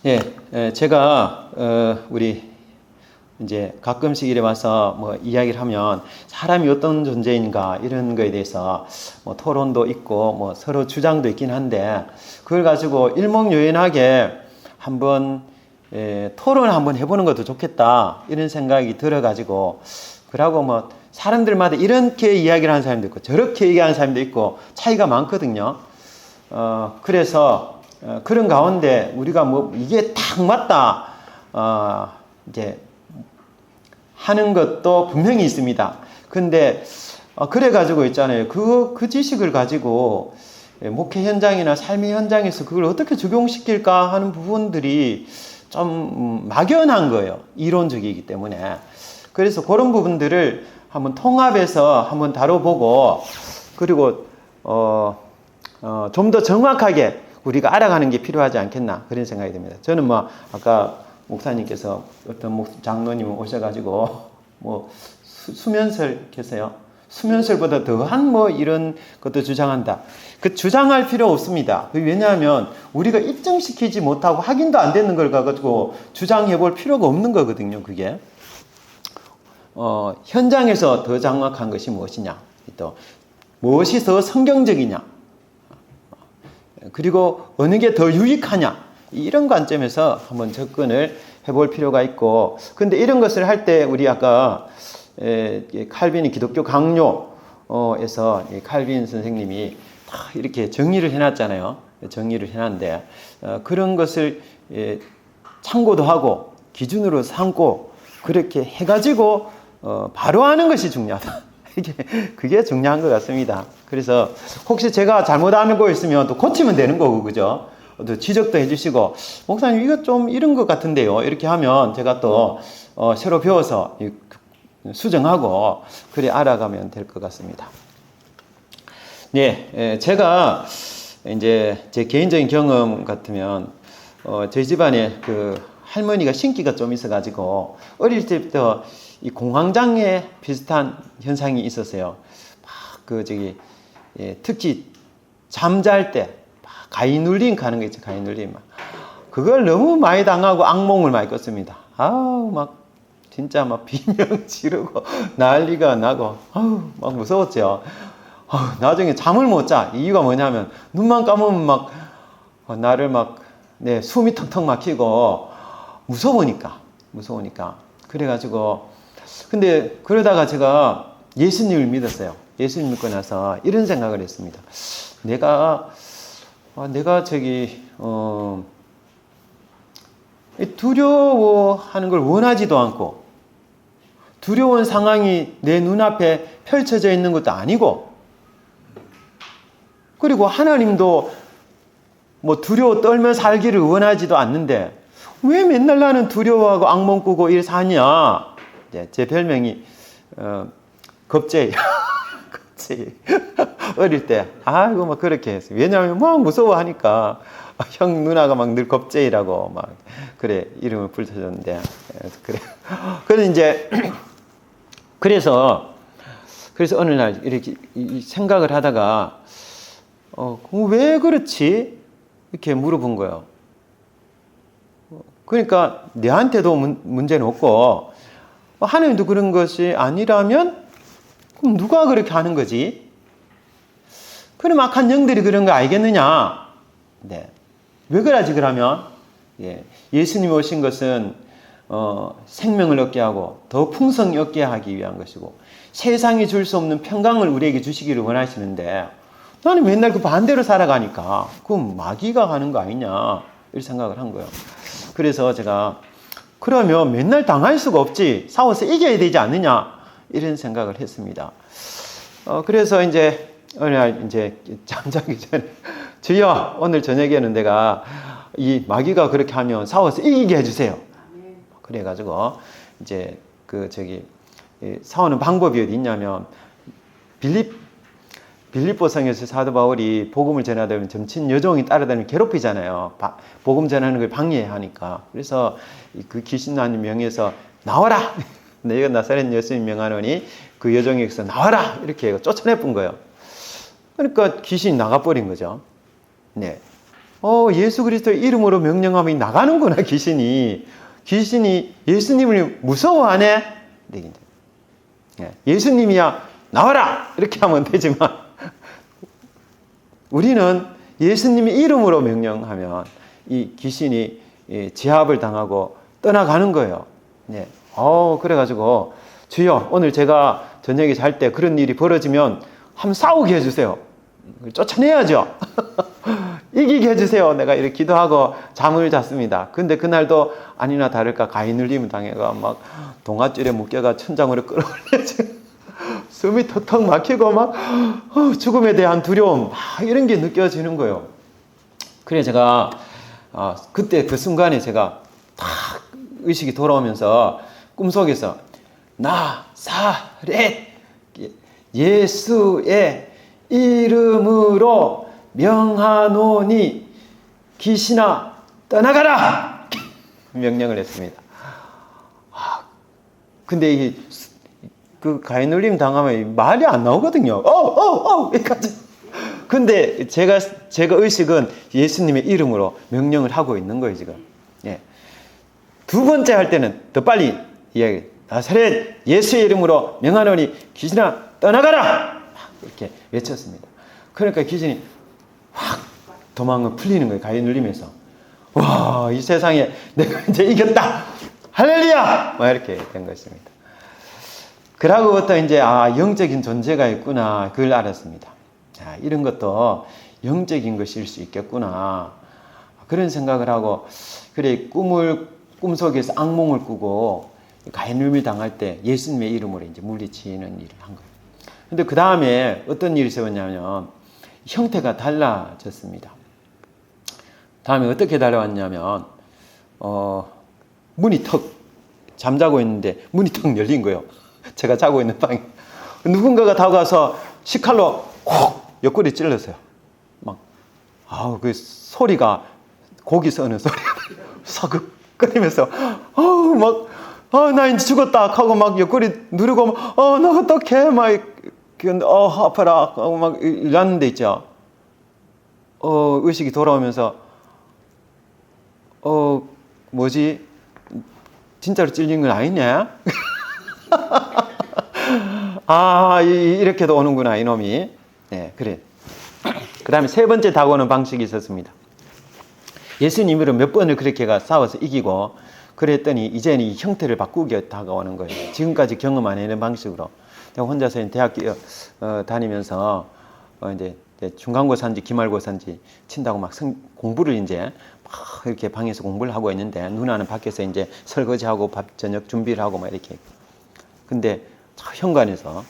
예, 제가 우리 이제 가끔씩 이래 와서 뭐 이야기를 하면 사람이 어떤 존재인가 이런 거에 대해서 뭐 토론도 있고 뭐 서로 주장도 있긴 한데 그걸 가지고 일목요연하게 한번 토론 한번 해보는 것도 좋겠다 이런 생각이 들어가지고 그러고 뭐 사람들마다 이렇게 이야기를 하는 사람도 있고 저렇게 얘기하는 사람도 있고 차이가 많거든요. 그래서 그런 가운데 우리가 뭐 이게 딱 맞다 이제 하는 것도 분명히 있습니다. 근데 그래 가지고 있잖아요. 그 지식을 가지고 목회 현장이나 삶의 현장에서 그걸 어떻게 적용시킬까 하는 부분들이 좀 막연한 거예요. 이론적이기 때문에. 그래서 그런 부분들을 한번 통합해서 한번 다뤄보고 그리고 좀 더 정확하게 우리가 알아가는 게 필요하지 않겠나 그런 생각이 듭니다. 저는 뭐 아까 목사님께서 어떤 장로님 오셔가지고 뭐 수면설 계세요. 수면설보다 더한 뭐 이런 것도 주장한다. 그 주장할 필요 없습니다. 왜냐하면 우리가 입증시키지 못하고 확인도 안 되는 걸 가지고 주장해 볼 필요가 없는 거거든요. 그게 현장에서 더 정확한 것이 무엇이냐, 또 무엇이 더 성경적이냐, 그리고 어느 게 더 유익하냐 이런 관점에서 한번 접근을 해볼 필요가 있고 근데 이런 것을 할 때 우리 아까 칼빈이 기독교 강요에서 칼빈 선생님이 다 이렇게 정리를 해놨잖아요. 정리를 해놨는데 그런 것을 참고도 하고 기준으로 삼고 그렇게 해가지고 바로 하는 것이 중요하다. 그게 중요한 것 같습니다. 그래서 혹시 제가 잘못 알고 있으면 또 고치면 되는 거고, 그죠? 또 지적도 해주시고, 목사님 이거 좀 이런 것 같은데요. 이렇게 하면 제가 또 새로 배워서 수정하고 그래 알아가면 될 것 같습니다. 네, 제가 이제 제 개인적인 경험 같으면 저희 집안에 그 할머니가 신기가 좀 있어가지고 어릴 때부터 이 공황장애 비슷한 현상이 있었어요. 특히 잠잘 때 가위눌림 가는 거 있죠. 가위눌림. 그걸 너무 많이 당하고 악몽을 많이 꿨습니다. 진짜 비명 지르고 난리가 나고 막 무서웠죠. 나중에 잠을 못 자. 이유가 뭐냐면 눈만 감으면 나를 숨이 턱턱 막히고 무서우니까. 그래가지고 근데 그러다가 제가 예수님을 믿었어요. 예수님 믿고 나서 이런 생각을 했습니다. 내가 두려워하는 걸 원하지도 않고 두려운 상황이 내 눈앞에 펼쳐져 있는 것도 아니고 그리고 하나님도 두려워 떨며 살기를 원하지도 않는데 왜 맨날 나는 두려워하고 악몽 꾸고 이래 사냐? 제 별명이 겁쟁이. 겁쟁이. 어릴 때 그렇게 했어요. 왜냐하면 무서워하니까 형 누나가 늘 겁쟁이라고 그래 이름을 붙여줬는데 그래. 그래서 어느 날 이렇게 생각을 하다가 왜 그렇지? 이렇게 물어본 거예요. 그러니까 내한테도 문제는 없고 하나님도 그런 것이 아니라면 그럼 누가 그렇게 하는 거지? 그럼 악한 영들이 그런 거 알겠느냐? 네. 왜 그러지 그러면? 예수님이 오신 것은 생명을 얻게 하고 더 풍성히 얻게 하기 위한 것이고 세상이 줄 수 없는 평강을 우리에게 주시기를 원하시는데 나는 맨날 그 반대로 살아가니까 그럼 마귀가 하는 거 아니냐 이런 생각을 한 거예요. 그래서 제가 그러면 맨날 당할 수가 없지 싸워서 이겨야 되지 않느냐 이런 생각을 했습니다. 그래서 어느 날 잠자기 전에 주여 오늘 저녁에는 내가 이 마귀가 그렇게 하면 싸워서 이기게 해주세요. 그래가지고 싸우는 방법이 어디 있냐면 빌립보성에서 사도 바울이 복음을 전하다 보면 점친 여종이 따라다니면 괴롭히잖아요. 복음 전하는 걸 방해해야 하니까. 그래서 그 귀신 나는 명에서 나와라. 내가 나사렛 예수님 명하노니 그 여종에게서 나와라. 이렇게 쫓아내본 거예요. 그러니까 귀신이 나가버린 거죠. 네. 예수 그리스도의 이름으로 명령하면 나가는구나, 귀신이. 귀신이 예수님을 무서워하네? 예수님이야, 나와라! 이렇게 하면 되지만, 우리는 예수님의 이름으로 명령하면 이 귀신이 제압을 당하고 떠나가는 거예요. 네. 그래가지고, 주여, 오늘 제가 저녁에 잘 때 그런 일이 벌어지면 한번 싸우게 해주세요. 쫓아내야죠. 이기게 해주세요. 내가 이렇게 기도하고 잠을 잤습니다. 근데 그날도 아니나 다를까 가위눌림 당해가 막 동아줄에 묶여가 천장으로 끌어올려지고 숨이 턱턱 막히고 막 죽음에 대한 두려움 이런 게 느껴지는 거예요. 그래 제가 그때 그 순간에 제가 딱 의식이 돌아오면서 꿈속에서 나사렛 예수의 이름으로 명하노니 귀신아 떠나가라 명령을 했습니다. 근데 그 가위눌림 당하면 말이 안 나오거든요. 여기까지. 근데 제가 의식은 예수님의 이름으로 명령을 하고 있는 거예요 지금. 예. 두 번째 할 때는 더 빨리 이야기. 나사렛 예수의 이름으로 명하노니 귀신아 떠나가라 이렇게 외쳤습니다. 그러니까 귀신이 확 도망을 풀리는 거예요. 가위눌림에서. 와, 이 세상에 내가 이제 이겼다. 할렐루야! 이렇게 된 것입니다. 그러고부터 이제 영적인 존재가 있구나 그걸 알았습니다. 이런 것도 영적인 것일 수 있겠구나 그런 생각을 하고 그래 꿈속에서 악몽을 꾸고 가해눌림을 당할 때 예수님의 이름으로 이제 물리치는 일을 한 거예요. 근데 그 다음에 어떤 일이 있었냐면 형태가 달라졌습니다. 다음에 어떻게 달라왔냐면 문이 턱 잠자고 있는데 문이 턱 열린 거예요. 제가 자고 있는 방에 누군가가 다가와서 식칼로 콕 옆구리 찔렀어요. 막 그 소리가 고기 써는 소리가 서걱거리면서 나 이제 죽었다 하고 막 옆구리 누르고 나 어떡해 막 아파라 막 이러는 데 있죠. 의식이 돌아오면서 뭐지 진짜로 찔린 건 아니냐? 이렇게도 오는구나 이놈이. 네, 그래. 그 다음에 세 번째 다가오는 방식이 있었습니다. 예수님으로 몇 번을 그렇게 싸워서 이기고 그랬더니 이제는 이 형태를 바꾸게 다가오는 거예요. 지금까지 경험 안 해는 방식으로. 제가 혼자서 대학교 다니면서 이제 중간고사인지 기말고사인지 친다고 막 공부를 이제 막 이렇게 방에서 공부를 하고 있는데 누나는 밖에서 이제 설거지하고 밥 저녁 준비를 하고 막 이렇게. 근데 현관에서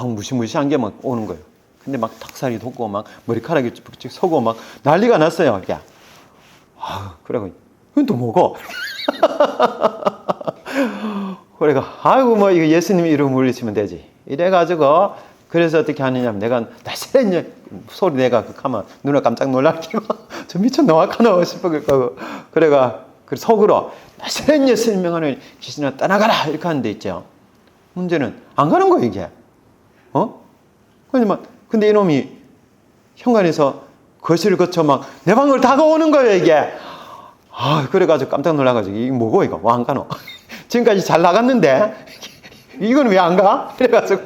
무시무시한 게 막 오는 거예요. 근데 막 턱살이 돋고 막 머리카락이 쭉쭉 서고 막 난리가 났어요. 이게. 그래가 이건 또 뭐고? 그래가 이거 예수님 이름 물리치면 되지. 이래가지고 그래서 어떻게 하느냐면 내가 나세렛 소리 내가 하면 누나 깜짝 놀랄게 저 미쳤나 와카나 싶어 그래가 속으로 나세렛 예수님 명하는 귀신아 떠나가라 이렇게 하는 데 있죠. 문제는 안 가는 거예요 이게. 근데 이놈이 현관에서 거실을 거쳐 막 내 방으로 다가오는 거예요 이게. 그래가지고 깜짝 놀라가지고 이게 뭐고 이거 왜 안 가노? 지금까지 잘 나갔는데 이거는 왜 안 가? 이래가지고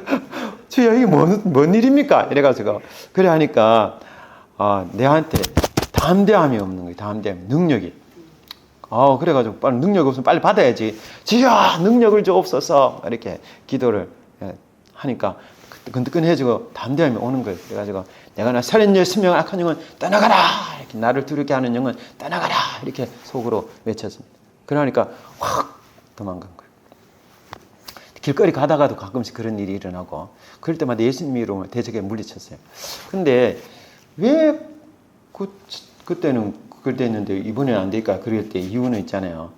주여 이게 뭔 일입니까? 이래가지고 그래 하니까 내한테 담대함이 없는 거예요. 담대함 능력이. 그래가지고 빨리 능력 없으면 빨리 받아야지. 주여 능력을 주옵소서 이렇게 기도를 하니까 근근해지고 담대함이 오는 거예요. 그래가지고 내가 나사렛 예수명 악한 영은 떠나가라 이렇게 나를 두렵게 하는 영은 떠나가라 이렇게 속으로 외쳤습니다. 그러니까 확 도망간 거예요. 길거리 가다가도 가끔씩 그런 일이 일어나고 그럴 때마다 예수님 이름을 대적에 물리쳤어요. 근데 왜 그때는 그랬는데 이번에는 안 될까? 그럴 때 이유는 있잖아요.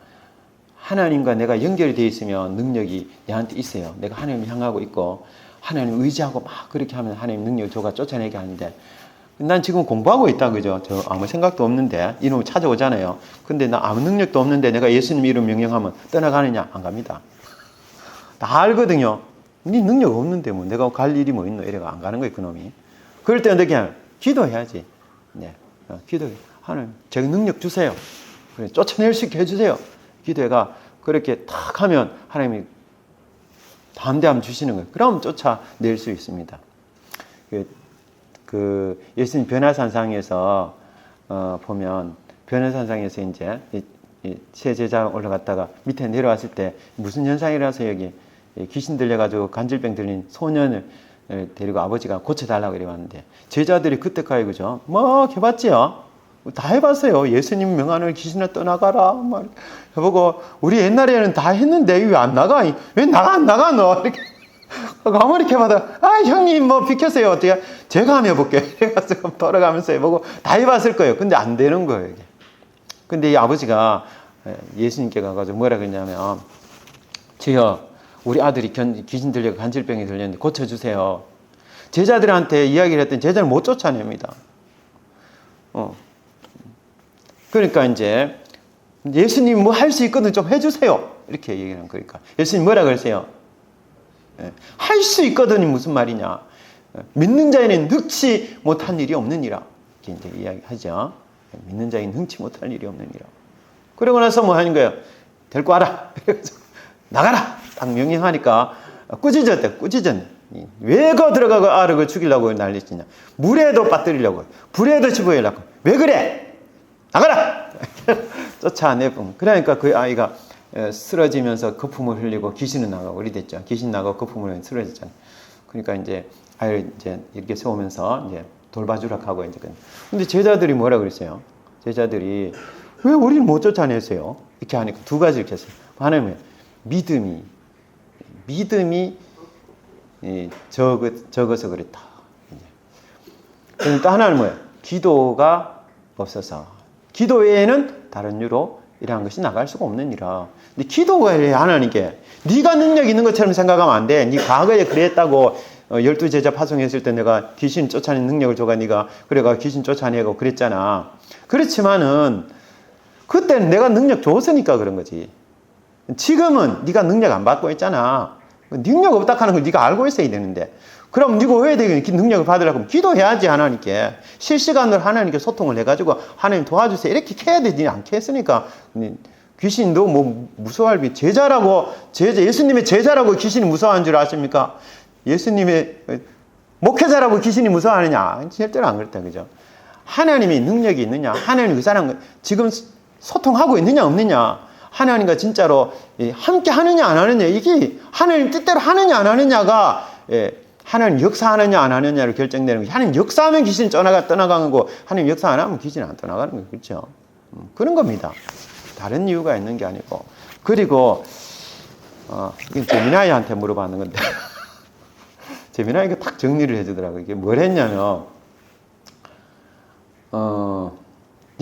하나님과 내가 연결이 되어 있으면 능력이 내한테 있어요. 내가 하나님을 향하고 있고 하나님 의지하고 막 그렇게 하면 하나님 능력을 저가 쫓아내게 하는데 난 지금 공부하고 있다 그죠? 저 아무 생각도 없는데 이놈이 찾아오잖아요. 근데 나 아무 능력도 없는데 내가 예수님 이름 명령하면 떠나가느냐? 안 갑니다. 다 알거든요. 네 능력 없는데 뭐 내가 갈 일이 뭐 있노? 이래가 안 가는 거예요 그놈이. 그럴 때 어떻게 하면 기도해야지. 네, 기도해. 하나님 제가 능력 주세요. 그래, 쫓아낼 수 있게 해주세요. 기도해가 그렇게 탁 하면 하나님이 담대함 주시는 거예요. 그럼 쫓아낼 수 있습니다. 그 예수님 변화산상에서 보면 변화산상에서 이제 세 제자 올라갔다가 밑에 내려왔을 때 무슨 현상이라서 여기 귀신 들려가지고 간질병 들린 소년을 데리고 아버지가 고쳐달라고 이래 왔는데 제자들이 그때까지 그죠? 뭐 해봤지요? 다 해봤어요. 예수님 명하늘 귀신을 떠나가라 막 해보고 우리 옛날에는 다 했는데 왜 안 나가? 왜 나가 안 나가 너? 이렇게 아무리 이렇게 받아 아 형님 뭐 비켰어요. 어떻게 제가 한번 해볼게요. 이래가지고 돌아가면서 해보고 다 해봤을 거예요. 근데 안 되는 거예요. 이게. 근데 이 아버지가 예수님께 가가지고 뭐라 그랬냐면 주여 우리 아들이 귀신 들려 간질병이 들렸는데 고쳐주세요. 제자들한테 이야기를 했더니 제자는 못 쫓아냅니다. 그러니까 이제 예수님 뭐 할 수 있거든 좀 해주세요. 이렇게 얘기를 한 거니까 예수님 뭐라 그러세요? 할 수 있거든이 무슨 말이냐? 믿는 자에는 능치 못한 일이 없느니라. 이렇게 이제 이야기하죠. 믿는 자에는 능치 못할 일이 없느니라. 그러고 나서 뭐 하는 거예요? 데리고 와라. 나가라. 딱 명령하니까 꾸짖었대. 꾸짖었네. 왜 거 들어가고 아르고 죽이려고 난리치냐. 물에도 빠뜨리려고. 불에도 집어내려고. 왜 그래? 나가라. 쫓아내고. 그러니까 그 아이가 쓰러지면서 거품을 흘리고 귀신은 나가고 그리 됐죠. 귀신 나가고 거품을 흘리고 쓰러졌잖아요. 그러니까 이제 아이를 이제 이렇게 세우면서 이제 돌봐주라 하고 이제. 근데 제자들이 뭐라 그랬어요? 제자들이 왜 우리를 못 쫓아내세요? 이렇게 하니까 두 가지 이렇게 했어요. 하나는 믿음이 적어서 그랬다. 또 하나는 뭐예요? 기도가 없어서. 기도 외에는 다른 이유로 이러한 것이 나갈 수가 없느니라. 근데 기도가 하나님께 네가 능력 있는 것처럼 생각하면 안 돼. 네 과거에 그랬다고 12제자 파송했을 때 내가 귀신 쫓아내는 능력을 줘가 네가 그래가 귀신 쫓아내고 그랬잖아. 그렇지만은 그때는 내가 능력 줬으니까 그런 거지. 지금은 네가 능력 안 받고 있잖아. 능력 없다 하는 걸 네가 알고 있어야 되는데 그럼 네가 왜 능력을 받으려고 하면 기도해야지. 하나님께 실시간으로 하나님께 소통을 해가지고 하나님 도와주세요 이렇게 해야 되지 않게 했으니까 귀신도 뭐 무서워할 비 제자라고 예수님의 제자라고 귀신이 무서워하는 줄 아십니까? 예수님의 목회자라고 귀신이 무서워하느냐? 절대로 안 그렇다. 그죠? 하나님이 능력이 있느냐? 하나님 그 사람 지금 소통하고 있느냐 없느냐? 하나님과 진짜로 함께 하느냐 안 하느냐, 이게 하나님 뜻대로 하느냐 안 하느냐가 하나님 역사하느냐 안 하느냐로 결정되는 거예요. 하나님 역사하면 귀신이 떠나가는 거고 하나님 역사 안 하면 귀신이 안 떠나가는 거예요. 그렇죠? 그런 겁니다. 다른 이유가 있는 게 아니고. 그리고 이건 재민아이한테 물어봤는 건데 재민아이가 딱 정리를 해주더라고요. 이게 뭘 했냐면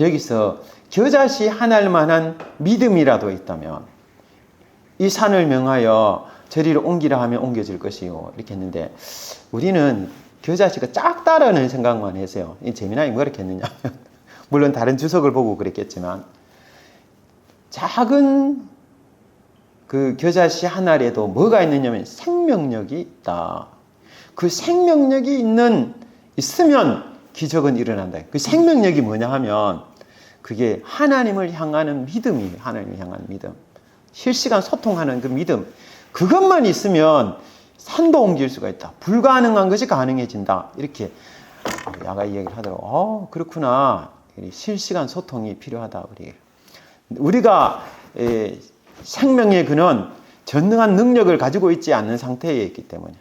여기서 겨자씨 하나일 만한 믿음이라도 있다면 이 산을 명하여 저리로 옮기라 하면 옮겨질 것이요. 이렇게 했는데 우리는 겨자씨가 작다라는 생각만 했어요. 이 재미나이 뭐라 했느냐면 물론 다른 주석을 보고 그랬겠지만 작은 그 겨자씨 하나에도 뭐가 있느냐면 생명력이 있다. 그 생명력이 있으면 기적은 일어난다. 그 생명력이 뭐냐 하면 그게 하나님을 향하는 믿음이에요. 하나님을 향하는 믿음. 실시간 소통하는 그 믿음. 그것만 있으면 산도 옮길 수가 있다. 불가능한 것이 가능해진다. 이렇게 야가 이야기를 하더라고요. 그렇구나. 실시간 소통이 필요하다. 우리가 생명의 근원, 전능한 능력을 가지고 있지 않는 상태에 있기 때문에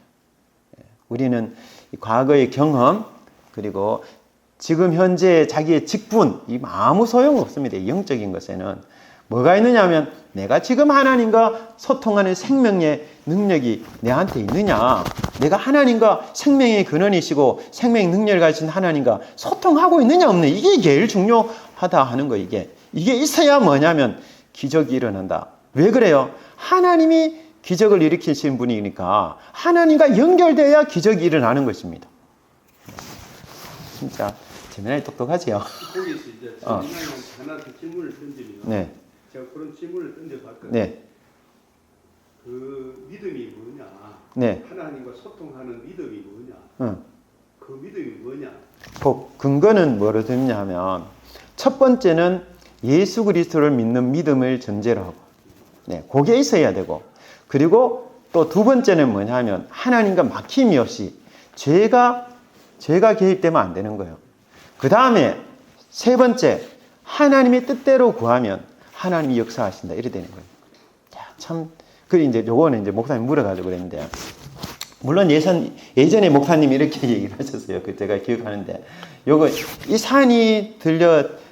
우리는 과거의 경험 그리고 지금 현재 자기의 직분 이 아무 소용없습니다. 영적인 것에는 뭐가 있느냐 하면 내가 지금 하나님과 소통하는 생명의 능력이 내한테 있느냐, 내가 하나님과 생명의 근원이시고 생명의 능력을 가진 하나님과 소통하고 있느냐 없느냐, 이게 제일 중요하다 하는 거. 이게 있어야 뭐냐면 기적이 일어난다. 왜 그래요? 하나님이 기적을 일으키신 분이니까 하나님과 연결돼야 기적이 일어나는 것입니다. 진짜 재미나게 똑똑하지요. 거기서 이제 하나한테 질문을 던지면 네. 제가 그런 질문을 던져봤거든요. 네. 그 믿음이 뭐냐? 네. 하나님과 소통하는 믿음이 뭐냐? 응. 그 믿음이 뭐냐? 그 근거는 뭐로 듣냐 하면 첫 번째는 예수 그리스도를 믿는 믿음을 전제로 하고, 네, 그게 있어야 되고, 그리고 또 두 번째는 뭐냐면 하나님과 막힘이 없이 죄가 개입되면 안 되는 거예요. 그 다음에 세 번째, 하나님의 뜻대로 구하면 하나님이 역사하신다. 이래 되는 거예요. 야, 참, 이제 요거는 이제 목사님 물어가지고 그랬는데, 물론 예전에 목사님이 이렇게 얘기를 하셨어요. 그 제가 기억하는데, 이 산이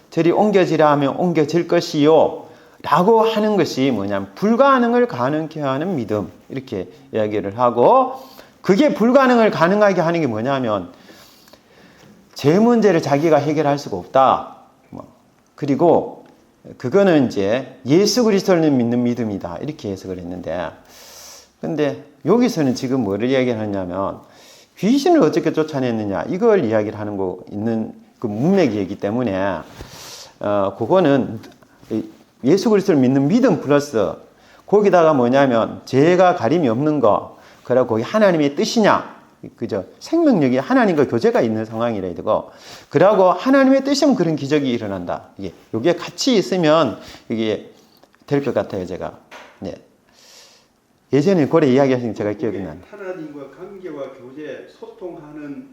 저리 옮겨지라 하면 옮겨질 것이요. 라고 하는 것이 뭐냐면, 불가능을 가능케 하는 믿음. 이렇게 이야기를 하고, 그게 불가능을 가능하게 하는 게 뭐냐면, 제 문제를 자기가 해결할 수가 없다. 그리고, 그거는 이제 예수 그리스도를 믿는 믿음이다. 이렇게 해석을 했는데, 근데 여기서는 지금 뭐를 이야기하냐면 귀신을 어떻게 쫓아냈느냐 이걸 이야기를 하는 거 있는 그 문맥이기 때문에 그거는 예수 그리스도를 믿는 믿음 플러스 거기다가 뭐냐면 죄가 가림이 없는 거 그리고 거기 하나님의 뜻이냐 그죠 생명력이 하나님과 교제가 있는 상황이라 되고 그러고 하나님의 뜻이면 그런 기적이 일어난다 이게 같이 있으면 이게 될 것 같아요 제가 네. 예전에 고래 이야기하신 게 제가 기억이 나요. 하나님과 관계와 교제, 소통하는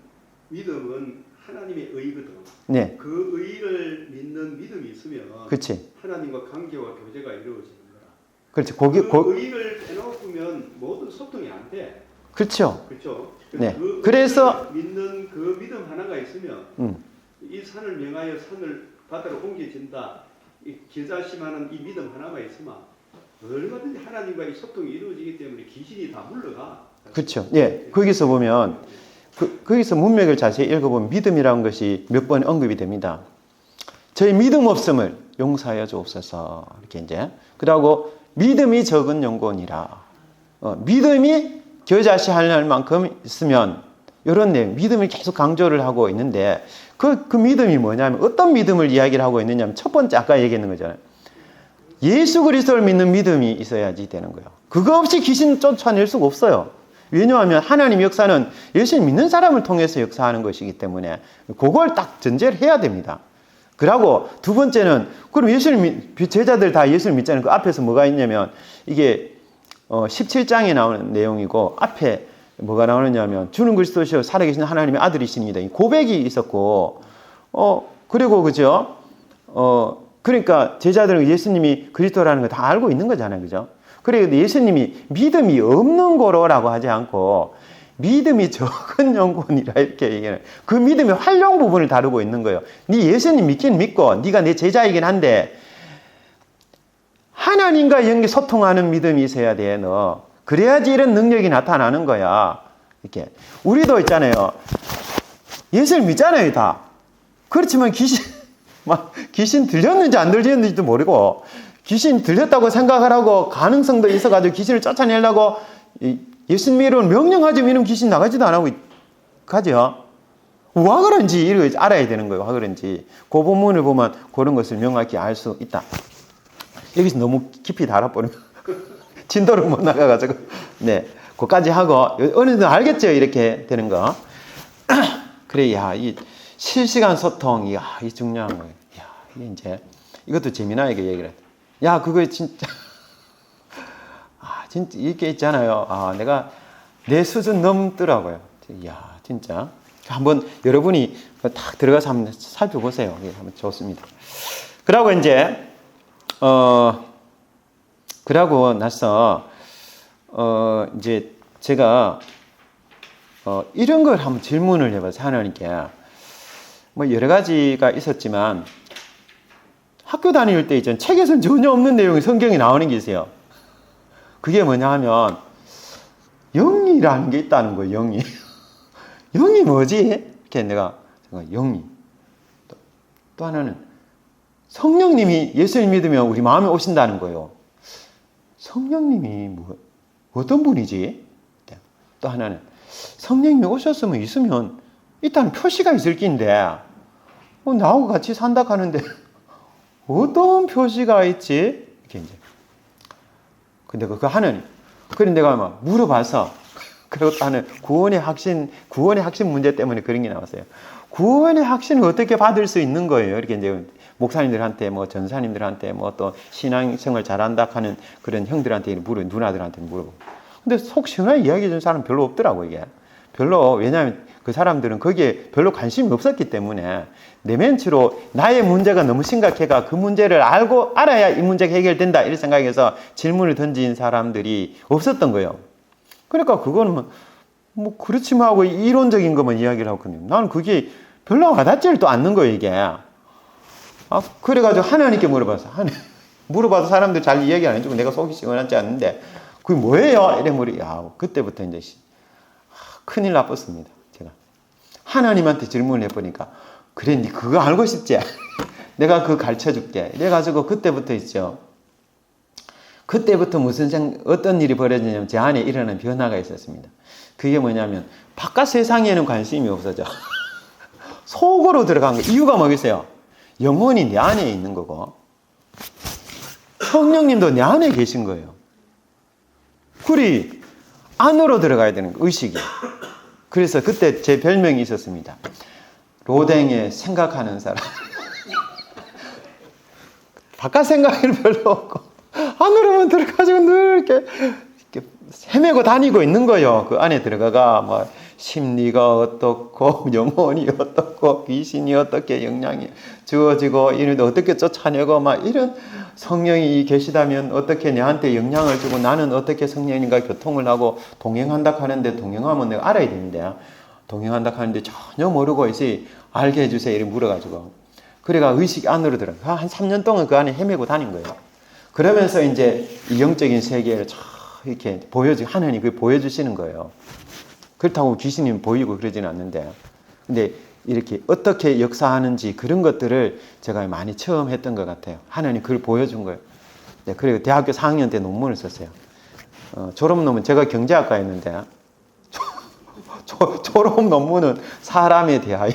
믿음은 하나님의 의거든. 네. 그 의를 믿는 믿음이 있으면 그치. 하나님과 관계와 교제가 이루어지는 거라. 그렇지. 그 의를 빼놓으면 모든 소통이 안 돼. 그렇죠. 그렇죠. 네. 그 그래서 믿는 그 믿음 하나가 있으면 이 산을 명하여 산을 바다로 옮겨진다. 이 기자심하는 이 믿음 하나가 있으면 얼마든지 하나님과의 소통이 이루어지기 때문에 귀신이 다 물러가. 그렇죠. 예. 거기서 보면 거기서 문맥을 자세히 읽어보면 믿음이라는 것이 몇 번 언급이 됩니다. 저희 믿음 없음을 용서하여 주옵소서. 이렇게 이제 그러고 믿음이 적은 영혼이라. 믿음이 겨자씨할 만큼 있으면 이런 내용 믿음을 계속 강조를 하고 있는데 그 믿음이 뭐냐면 어떤 믿음을 이야기를 하고 있느냐면 첫 번째 아까 얘기했는 거잖아요. 예수 그리스도를 믿는 믿음이 있어야지 되는 거예요. 그거 없이 귀신 쫓아낼 수가 없어요. 왜냐하면 하나님 역사는 예수를 믿는 사람을 통해서 역사하는 것이기 때문에 그걸 딱 전제를 해야 됩니다. 그리고 두 번째는 그럼 제자들 다 예수를 믿잖아요. 그 앞에서 뭐가 있냐면 이게 17장에 나오는 내용이고 앞에 뭐가 나오느냐면 주는 그리스도시요 살아계신 하나님의 아들이십니다. 이 고백이 있었고 그리고 그죠? 그러니까 제자들은 예수님이 그리스도라는 거 다 알고 있는 거잖아요. 그죠? 그래서 예수님이 믿음이 없는 거로라고 하지 않고 믿음이 적은 영혼이라 이렇게 얘기해요. 그 믿음의 활용 부분을 다루고 있는 거예요. 네 예수님 믿긴 믿고 네가 내 제자이긴 한데 하나님과 연계 소통하는 믿음이 있어야 돼. 너. 그래야지 이런 능력이 나타나는 거야. 이렇게. 우리도 있잖아요. 예수를 믿잖아요, 다. 그렇지만 귀신 들렸는지 안 들렸는지도 모르고 귀신 들렸다고 생각을 하고 가능성도 있어가지고 귀신을 쫓아내려고 예수님으로 명령하지 이런 귀신 나가지도 안 하고 가죠. 왜 그런지 이걸 알아야 되는 거예요. 왜 그런지. 그 본문을 보면 그런 것을 명확히 알 수 있다. 여기서 너무 깊이 달아버리면 진도를 못 나가가지고 네, 그까지 하고 어느 정도 알겠죠? 이렇게 되는 거. 그래, 야, 이 실시간 소통, 이 중요한 거예요. 야, 이게 이제 이것도 재미나게 얘기를 해. 야, 그거 진짜 진짜 이게 있잖아요. 내가 내 수준 넘더라고요. 야, 진짜 한번 여러분이 딱 들어가서 한번 살펴보세요. 이게 한번 좋습니다. 그러고 이제 그러고 나서 이제 제가 이런 걸 한번 질문을 해봐서 하나님께 뭐 여러 가지가 있었지만 학교 다닐 때 있잖아요. 책에서는 전혀 없는 내용이 성경에 나오는 게 있어요. 그게 뭐냐 하면 영이라는 게 있다는 거예요. 영이. 영이 뭐지? 이렇게 내가 영이. 또 하나는 성령님이 예수를 믿으면 우리 마음에 오신다는 거예요. 성령님이 어떤 분이지? 또 하나는 성령님이 오셨으면 있으면 일단 표시가 있을 낀데 나하고 같이 산다 하는데 어떤 표시가 있지? 이렇게 이제. 근데 그거 하는 그런 내가 막 물어봐서 그리고 또 하는 구원의 확신 문제 때문에 그런 게 나왔어요. 구원의 확신을 어떻게 받을 수 있는 거예요? 이렇게 이제 목사님들한테 뭐 전사님들한테 뭐 또 신앙생활 잘한다 하는 그런 형들한테 누나들한테 물어보고. 근데 속 시원하게 이야기해 준 사람 별로 없더라고, 이게. 별로, 왜냐하면 그 사람들은 거기에 별로 관심이 없었기 때문에 내면치로 나의 문제가 너무 심각해가 그 문제를 알아야 이 문제가 해결된다 이런 생각해서 질문을 던진 사람들이 없었던 거예요. 그러니까 그거는 뭐 그렇지만 하고 이론적인 것만 이야기를 하거든요. 나는 그게 별로 와닿지를 또 않는 거예요, 이게. 그래가지고 하나님께 물어봤어. 물어봐도 사람들 잘 이야기 안 해주고 내가 속이 시원하지 않는데 그게 뭐예요? 이래 그때부터 이제 큰일 나빴습니다. 제가 하나님한테 질문을 해보니까 그래, 니 그거 알고 싶지? 내가 그거 가르쳐 줄게. 이래가지고 그때부터 있죠. 그때부터 어떤 일이 벌어지냐면 제 안에 일어나는 변화가 있었습니다. 그게 뭐냐면 바깥 세상에는 관심이 없어져. 속으로 들어간 거. 이유가 뭐겠어요? 영혼이 내 안에 있는 거고 성령님도 내 안에 계신 거예요. 그리 안으로 들어가야 되는 거, 의식이. 그래서 그때 제 별명이 있었습니다. 로댕에 생각하는 사람. 바깥 생각이 별로 없고 안으로만 들어가지고 늘 이렇게 헤매고 다니고 있는 거예요. 그 안에 들어가가 뭐 심리가 어떻고 영혼이 어떻고 귀신이 어떻게 영향이 주어지고 이런데 어떻게 쫓아내고 막 이런 성령이 계시다면 어떻게 내한테 영향을 주고 나는 어떻게 성령님과 교통을 하고 동행한다 하는데 동행하면 내가 알아야 되는데 동행한다 하는데 전혀 모르고 이제 알게 해주세요 이렇게 물어가지고 그래가 의식 안으로 들어가 한 3년 동안 그 안에 헤매고 다닌 거예요. 그러면서 이제 이 영적인 세계를 이렇게 하나님이 그걸 보여주시는 거예요. 그렇다고 귀신이 보이고 그러지는 않는데 근데 이렇게 어떻게 역사하는지 그런 것들을 제가 많이 처음 했던 것 같아요. 하나님 그걸 보여준 거예요. 네, 그리고 대학교 4학년 때 논문을 썼어요. 졸업 논문 제가 경제학과였는데 졸업 논문은 사람에 대하여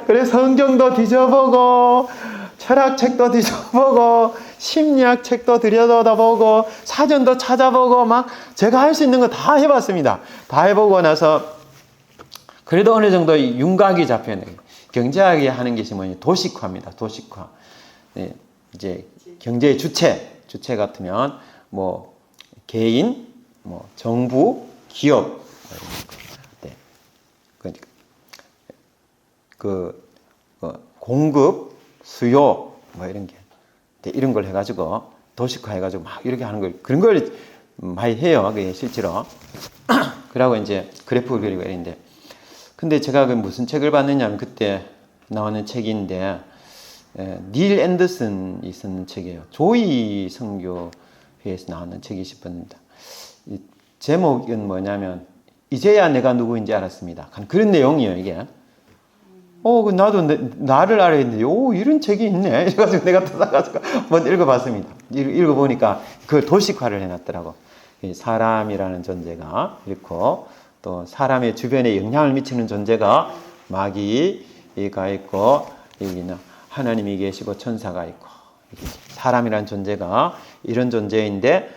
그래서 성경도 뒤져보고 철학책도 뒤져보고 심리학 책도 들여다보고 사전도 찾아보고 막 제가 할 수 있는 거 다 해봤습니다. 다 해보고 나서 그래도 어느 정도 윤곽이 잡혀요. 경제학이 하는 것이 뭐냐 도식화입니다. 도식화. 네, 이제 경제의 주체 같으면 뭐 개인, 뭐 정부, 기업, 네. 공급, 수요 뭐 이런 게 이런 걸 해가지고 도식화 해가지고 막 이렇게 하는 걸 그런 걸 많이 해요. 그게 실제로. 그러고 이제 그래프를 그리고 이랬는데 근데 제가 그 무슨 책을 봤느냐면 그때 나오는 책인데 닐 앤더슨이 쓴 책이에요. 조이 선교회에서 나오는 책이 싶습니다. 제목은 뭐냐면 이제야 내가 누구인지 알았습니다. 그런 내용이에요 이게. 나도 나를 알아야 되는데, 이런 책이 있네. 그래가지고 내가 또 사가지고 한번 읽어봤습니다. 읽어보니까 그걸 도식화를 해놨더라고. 사람이라는 존재가 있고, 또 사람의 주변에 영향을 미치는 존재가 마귀가 있고, 여기는 하나님이 계시고 천사가 있고, 사람이라는 존재가 이런 존재인데,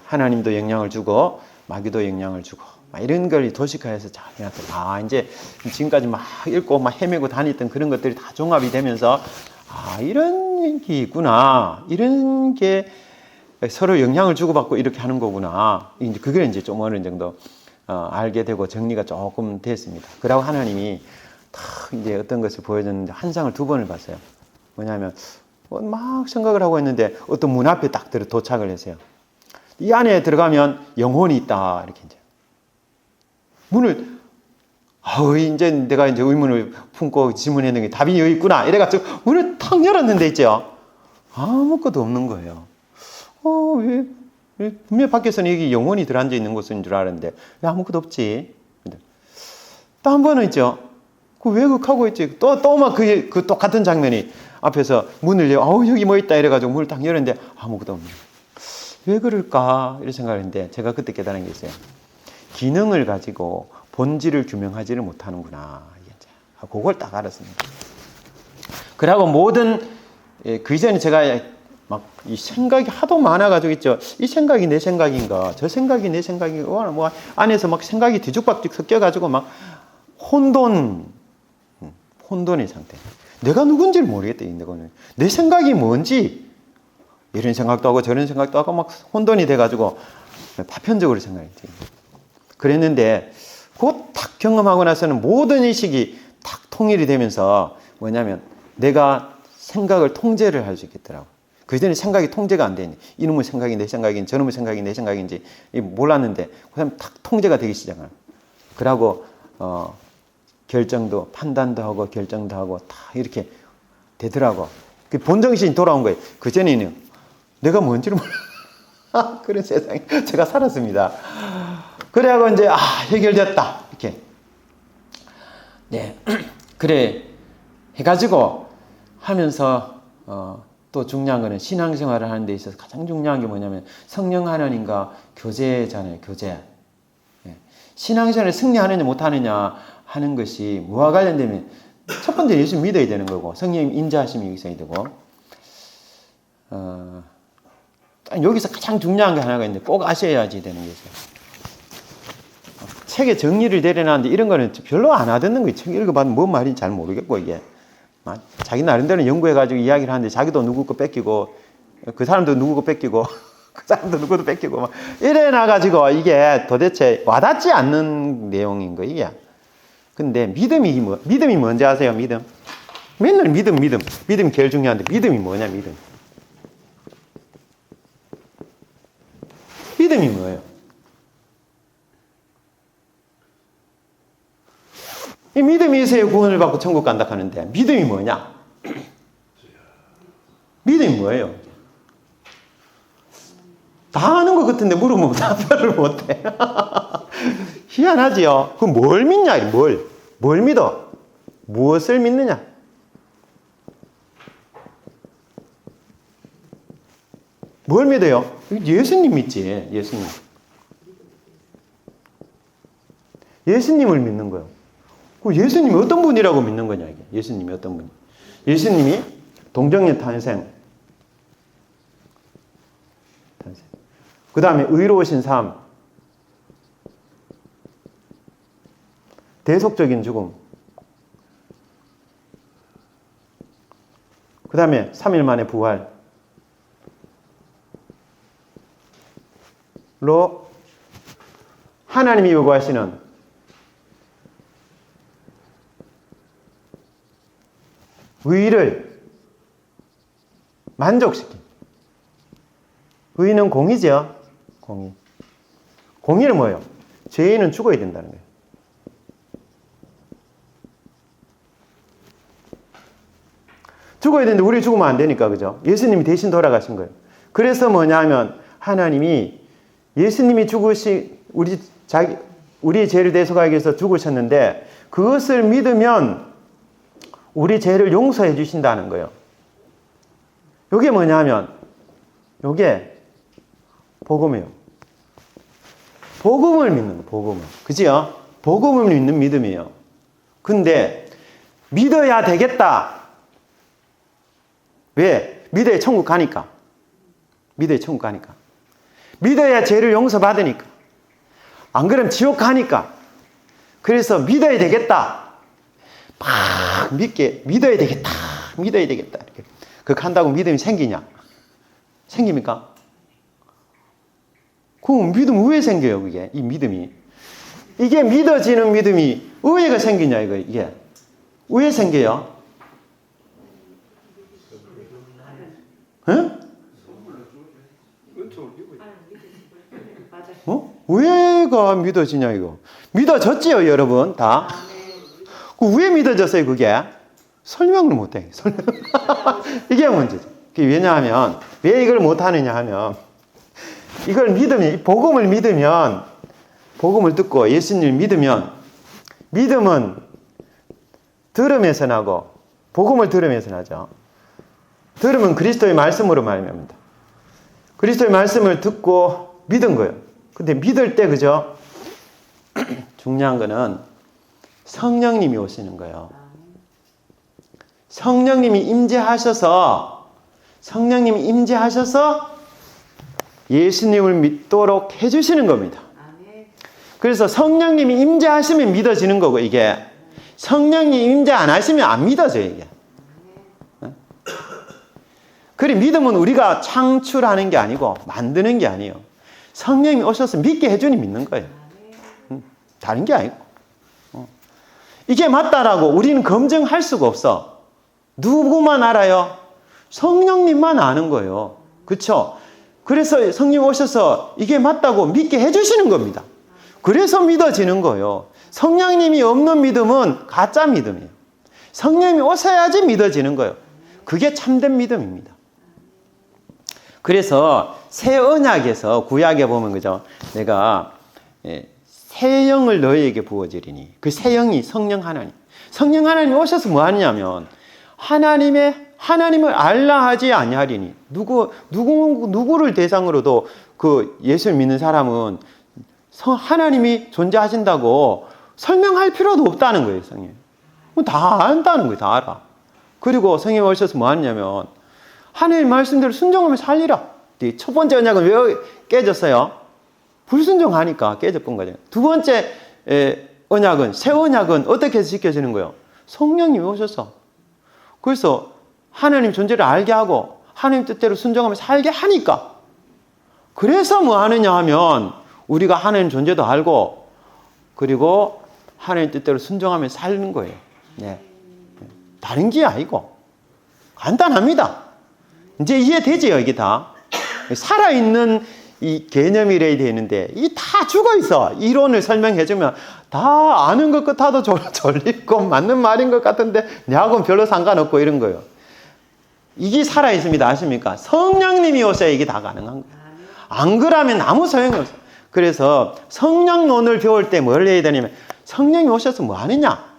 하나님도 영향을 주고, 마귀도 영향을 주고, 이런 걸 도식화해서 잘 해놨더라. 이제 지금까지 막 읽고 막 헤매고 다녔던 그런 것들이 다 종합이 되면서, 이런 게 있구나. 이런 게 서로 영향을 주고받고 이렇게 하는 거구나. 이제 그게 이제 좀 어느 정도, 알게 되고 정리가 조금 됐습니다. 그러고 하나님이 탁 이제 어떤 것을 보여줬는데 환상을 2번을 봤어요. 뭐냐면, 막 생각을 하고 있는데 어떤 문 앞에 딱 도착을 했어요. 이 안에 들어가면 영혼이 있다. 이렇게 이제. 문을, 이제 내가 이제 의문을 품고 질문했는 게 답이 여기 있구나. 이래가지고 문을 탁 열었는데 있죠. 아무것도 없는 거예요. 왜 분명 밖에서는 여기 영혼이 들어앉아 있는 곳인 줄 알았는데 왜 아무것도 없지? 또 한 번은 있죠. 왜 하고 있지? 또 막 그 똑같은 장면이 앞에서 문을 여기 뭐 있다. 이래가지고 문을 딱 열었는데 아무것도 없는 거예요. 왜 그럴까? 이런 생각을 했는데 제가 그때 깨달은 게 있어요. 기능을 가지고 본질을 규명하지를 못하는구나. 그걸 딱 알았습니다. 그러고 그 이전에 제가 막 이 생각이 하도 많아가지고 있죠. 이 생각이 내 생각인가, 저 생각이 내 생각인가, 뭐 안에서 막 생각이 뒤죽박죽 섞여가지고 막 혼돈의 상태. 내가 누군지를 모르겠다. 이거는 내 생각이 뭔지 이런 생각도 하고 저런 생각도 하고 막 혼돈이 돼가지고 파편적으로 생각했지. 그랬는데 곧 딱 경험하고 나서는 모든 의식이 딱 통일이 되면서 뭐냐면 내가 생각을 통제를 할 수 있겠더라고. 그전에 생각이 통제가 안 되니 이놈의 생각이 내 생각인지 저놈의 생각이 내 생각인지 몰랐는데 그다음에 딱 통제가 되기 시작하는. 그러고 결정도 판단도 하고 결정도 하고 다 이렇게 되더라고. 그 본정신이 돌아온 거예요. 그전에는 내가 뭔지를 몰라. 그런 세상에 제가 살았습니다. 그래하고 이제 해결됐다 이렇게. 네, 그래 해가지고 하면서 또 중요한 거는 신앙생활을 하는 데 있어서 가장 중요한 게 뭐냐면 성령 하나님과 교제잖아요. 교제. 예. 신앙생활을 승리하느냐 못하느냐 하는 것이 뭐와 관련되면 첫 번째 예수 믿어야 되는 거고 성령님 인자하심이 있어야 되고 여기서 가장 중요한 게 하나가 있는데 꼭 아셔야지 되는 게 있어요. 책에 정리를 내려놨는데 이런 거는 별로 안 하듣는 거예요. 책 읽어봐도 뭔 말인지 잘 모르겠고 이게 자기 나름대로 연구해가지고 이야기를 하는데 자기도 누구 거 뺏기고 그 사람도 누구 거 뺏기고 그 사람도 누구도 뺏기고 막 이래 놔가지고 이게 도대체 와닿지 않는 내용인 거 이게. 근데 믿음이 뭔지 아세요? 믿음. 맨날 믿음이 제일 중요한데 믿음이 뭐냐 믿음이 뭐예요? 이 믿음이 있어야 구원을 받고 천국 간다 하는데 믿음이 뭐냐? 믿음이 뭐예요? 다 아는 것 같은데 물으면 답변을 못해. 희한하지요? 그럼 뭘 믿냐? 뭘 믿어? 무엇을 믿느냐? 뭘 믿어요? 예수님 믿지. 예수님을 믿는 거예요. 그 예수님이 어떤 분이라고 믿는 거냐 이게. 예수님이 어떤 분이? 예수님이 동정녀 탄생. 그 다음에 의로우신 삶. 대속적인 죽음. 그 다음에 3일 만에 부활. 로 하나님이 요구하시는 의를 만족시킨. 의는 공의죠. 공의. 공의는 뭐예요? 죄인은 죽어야 된다는 거예요. 죽어야 되는데 우리 죽으면 안 되니까 그죠? 예수님이 대신 돌아가신 거예요. 그래서 뭐냐면 하나님이 예수님이 우리 죄를 대속하기 위해서 죽으셨는데 그것을 믿으면 우리 죄를 용서해 주신다는 거예요. 이게 뭐냐면 이게 복음이에요. 복음을 믿는 거, 복음을. 그지요? 복음을 믿는 믿음이에요. 근데 믿어야 되겠다. 왜? 믿어야 천국 가니까. 믿어야 죄를 용서받으니까. 안 그러면 지옥 가니까. 그래서 믿어야 되겠다. 막 믿어야 되겠다. 이렇게. 그렇게 한다고 믿음이 생기냐? 생깁니까? 그럼 믿음 왜 생겨요, 그게? 이 믿음이. 이게 믿어지는 믿음이 왜 생기냐, 이게. 왜 생겨요? 응? 왜가 믿어지냐, 이거. 믿어졌지요, 여러분, 다? 왜 믿어졌어요, 그게? 설명을 못해. 이게 문제죠. 왜냐하면, 왜 이걸 못하느냐 하면, 이걸 믿으면, 복음을 믿으면, 복음을 듣고 예수님을 믿으면, 믿음은 들음에서 나고, 복음을 들으면서 나죠. 들으면 그리스도의 말씀으로 말미암는다. 그리스도의 말씀을 듣고 믿은 거예요. 근데 믿을 때, 그죠? 중요한 거는 성령님이 오시는 거예요. 성령님이 임재하셔서 성령님이 임재하셔서 예수님을 믿도록 해주시는 겁니다. 그래서 성령님이 임재하시면 믿어지는 거고, 이게 성령님이 임재 안 하시면 안 믿어져요, 이게. 그래, 믿음은 우리가 창출하는 게 아니고 만드는 게 아니에요. 성령님이 오셔서 믿게 해주니 믿는 거예요. 다른 게 아니고. 이게 맞다라고 우리는 검증할 수가 없어. 누구만 알아요? 성령님만 아는 거예요. 그렇죠? 그래서 성령 오셔서 이게 맞다고 믿게 해주시는 겁니다. 그래서 믿어지는 거예요. 성령님이 없는 믿음은 가짜 믿음이에요. 성령님이 오셔야지 믿어지는 거예요. 그게 참된 믿음입니다. 그래서 새 언약에서 구약에 보면 그죠? 내가 새 영을 너희에게 부어주리니, 그 새 영이 성령 하나님. 성령 하나님 오셔서 뭐 하느냐면 하나님을 알라 하지 아니하리니, 누구를 대상으로도 그 예수를 믿는 사람은 하나님이 존재하신다고 설명할 필요도 없다는 거예요, 성령. 다 안다는 거예요, 다 알아. 그리고 성령이 오셔서 뭐 하냐면 하나님 말씀대로 순종하면 살리라. 첫 번째 언약은 왜 깨졌어요? 불순종하니까 깨져본 거죠. 두 번째 언약은, 새 언약은 어떻게 해서 지켜지는 거예요? 성령님이 오셔서. 그래서 하나님 존재를 알게 하고 하나님 뜻대로 순종하면 살게 하니까. 그래서 뭐 하느냐 하면 우리가 하나님 존재도 알고 그리고 하나님 뜻대로 순종하면 사는 거예요. 네. 다른 게 아니고 간단합니다. 이제 이해되지요, 이게 다. 살아있는 이 개념이래야 되는데 이게 다 죽어있어. 이론을 설명해주면 다 아는 것 같아도 졸리고 맞는 말인 것 같은데 내하고는 별로 상관없고 이런 거예요. 이게 살아있습니다. 아십니까? 성령님이 오셔야 이게 다 가능한 거예요. 안 그러면 아무 소용이 없어요. 그래서 성령론을 배울 때 뭘 해야 되냐면 성령이 오셔서 뭐 하느냐?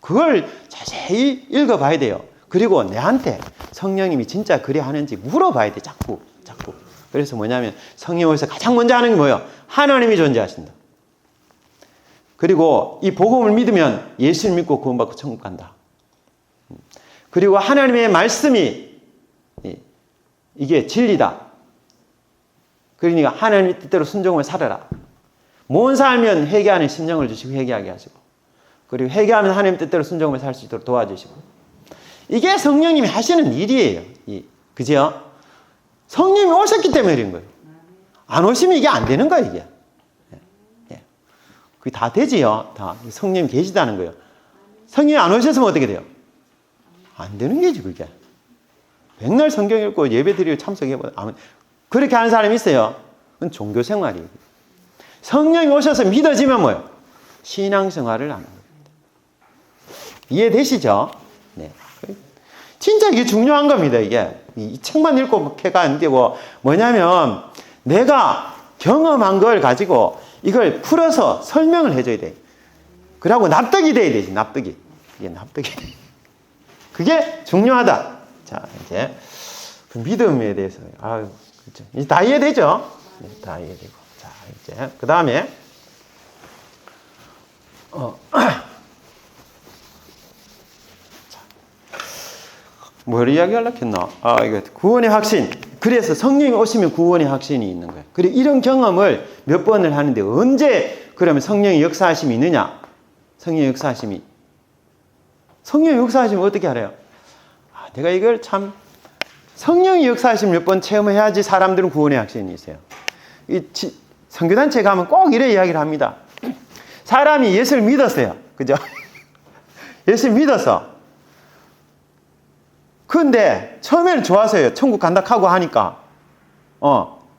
그걸 자세히 읽어봐야 돼요. 그리고 내한테 성령님이 진짜 그래 하는지 물어봐야 돼. 자꾸. 그래서 뭐냐면 성령이 오셔서 가장 먼저 하는 게 뭐예요? 하나님이 존재하신다. 그리고 이 복음을 믿으면 예수를 믿고 구원받고 천국 간다. 그리고 하나님의 말씀이 이게 진리다. 그러니까 하나님의 뜻대로 순종을 살아라. 못 살면 회개하는 심령을 주시고 회개하게 하시고, 그리고 회개하면 하나님 뜻대로 순종을 살 수 있도록 도와주시고. 이게 성령님이 하시는 일이에요. 그죠? 성령님이 오셨기 때문에 그런 거예요. 안 오시면 이게 안 되는 거예요, 이게. 그게 다 되지요. 다. 성령님이 계시다는 거예요. 성령이 안 오셨으면 어떻게 돼요? 안 되는 게지, 그게. 백날 성경 읽고 예배 드리고 참석해보면 그렇게 하는 사람이 있어요. 그건 종교 생활이에요. 성령이 오셔서 믿어지면 뭐예요? 신앙생활을 하는 겁니다. 이해되시죠? 네. 진짜 이게 중요한 겁니다, 이게. 이 책만 읽고 해가 안 되고, 뭐냐면, 내가 경험한 걸 가지고 이걸 풀어서 설명을 해줘야 돼. 그러고 납득이 돼야 되지, 납득이. 이게 납득이. 그게 중요하다. 자, 이제, 그 믿음에 대해서, 그렇죠. 이제 다 이해되죠? 네, 다 이해되고. 자, 이제, 그 다음에, 뭘 이야기하려고 했나? 이거 구원의 확신. 그래서 성령이 오시면 구원의 확신이 있는 거예요. 그리고 이런 경험을 몇 번을 하는데 언제 그러면 성령의 역사하심이 있느냐? 성령의 역사하심이. 성령의 역사하심을 어떻게 알아요? 내가 이걸 참 성령의 역사하심을 몇 번 체험해야지 사람들은 구원의 확신이 있어요. 선교단체 가면 꼭 이래 이야기를 합니다. 사람이 예수를 믿었어요. 그죠? 예수를 믿었어. 근데 처음에는 좋아서요. 천국 간다 하고 하니까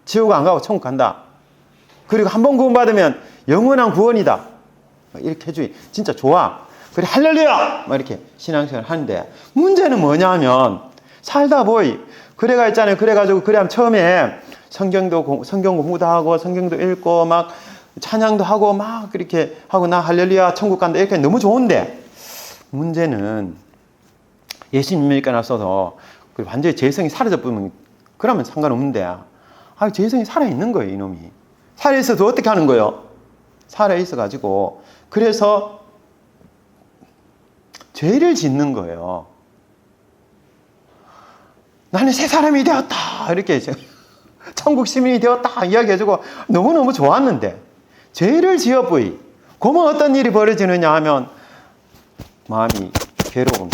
지옥 안 가고 천국 간다. 그리고 한 번 구원받으면 영원한 구원이다. 이렇게 해주니 진짜 좋아. 그래 할렐루야! 막 이렇게 신앙생활 하는데 문제는 뭐냐면 살다 보이 그래가 있잖아요. 그래가지고 그래 처음에 성경 공부도 하고 성경도 읽고 막 찬양도 하고 막 그렇게 하고 나 할렐루야 천국 간다 이렇게 너무 좋은데 문제는 예수님 믿고 나서도 완전히 죄성이 사라져 버리면 그러면 상관없는데 죄성이 살아있는 거예요. 이놈이 살아있어도 어떻게 하는 거예요? 살아있어 가지고 그래서 죄를 짓는 거예요. 나는 새 사람이 되었다. 이렇게 이제 천국 시민이 되었다. 이야기해주고 너무너무 좋았는데 죄를 지어보이. 그러면 어떤 일이 벌어지느냐 하면 마음이 괴로움.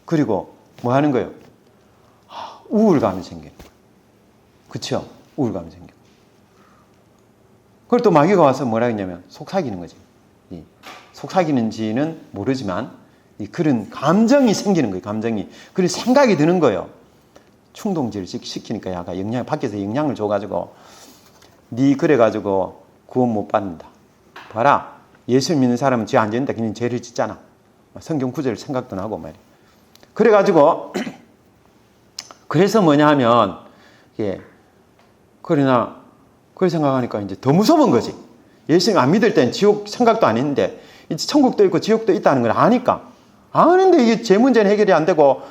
그리고 뭐 하는 거예요? 우울감이 생기는 거예요. 그쵸? 우울감이 생겨요. 그걸 또 마귀가 와서 뭐라 했냐면 속삭이는 거지. 속삭이는지는 모르지만 그런 감정이 생기는 거예요. 감정이. 그래서 생각이 드는 거예요. 충동질을 시키니까 약간 밖에서 영향을 줘가지고 네 그래가지고 구원 못 받는다. 봐라. 예수 믿는 사람은 죄 안 짓는다. 그냥 죄를 짓잖아. 성경 구절을 생각도 나고 말이야. 그래가지고 그래서 뭐냐 하면 그러나 그걸 생각하니까 이제 더 무서운 거지. 예수님 안 믿을 땐 지옥 생각도 안 했는데 이제 천국도 있고 지옥도 있다는 걸 아니까 아는데 이게 제 문제는 해결이 안 되고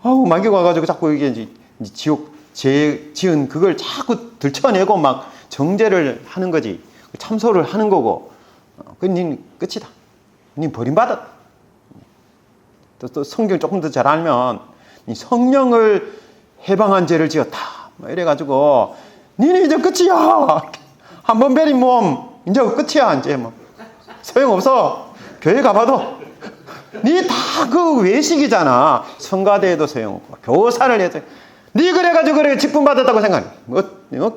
마귀가 와가지고 자꾸 이게 이제 지옥 죄 지은 그걸 자꾸 들춰내고 막 정죄를 하는 거지. 참소를 하는 거고 님 끝이다. 님 버림받았다. 또 성경 조금 더 잘 알면 성령을 해방한 죄를 지었다. 이래가지고 니네 이제 끝이야. 한 번 베린 몸 이제 끝이야. 이제 뭐 소용없어. 교회 가봐도 니 다 그 외식이잖아. 성가대에도 소용없고 교사를 해서 니 그래가지고 그래 직분 받았다고 생각해.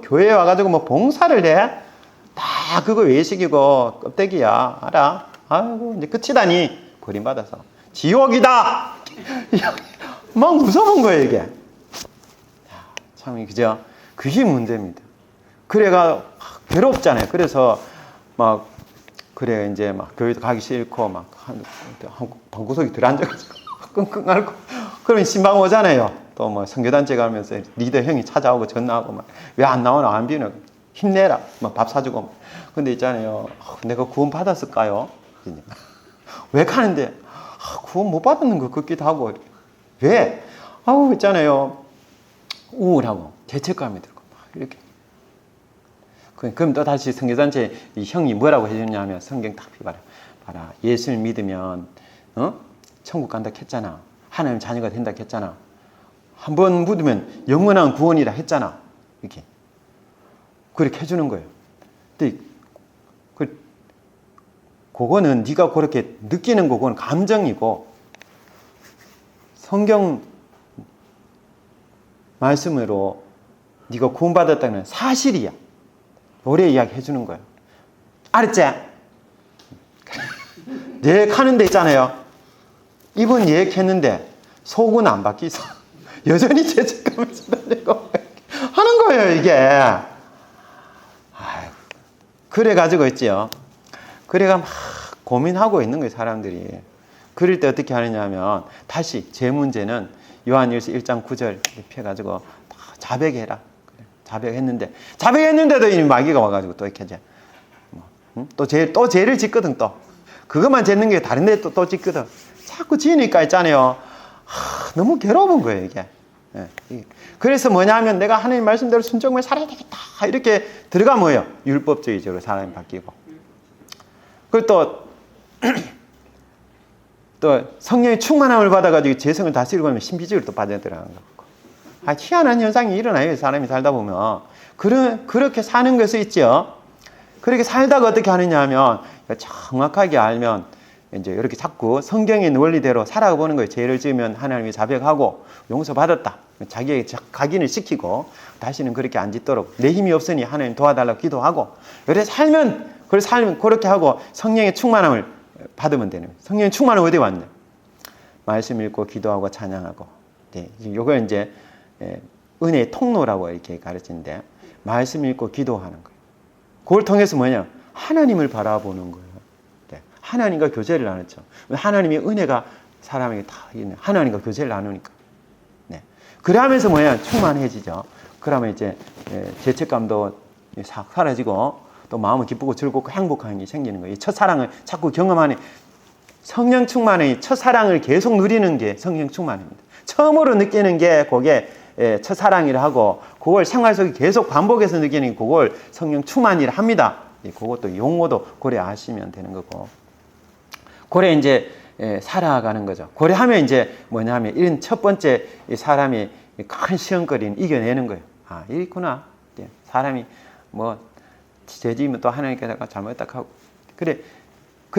교회에 와가지고 뭐 봉사를 해? 다 그거 외식이고 껍데기야. 알아? 아이고 이제 끝이다니. 버림받아서 지옥이다. 막 무서운 거예요 이게. 참 그죠? 그게 문제입니다. 그래가 괴롭잖아요. 그래서 막 그래 이제 막 교회도 가기 싫고 막 방구석에 들어앉아가지고 끙끙 앓고 그러면 신방 오잖아요. 또 뭐 선교단체 가면서 리더 형이 찾아오고 전화하고 막 왜 안 나오나 안 비는 힘내라 막 밥 사주고. 근데 있잖아요. 내가 구원 받았을까요? 왜 가는데 구원 못 받는 것 같기도 하고. 왜? 있잖아요. 우울하고 죄책감이 들고 막 이렇게. 그럼 또 다시 선교단체 이 형이 뭐라고 해줬냐면 성경 딱 펴봐라. 봐라. 예수를 믿으면 천국 간다 했잖아. 하나님 자녀가 된다 했잖아. 한 번 믿으면 영원한 구원이라 했잖아. 이렇게 그렇게 해주는 거예요. 근데 그거는 네가 그렇게 느끼는 거고는 감정이고 성경 말씀으로 네가 구원받았다는 사실이야. 오래 이야기 해주는 거예요. 알았지? 예약하는 데 있잖아요. 이번 예약했는데 속은 안 바뀌서 여전히 죄책감을 달래고 하는 거예요 이게. 그래가지고 있지요. 그래가 막 고민하고 있는 거예요 사람들이. 그럴 때 어떻게 하느냐 하면 다시 제 문제는 요한일서 1장 9절 펴가지고 자백해라. 자백했는데도 이 마귀가 와가지고 또 이렇게 이제 또 죄를 짓거든. 또 그것만 짓는 게 다른데 또 짓거든. 자꾸 지니까 있잖아요. 너무 괴로운 거예요 이게. 그래서 뭐냐면 내가 하나님 말씀대로 순종을 살아야 되겠다 이렇게 들어가면 뭐예요? 율법주의적으로 사람이 바뀌고. 그리고 또 성령의 충만함을 받아가지고 재성을 다스리고 하면 신비주의로 또 빠져들어가는 거고. 희한한 현상이 일어나요 사람이 살다 보면. 그렇게 사는 것이 있죠. 그렇게 살다가 어떻게 하느냐 하면 정확하게 알면 이제 이렇게 자꾸 성경의 원리대로 살아보는 거예요. 죄를 지으면 하나님이 자백하고 용서받았다. 자기에게 각인을 시키고 다시는 그렇게 안 짓도록 내 힘이 없으니 하나님 도와달라고 기도하고 그래서 살면 그렇게 하고 성령의 충만함을 받으면 되는 거예요. 성령의 충만함은 어디 왔냐? 말씀 읽고 기도하고 찬양하고. 요거 이제 은혜의 통로라고 이렇게 가르치는데 말씀 읽고 기도하는 거예요. 그걸 통해서 뭐냐? 하나님을 바라보는 거예요. 하나님과 교제를 나누죠. 하나님의 은혜가 사람에게 다 있는 하나님과 교제를 나누니까. 그래 하면서 뭐냐? 충만해지죠. 그러면 이제 죄책감도 싹 사라지고 또 마음은 기쁘고 즐겁고 행복한 게 생기는 거예요. 첫사랑을 자꾸 경험하는 성령 충만의 첫사랑을 계속 누리는 게 성령 충만입니다. 처음으로 느끼는 게 그게 첫사랑이라 하고 그걸 생활 속에 계속 반복해서 느끼는 게 그걸 성령 충만이라 합니다. 그것도 용어도 고려 아시면 되는 거고. 고래 이제 살아가는 거죠. 고려하면 이제 뭐냐면 이런 첫 번째 이 사람이 큰 시험거리는 이겨내는 거예요. 아, 이렇구나. 사람이 뭐 죄지으면 또 하나님께서 잘못했다 하고 그래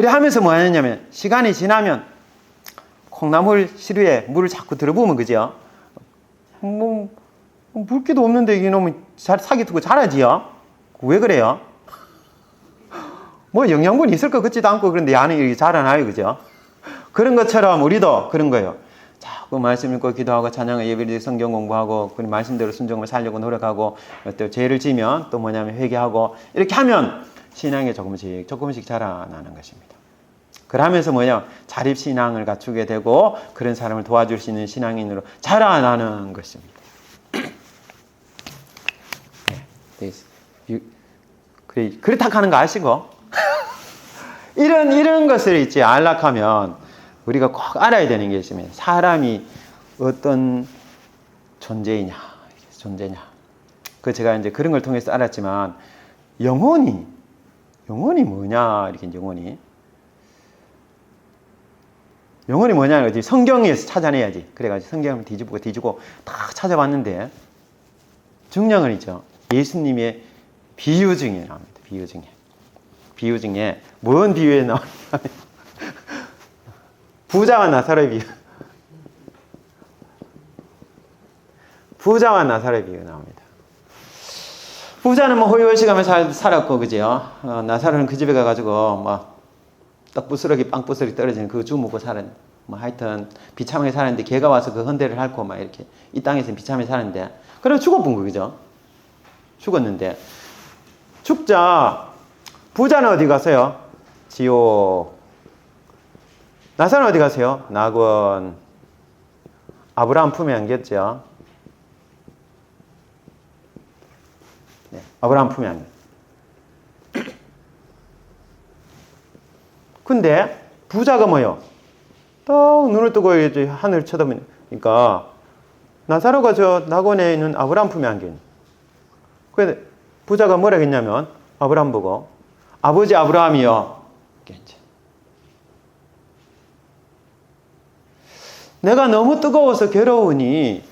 하면서 뭐 하느냐면 시간이 지나면 콩나물 시루에 물을 자꾸 들어보면 그죠? 뭐 물기도 없는데 이놈이 사기 두고 자라지요? 왜 그래요? 뭐 영양분이 있을 것 같지도 않고 그런데 안에 이렇게 자라나요, 그죠? 그런 것처럼 우리도 그런 거예요. 자꾸 말씀 읽고 기도하고 찬양을 예배를 성경 공부하고 그 말씀대로 순종을 살려고 노력하고 또 죄를 지면 또 뭐냐면 회개하고 이렇게 하면 신앙이 조금씩 자라나는 것입니다. 그러면서 뭐냐 자립신앙을 갖추게 되고 그런 사람을 도와줄 수 있는 신앙인으로 자라나는 것입니다. 그렇다 하는 거 아시고 이런 것을 있지 안락하면 우리가 꼭 알아야 되는 게 있습니다. 사람이 어떤 존재냐. 그 제가 이제 그런 걸 통해서 알았지만 영혼이 뭐냐 이렇게 영혼이 뭐냐 어디 성경에서 찾아내야지. 그래가지고 성경을 뒤지고 다 찾아봤는데 중요한 건 있죠. 예수님의 비유 중에 나옵니다. 비유 중에 뭔 비유에 나오냐면 부자와 나사로의 비유. 부자와 나사로의 비유가 나옵니다. 부자는 뭐 호의호식하며 살았고 그죠? 나사로는 그 집에 가가지고 뭐 떡부스러기 빵부스러기 떨어지는 그거 주워 먹고 살았는데 뭐 하여튼 비참하게 살았는데 걔가 와서 그 헌대를 핥고 막 이렇게 이 땅에서 비참하게 사는데 그럼 죽어본 거 그죠? 죽었는데 죽자 부자는 어디 가세요? 지옥. 나사로는 어디 가세요? 낙원. 아브라함 품에 안겼죠. 네, 아브라함 품에 안겼. 근데 부자가 뭐요? 딱 눈을 뜨고 이제 하늘을 쳐다보니까 나사로가 저 낙원에 있는 아브라함 품에 안긴. 그래서 부자가 뭐라 했냐면 아브라함 보고 아버지 아브라함이요. 내가 너무 뜨거워서 괴로우니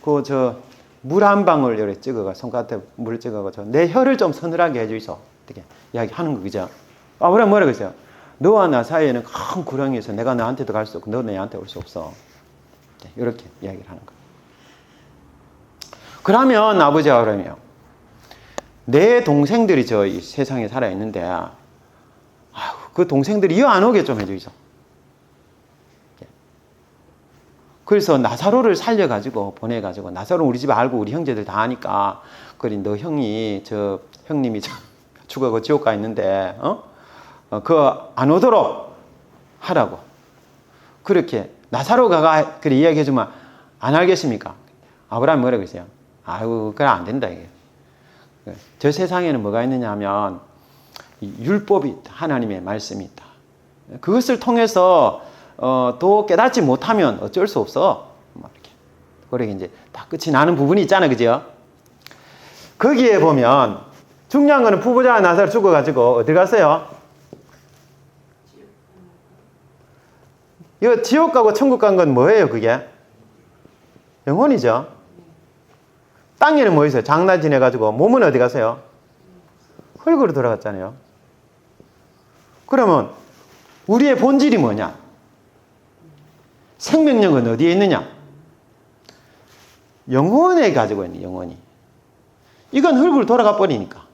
그 저 물 한 방울 이렇게 찍어가 손가락에 물을 찍어가 내 혀를 좀 서늘하게 해주이소. 이렇게 이야기하는 거 그죠? 아브라함 뭐라고 했어요? 너와 나 사이에는 큰 구렁이 있어. 내가 너한테도 갈 수 없고 너 내한테 올 수 없어. 이렇게 이야기를 하는 거예요. 그러면 아버지 아브라함이요. 내 동생들이 저 이 세상에 살아 있는데 그 동생들이 이어 안 오게 좀 해주이소. 그래서 나사로를 살려가지고 보내가지고 나사로는 우리 집 알고 우리 형제들 다 아니까 그래 너 형님이 죽어고 지옥 가 있는데 그거 안 오도록 하라고 그렇게 나사로가 그래 이야기해주면 안 알겠습니까? 아브라함이 뭐라고 했어요? 아유 그래 안 된다 이게. 저 세상에는 뭐가 있느냐 하면 율법이 하나님의 말씀이 있다. 그것을 통해서 또 깨닫지 못하면 어쩔 수 없어. 이렇게. 그렇게 이제 다 끝이 나는 부분이 있잖아, 그죠? 거기에 보면 중요한 거는 부부자와 나사로 죽어가지고 어디 갔어요? 이거 지옥 가고 천국 간 건 뭐예요, 그게? 영혼이죠. 땅에는 뭐 있어요? 장난 지내가지고 몸은 어디 가세요? 흙으로 돌아갔잖아요. 그러면 우리의 본질이 뭐냐? 생명력은 어디에 있느냐? 영혼에 가지고 있는 영혼이. 이건 흙으로 돌아가 버리니까.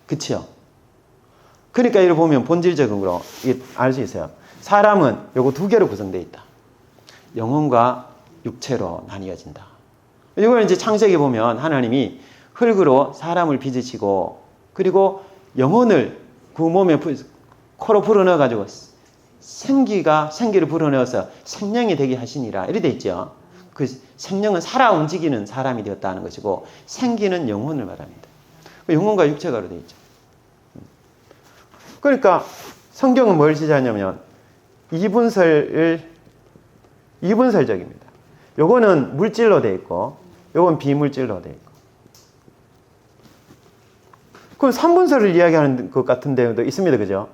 그치요? 그러니까 이걸 보면 본질적으로 알 수 있어요. 사람은 요거 두 개로 구성되어 있다. 영혼과 육체로 나뉘어진다. 이걸 이제 창세기 보면 하나님이 흙으로 사람을 빚으시고 그리고 영혼을 그 몸에 코로 불어넣어가지고 생기를 불어넣어서 생명이 되게 하시니라. 이렇게 돼 있죠. 그 생명은 살아 움직이는 사람이 되었다는 것이고 생기는 영혼을 말합니다. 영혼과 육체가로 돼 있죠. 그러니까 성경은 뭘 지지하냐면 이분설적입니다. 요거는 물질로 돼 있고 요건 비물질로 돼 있고. 그럼 3분설을 이야기하는 것 같은 데도 있습니다. 그죠?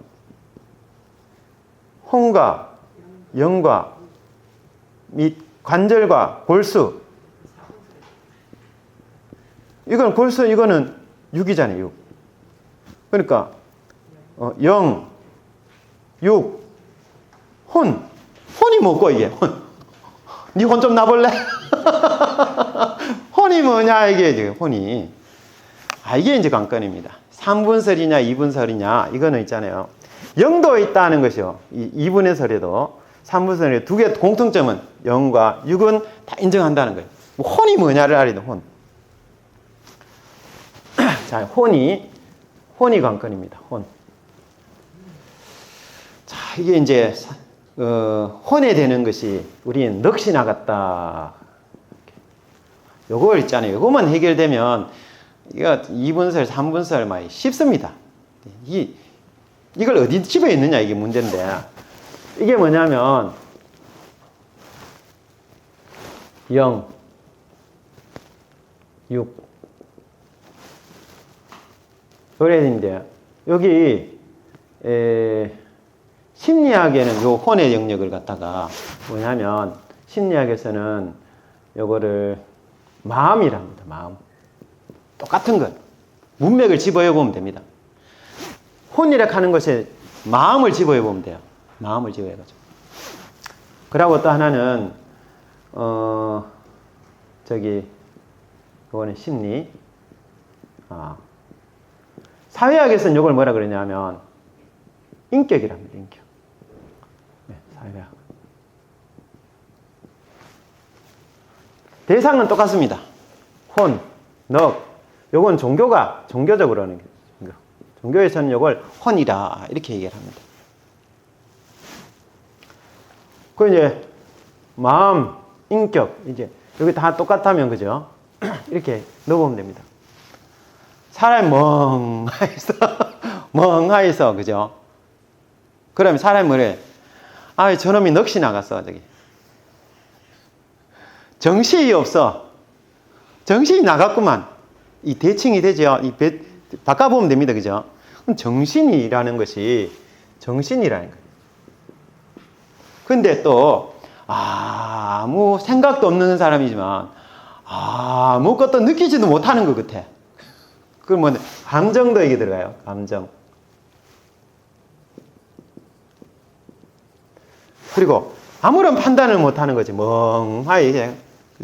홍과 영과 및 관절과 골수. 이건 골수, 이거는 육이잖아요, 육. 그러니까 영, 육, 혼. 혼이 뭐고 이게? 혼. 니 혼 좀 나볼래? 혼이 뭐냐 이게 지금 혼이. 이게 이제 관건입니다. 3분설이냐 2분설이냐 이거는 있잖아요. 영도 있다는 것이요. 이 2분의 설에도 3분설에 두 개 공통점은 영과 육은 다 인정한다는 거예요. 혼이 뭐냐를 알아야 돼. 혼. 자, 혼이 관건입니다. 혼. 자, 이게 이제 혼에 되는 것이 우리는 넋이 나갔다. 요걸 있잖아요. 요거만 해결되면 이거 2분설, 3분설 막 쉽습니다. 이걸 어디 집에 있느냐 이게 문제인데, 이게 뭐냐면 0, 6 그래인데 여기 심리학에는 요 혼의 영역을 갖다가 뭐냐면 심리학에서는 요거를 마음이랍니다. 마음. 똑같은 것. 문맥을 집어여 보면 됩니다. 혼이라 하는 것에 마음을 집어여 보면 돼요. 마음을 집어여 가지고. 그리고 또 하나는 이거는 심리. 사회학에서는 이걸 뭐라 그러냐면 인격이랍니다. 인격. 네, 사회학. 대상은 똑같습니다. 혼, 넋. 요건 종교적으로 하는 게. 종교에서는 이걸 혼이라 이렇게 얘기를 합니다. 그 이제 마음, 인격 이제 여기 다 똑같다면 그죠? 이렇게 넣어보면 됩니다. 사람이 멍하여서 그죠? 그러면 사람이 뭐래? 저놈이 넋이 나갔어 저기. 정신이 없어. 정신이 나갔구만. 이 대칭이 되죠. 바꿔보면 됩니다. 그죠? 그럼 정신이라는 것이 정신이라는 거예요. 근데 또 아무 생각도 없는 사람이지만 아무것도 느끼지도 못하는 것 같아. 그건 뭐 감정도 얘기 들어가요. 감정. 그리고 아무런 판단을 못하는 거지. 멍하게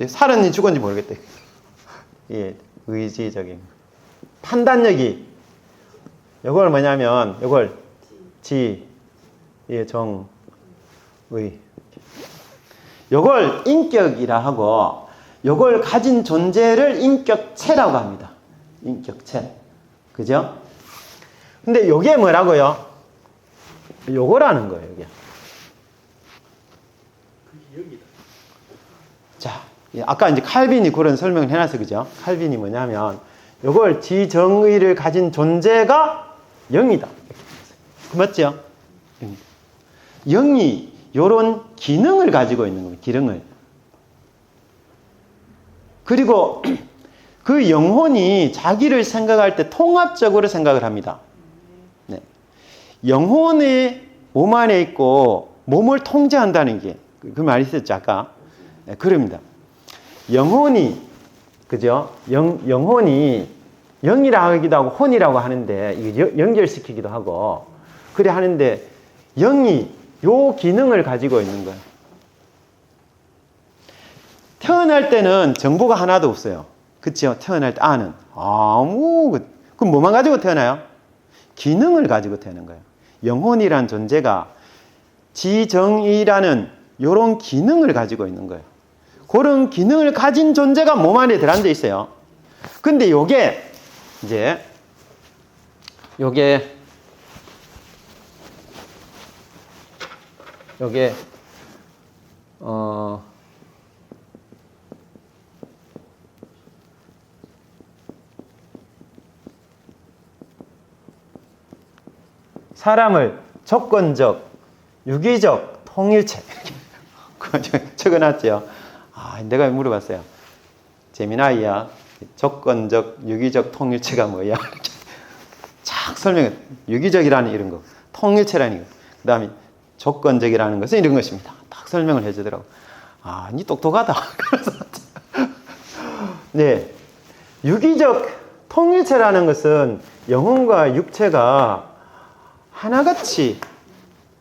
살았는지 죽었는지 모르겠대. 예, 의지적인 판단력이. 이걸 뭐냐면 이걸 지, 예, 정, 의. 이걸 인격이라 하고 이걸 가진 존재를 인격체라고 합니다. 인격체. 그죠? 근데 이게 뭐라고요? 요거라는 거예요, 이게. 자, 아까 이제 칼빈이 그런 설명을 해놨어요. 그죠? 칼빈이 뭐냐면 요걸 지정의를 가진 존재가 영이다. 맞죠? 영이 요런 기능을 가지고 있는 겁니다. 기능을. 그리고 그 영혼이 자기를 생각할 때 통합적으로 생각을 합니다. 네. 영혼이 몸 안에 있고 몸을 통제한다는 게 그 말이 있었죠, 아까. 네, 그럽니다. 영혼이, 그죠? 영혼이 영이라고 하기도 하고 혼이라고 하는데 이게 연결시키기도 하고 그래 하는데 영이 요 기능을 가지고 있는 거예요. 태어날 때는 정보가 하나도 없어요. 그렇죠? 태어날 때 아는 그럼 뭐만 가지고 태어나요? 기능을 가지고 태어난 거예요. 영혼이란 존재가 지정이라는 요런 기능을 가지고 있는 거예요. 그런 기능을 가진 존재가 몸 안에 들어앉아 있어요. 근데 요게 사람을 조건적, 유기적 통일체 적어놨죠. 내가 물어봤어요. 재미나이야. 조건적, 유기적 통일체가 뭐야? 이렇게 착 설명해. 유기적이라는 이런 거, 통일체라는 거. 그 다음에 조건적이라는 것은 이런 것입니다. 설명을 해주더라고. 아, 니 똑똑하다. 그래서 네, 유기적 통일체라는 것은 영혼과 육체가 하나같이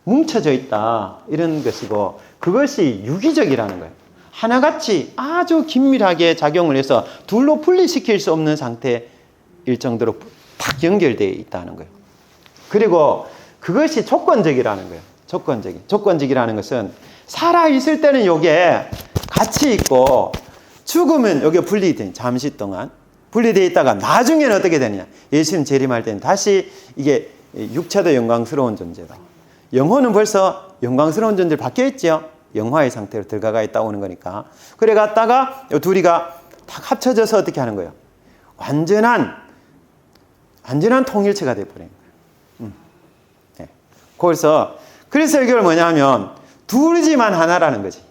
뭉쳐져 있다 이런 것이고, 그것이 유기적이라는 거예요. 하나같이 아주 긴밀하게 작용을 해서 둘로 분리시킬 수 없는 상태일 정도로 딱 연결되어 있다는 거예요. 그리고 그것이 조건적이라는 거예요. 조건적이라는 것은 살아있을 때는 요게 같이 있고, 죽으면 요게 분리돼, 잠시 동안 분리되어 있다가 나중에는 어떻게 되느냐, 예수님 재림할 때는 다시 이게 육체도 영광스러운 존재다, 영혼은 벌써 영광스러운 존재로 바뀌어 있죠. 영화의 상태로 들어가 있다 오는 거니까. 그래 갔다가 요 둘이가 딱 합쳐져서 어떻게 하는 거예요? 완전한 통일체가 되어버린 거예요. 네. 그래서 이걸 뭐냐면 둘이지만 하나라는 거지.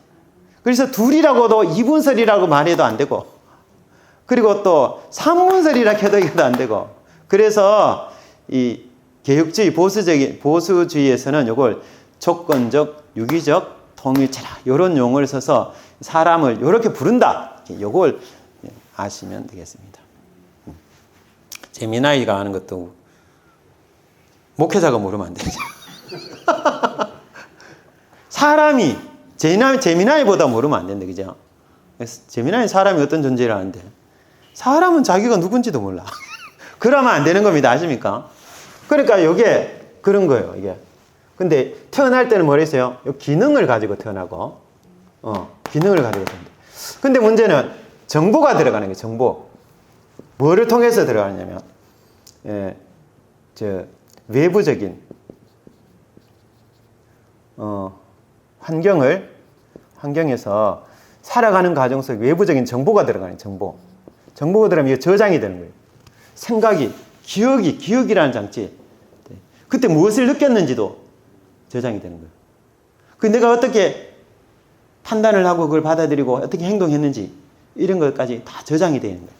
그래서 둘이라고도 이분설이라고 말해도 안 되고, 그리고 또 삼분설이라 해도 안 되고, 그래서 이 개혁주의 보수주의에서는 이걸 조건적, 유기적 통일체라 이런 용어를 써서 사람을 이렇게 부른다. 이걸 아시면 되겠습니다. 재미나이가 하는 것도 목회자가 모르면 안 되죠. 사람이 재미나이보다 모르면 안 된다, 그죠? 재미나이 사람이 어떤 존재라는데 사람은 자기가 누군지도 몰라. 그러면 안 되는 겁니다. 아십니까? 그러니까 이게 그런 거예요, 이게. 근데 태어날 때는 뭐랬어요? 기능을 가지고 태어나고, 기능을 가지고 태어난다. 근데 문제는 정보가 들어가는 거예요, 정보. 뭐를 통해서 들어가느냐면, 외부적인, 환경에서 살아가는 과정 속에 외부적인 정보가 들어가는 거예요, 정보가 들어가면 이게 저장이 되는 거예요. 생각이, 기억이라는 장치. 그때 무엇을 느꼈는지도 저장이 되는 거예요. 내가 어떻게 판단을 하고 그걸 받아들이고 어떻게 행동했는지 이런 것까지 다 저장이 되는 거예요.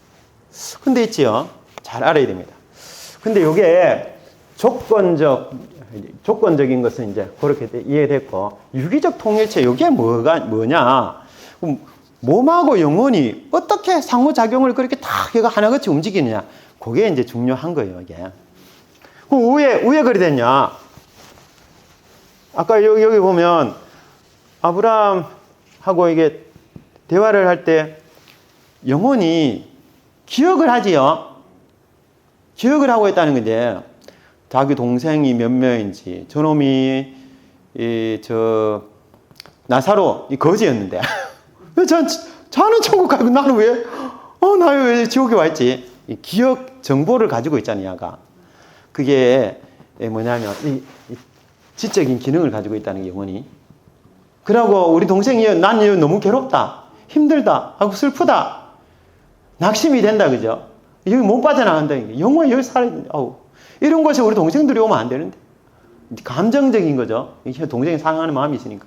근데 있지요. 잘 알아야 됩니다. 근데 이게 조건적인 것은 이제 그렇게 이해됐고, 유기적 통일체, 이게 뭐냐? 몸하고 영혼이 어떻게 상호작용을 그렇게 다 얘가 하나같이 움직이느냐? 그게 이제 중요한 거예요, 이게. 그럼 왜 그리 됐냐? 아까 여기 보면 아브라함하고 이게 대화를 할 때 영혼이 기억을 하지요. 기억을 하고 있다는 건데, 자기 동생이 몇 명인지, 저놈이 나사로 이 거지였는데 자는 천국 가고 나는 나 왜 지옥에 와 있지? 이 기억 정보를 가지고 있잖아요, 얘가. 그게 뭐냐면 이 지적인 기능을 가지고 있다는 게 영혼이. 그러고 우리 동생이 난 너무 괴롭다, 힘들다 하고 슬프다, 낙심이 된다, 그죠? 여기 못 빠져나간다. 영혼이 여기 살아야 된다. 이런 것이 우리 동생들이 오면 안 되는데. 감정적인 거죠. 동생이 사랑하는 마음이 있으니까.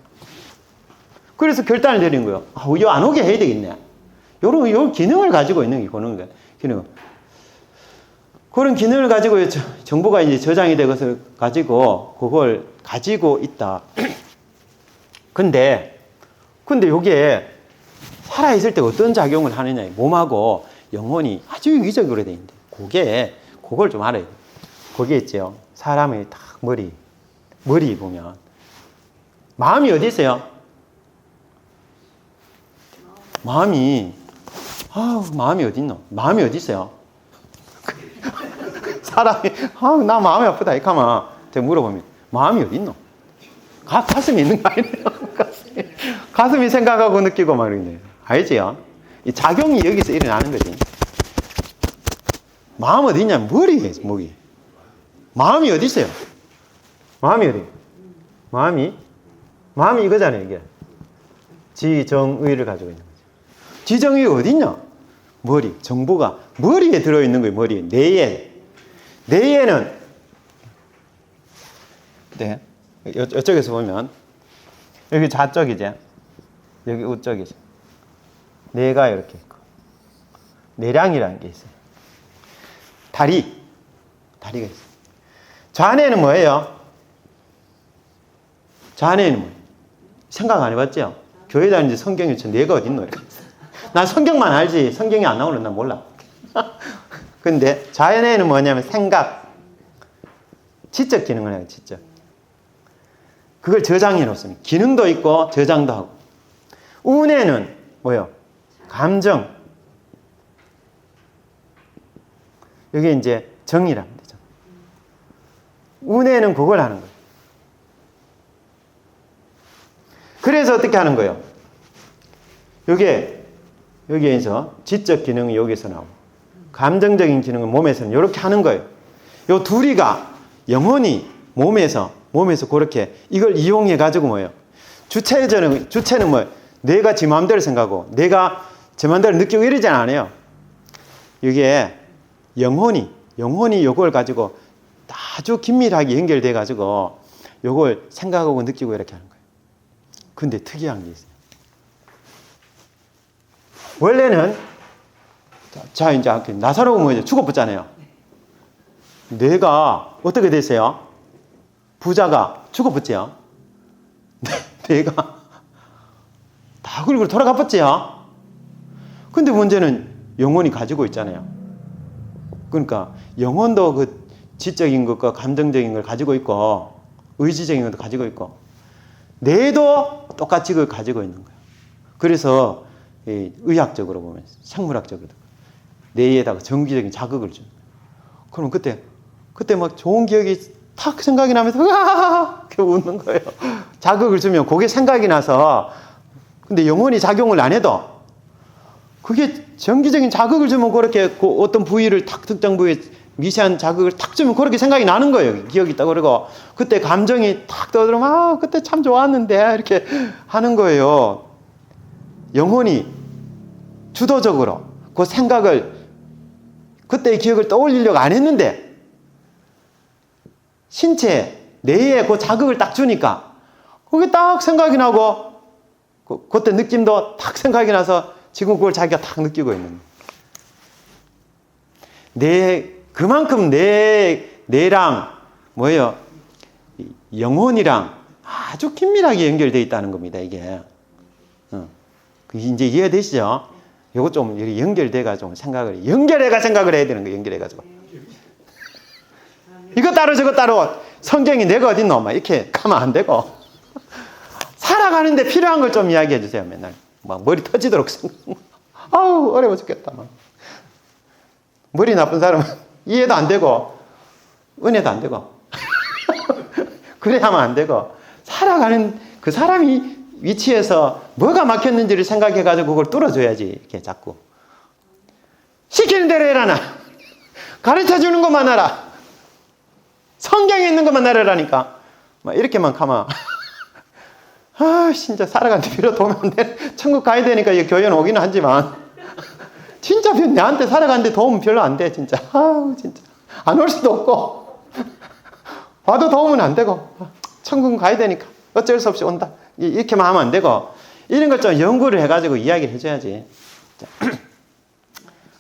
그래서 결단을 내린 거예요. 이거 안 오게 해야 되겠네. 요런 기능을 가지고 있는 게 그런 기능. 그런 기능을 가지고 정보가 이제 저장이 된 것을 가지고 그걸 가지고 있다. 근데 요게 살아있을 때 어떤 작용을 하느냐, 몸하고 영혼이 아주 유기적으로 돼 있는데, 그걸 좀 알아야 돼요. 거기에 있죠. 사람의 딱 머리 보면 마음이 어디 있어요? 마음이 어디 있노? 마음이 어디 있어요? 사람이 나 마음이 아프다 이렇게 하면 제가 물어보면 마음이 어디 있노? 가슴이 있는 거 아니에요? 가슴이 생각하고 느끼고 막 이러네. 알지요? 이 작용이 여기서 일어나는 거지. 마음 어디 있냐? 머리에 목이. 마음이 어디 있어요? 마음이 어디? 마음이 이거잖아요, 이게. 지정의를 가지고 있는 거죠. 지정의 어디 있냐? 머리, 정보가 머리에 들어있는 거예요, 머리에. 뇌에는, 네. 이쪽에서 보면, 여기 좌쪽이죠. 여기 우쪽이죠. 뇌가 이렇게 있고, 뇌량이라는 게 있어요. 다리가 있어요. 좌뇌는 뭐예요? 좌뇌는 뭐예요? 생각 안 해봤죠? 교회 다니는데 성경이 내가 어딨노? 난 성경만 알지 성경이 안 나오는 난 몰라. 근데 자연에는 뭐냐면 생각, 지적 기능을 해요. 지적. 그걸 저장해 놓습니다. 기능도 있고 저장도 하고. 운에는 뭐요? 감정. 이게 이제 정이라면 되죠. 운에는 그걸 하는 거예요. 그래서 어떻게 하는 거예요? 여기에서 지적 기능이 여기서 나오고 감정적인 기능은 몸에서는 이렇게 하는 거예요. 요 둘이가 영혼이 몸에서 그렇게 이걸 이용해 가지고 뭐예요? 주체는 뭐예요? 내가 지 마음대로 생각하고 내가 제 마음대로 느끼고 이러지 않아요. 이게 영혼이 요걸 가지고 아주 긴밀하게 연결돼 가지고 요걸 생각하고 느끼고 이렇게 하는 거예요. 근데 특이한 게 있어요. 원래는 자 이제 나사로가 뭐죠? 죽어붙잖아요. 내가 어떻게 됐어요? 부자가 죽어붙지요. 내가 다 긁고 돌아가봤지요. 근데 문제는 영혼이 가지고 있잖아요. 그러니까 영혼도 그 지적인 것과 감정적인 걸 가지고 있고 의지적인 것도 가지고 있고 뇌도 똑같이 그걸 가지고 있는 거예요. 그래서 의학적으로 보면 생물학적으로 뇌에다가 정기적인 자극을 주는 거예요. 그럼 그때 막 좋은 기억이 탁 생각이 나면서 으아 이렇게 웃는 거예요. 자극을 주면 그게 생각이 나서 근데 영혼이 작용을 안 해도 그게 정기적인 자극을 주면 그렇게 그 어떤 부위를 탁 특정 부위에 미세한 자극을 탁 주면 그렇게 생각이 나는 거예요. 기억이 있다 그러고 그때 감정이 탁 떠들면 그때 참 좋았는데 이렇게 하는 거예요. 영혼이 주도적으로 그 생각을 그때의 기억을 떠올리려고 안 했는데 신체 뇌에 그 자극을 딱 주니까 그게 딱 생각이 나고 그때 느낌도 딱 생각이 나서 지금 그걸 자기가 딱 느끼고 있는 그만큼 뇌랑 뭐예요? 영혼이랑 아주 긴밀하게 연결되어 있다는 겁니다. 이게 이제 이해되시죠? 요거 좀 연결돼가지고 연결해가 생각을 해야 되는 거예요. 연결해가지고 이거 따로 저거 따로 성경이 내가 어딨노? 막 이렇게 가면 안 되고 살아가는데 필요한 걸 좀 이야기해 주세요. 맨날 막 머리 터지도록 아우 어려워 죽겠다. 막. 머리 나쁜 사람은 이해도 안 되고 은혜도 안 되고 그래 하면 안 되고 살아가는 그 사람이 위치에서 뭐가 막혔는지를 생각해 가지고 그걸 뚫어줘야지. 이렇게 자꾸 시키는 대로 해라나 가르쳐 주는 것만 하라 성경에 있는 것만 하라니까 막 이렇게만 가면 진짜 살아가는데 필요 도움 안 돼. 천국 가야 되니까 이 교회는 오기는 하지만 진짜 나한테 살아가는데 도움 별로 안 돼. 진짜 진짜 안 올 수도 없고 와도 도움은 안 되고 천국 가야 되니까 어쩔 수 없이 온다. 이렇게만 하면 안 되고 이런 걸 좀 연구를 해가지고 이야기를 해줘야지.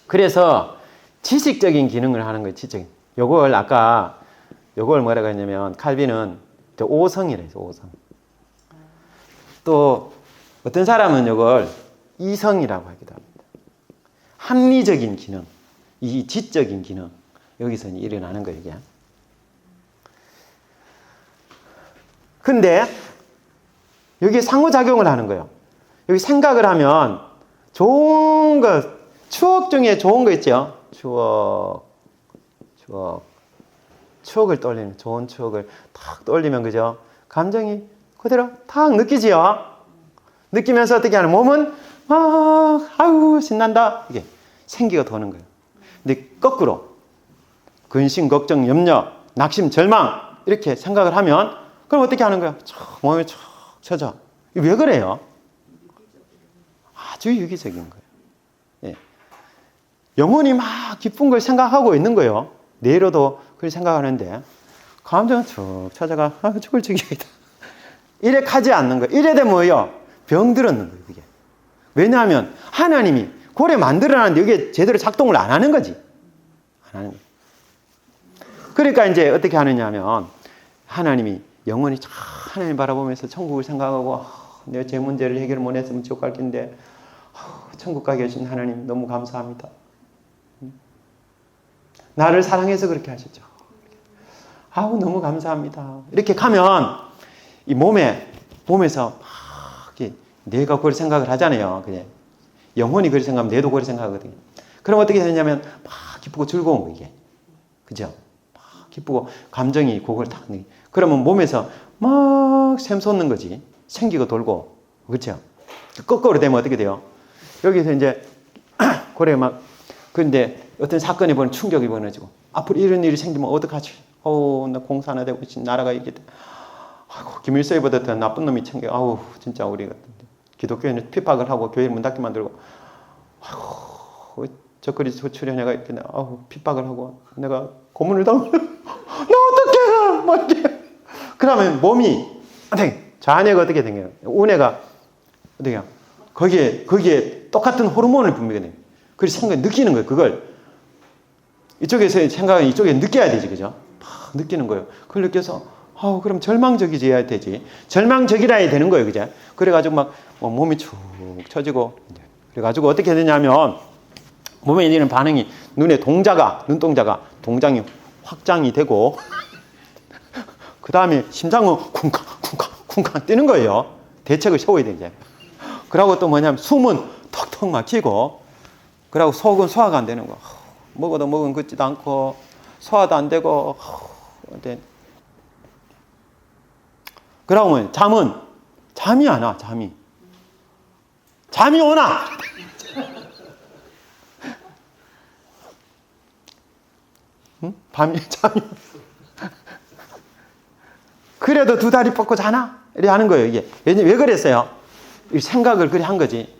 그래서 지식적인 기능을 하는 거예요. 지적인. 요걸 뭐라고 했냐면 칼빈은 오성이라 해서 오성. 또 어떤 사람은 요걸 이성이라고 하기도 합니다. 합리적인 기능, 이 지적인 기능 여기서 일어나는 거예요. 이게. 근데 여기에 상호작용을 하는 거예요. 여기 생각을 하면 좋은 거, 추억 중에 좋은 거 있죠? 추억을 떠올리는, 좋은 추억을 탁 떠올리면, 그죠? 감정이 그대로 탁 느끼지요? 느끼면서 어떻게 하는, 몸은 아우, 신난다. 이게 생기가 도는 거예요. 근데 거꾸로, 근심, 걱정, 염려, 낙심, 절망, 이렇게 생각을 하면, 그럼 어떻게 하는 거예요? 몸이 촉 쳐져. 왜 그래요? 아주 유기적인 거예요. 예. 영혼이 막 기쁜 걸 생각하고 있는 거예요. 뇌로도 그걸 생각하는데, 감정은 쭉 찾아가, 죽을 죽이다. 이래 가지 않는 거예요. 이래 되면 뭐예요? 병들었는 거예요, 그게. 왜냐하면 하나님이 고래 만들어놨는데 이게 제대로 작동을 안 하는 거지. 안 하는 거예요. 그러니까 이제 어떻게 하느냐 하면, 하나님이 영원히 하나님 바라보면서 천국을 생각하고 내가 제 문제를 해결 못 했으면 지옥 갈 텐데 천국 가 계신 하나님 너무 감사합니다. 나를 사랑해서 그렇게 하셨죠. 아우 너무 감사합니다. 이렇게 가면 이 몸에서 막 내가 그걸 생각을 하잖아요. 그냥 영혼이 그걸 생각하면 뇌도 그걸 생각하거든요. 그럼 어떻게 되냐면 막 기쁘고 즐거운 거 이게. 그죠? 막 기쁘고 감정이 그걸 딱 그러면 몸에서 막 샘솟는 거지. 생기고 돌고. 그렇죠? 거꾸로 되면 어떻게 돼요? 여기서 이제 고래 막 그런데 어떤 사건이 벌어지고 충격이 벌어지고 앞으로 이런 일이 생기면 어떡하지? 나 공사 하나 되고 나라가 이게 아이고 김일성보다 더 나쁜 놈이 챙겨. 아우 진짜 우리가 기독교인을 핍박을 하고 교회를 문 닫게 만들고 아이고 저거리 출연해가 이렇게 아우 핍박을 하고 내가 고문을 당하면 나 어떡해? 막 이렇게 그러면 몸이 자녀가 어떻게 생겨요? 운해가 어떻게 해요? 거기에 똑같은 호르몬을 분비게 돼요. 그래서 생각 느끼는 거예요. 그걸 이쪽에서 생각은 이쪽에 느껴야 되지, 그죠? 막 느끼는 거예요. 그걸 느껴서 그럼 절망적이어야 되지. 절망적이라 해야 되는 거예요, 그죠? 그래가지고 막 몸이 축 처지고 그래가지고 어떻게 되냐면 몸에 있는 반응이 눈동자가 동장이 확장이 되고 그 다음에 심장은 쿵쾅 뛰는 거예요. 대책을 세워야 돼 이제. 그러고 또 뭐냐면 숨은 턱턱 막히고 그러고 속은 소화가 안 되는 거. 먹어도 먹은 긋지도 않고 소화도 안 되고 그러면 잠이 안 와. 잠이 오나? 응? 잠이 그래도 두 다리 뻗고 자나? 이렇게 하는 거예요, 이게. 왜 그랬어요? 이 생각을 그래 한 거지.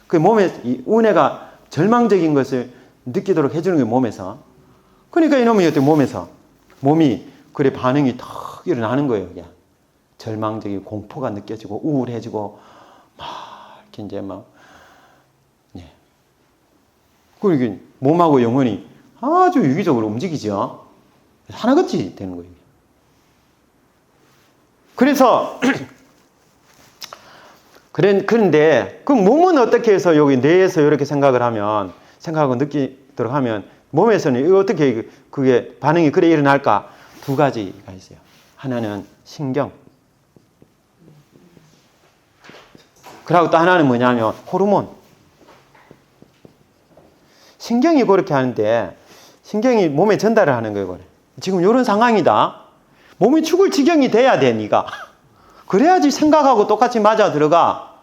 그 몸에, 이 운해가 절망적인 것을 느끼도록 해주는 거예요, 몸에서. 그러니까 이놈이 어때, 몸이, 그래, 반응이 탁 일어나는 거예요, 이게. 절망적인 공포가 느껴지고, 우울해지고, 막, 이렇게 이제 막, 예. 그리고 몸하고 영혼이 아주 유기적으로 움직이죠. 하나같이 되는 거예요. 그래서 그런데 그 몸은 어떻게 해서 여기 뇌에서 이렇게 생각하고 느끼도록 하면 몸에서는 어떻게 그게 반응이 그래 일어날까? 두 가지가 있어요. 하나는 신경. 그리고 또 하나는 뭐냐면 호르몬. 신경이 그렇게 하는데 신경이 몸에 전달을 하는 거예요. 지금 이런 상황이다. 몸이 죽을 지경이 돼야 돼, 네가. 그래야지 생각하고 똑같이 맞아 들어가.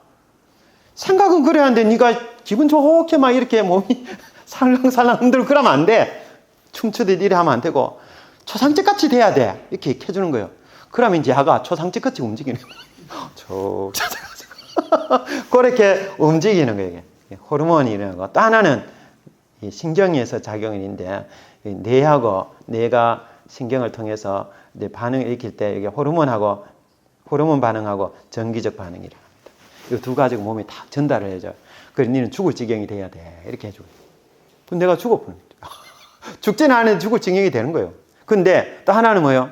생각은 그래야 하는데 네가 기분 좋게 막 이렇게 몸이 살랑살랑 흔들고 그러면 안 돼. 춤추듯 이래 하면 안 되고 초상집같이 돼야 돼. 이렇게 해주는 거예요. 그러면 이제 아가 초상집같이 움직이는 거예요. 그렇게 움직이는 거예요. 이게. 호르몬이 일어나고 또 하나는 이 신경에서 작용인데 뇌하고 뇌가 신경을 통해서 이제 반응을 일으킬 때 이게 호르몬 반응하고 전기적 반응이 일어납니다. 이 두 가지가 몸에 다 전달을 해줘요. 그래서 너는 죽을 지경이 돼야 돼. 이렇게 해줘요. 그럼 내가 죽어버려. 죽지는 않은데 죽을 지경이 되는 거예요. 근데 또 하나는 뭐예요?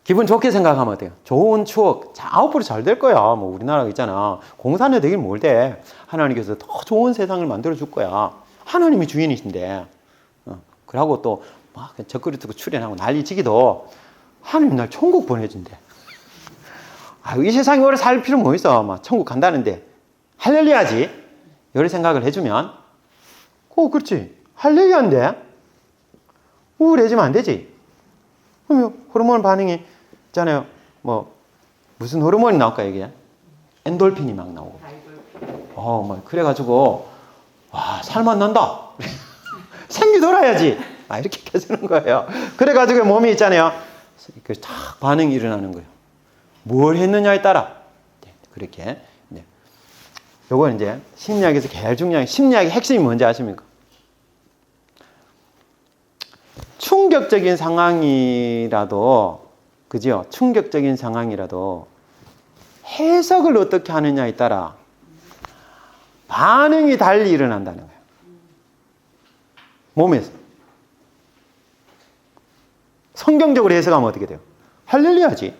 기분 좋게 생각하면 어때요? 좋은 추억, 앞으로 잘 될 거야. 뭐 우리나라 있잖아. 공산에 되긴 뭘 돼. 하나님께서 더 좋은 세상을 만들어 줄 거야. 하나님이 주인이신데. 그러고 또 막 적그리 듣고 출연하고 난리치기도 하나님 날 천국 보내준대. 이 세상에 오래 살 필요 뭐 있어. 막 천국 간다는데 할렐루야지. 이런 생각을 해주면 그렇지. 할렐루야인데 우울해지면 안 되지. 그러면 호르몬 반응이 있잖아요. 뭐 무슨 호르몬이 나올까 이게? 엔돌핀이 막 나오고. 막 그래가지고 와 살만 난다. 생기 돌아야지. 이렇게 해주는 거예요. 그래가지고 몸이 있잖아요. 딱 반응이 일어나는 거예요. 뭘 했느냐에 따라. 그렇게. 요건 이제 심리학에서 제일 중요한 심리학의 핵심이 뭔지 아십니까? 충격적인 상황이라도, 그죠? 충격적인 상황이라도 해석을 어떻게 하느냐에 따라 반응이 달리 일어난다는 거예요. 몸에서. 성경적으로 해석하면 어떻게 돼요? 할렐루야지.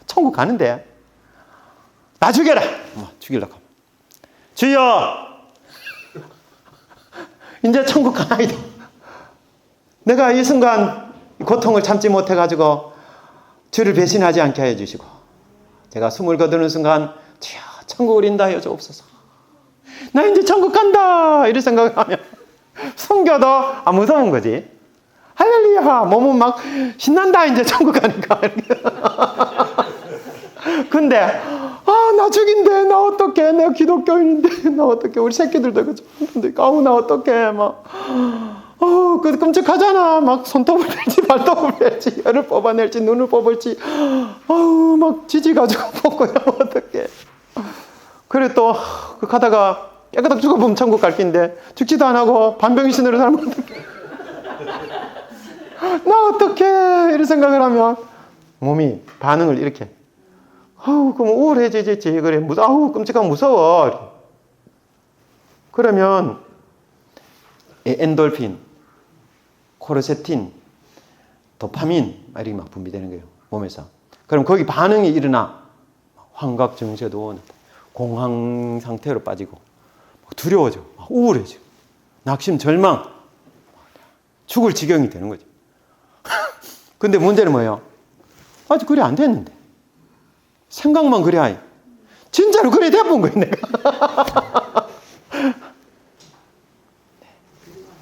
천국 가는데. 나 죽여라. 죽이려고 하면 주여 이제 천국 가나이다. 내가 이 순간 고통을 참지 못해가지고 주를 배신하지 않게 해주시고 제가 숨을 거두는 순간 주여 천국을 인도하여 주옵소서. 나 이제 천국 간다 이런 생각을 하면 숨겨도 안 무서운 거지. 할렐루야 몸은 막 신난다 이제 천국 가니까. 근데 나 죽인데 나 어떡해 내가 기독교인인데 나 어떡해 우리 새끼들도 그죠. 아우 나 어떡해 막 그 끔찍하잖아. 막 손톱을 뺄지 발톱을 뺄지 혀를 뽑아낼지 눈을 뽑을지 막 지지가지고 뽑고 이러면 어떡해. 그래 또 그 가다가 깨끗하게 죽어보면 천국 갈 긴데 죽지도 안 하고 반병신으로 살면 어떡해. 나 어떡해 이런 생각을 하면 몸이 반응을 이렇게 그럼 우울해지지 그래 끔찍하고 무서워. 그러면 엔돌핀, 코르세틴, 도파민 이렇게 막 분비되는 거예요 몸에서. 그럼 거기 반응이 일어나 환각 증세도 공황 상태로 빠지고 두려워져, 우울해져, 낙심, 절망, 죽을 지경이 되는 거죠. 근데 문제는 뭐예요? 아직 그래 안 됐는데 생각만 그래 하이. 진짜로 그래 돼본 거예요 내가.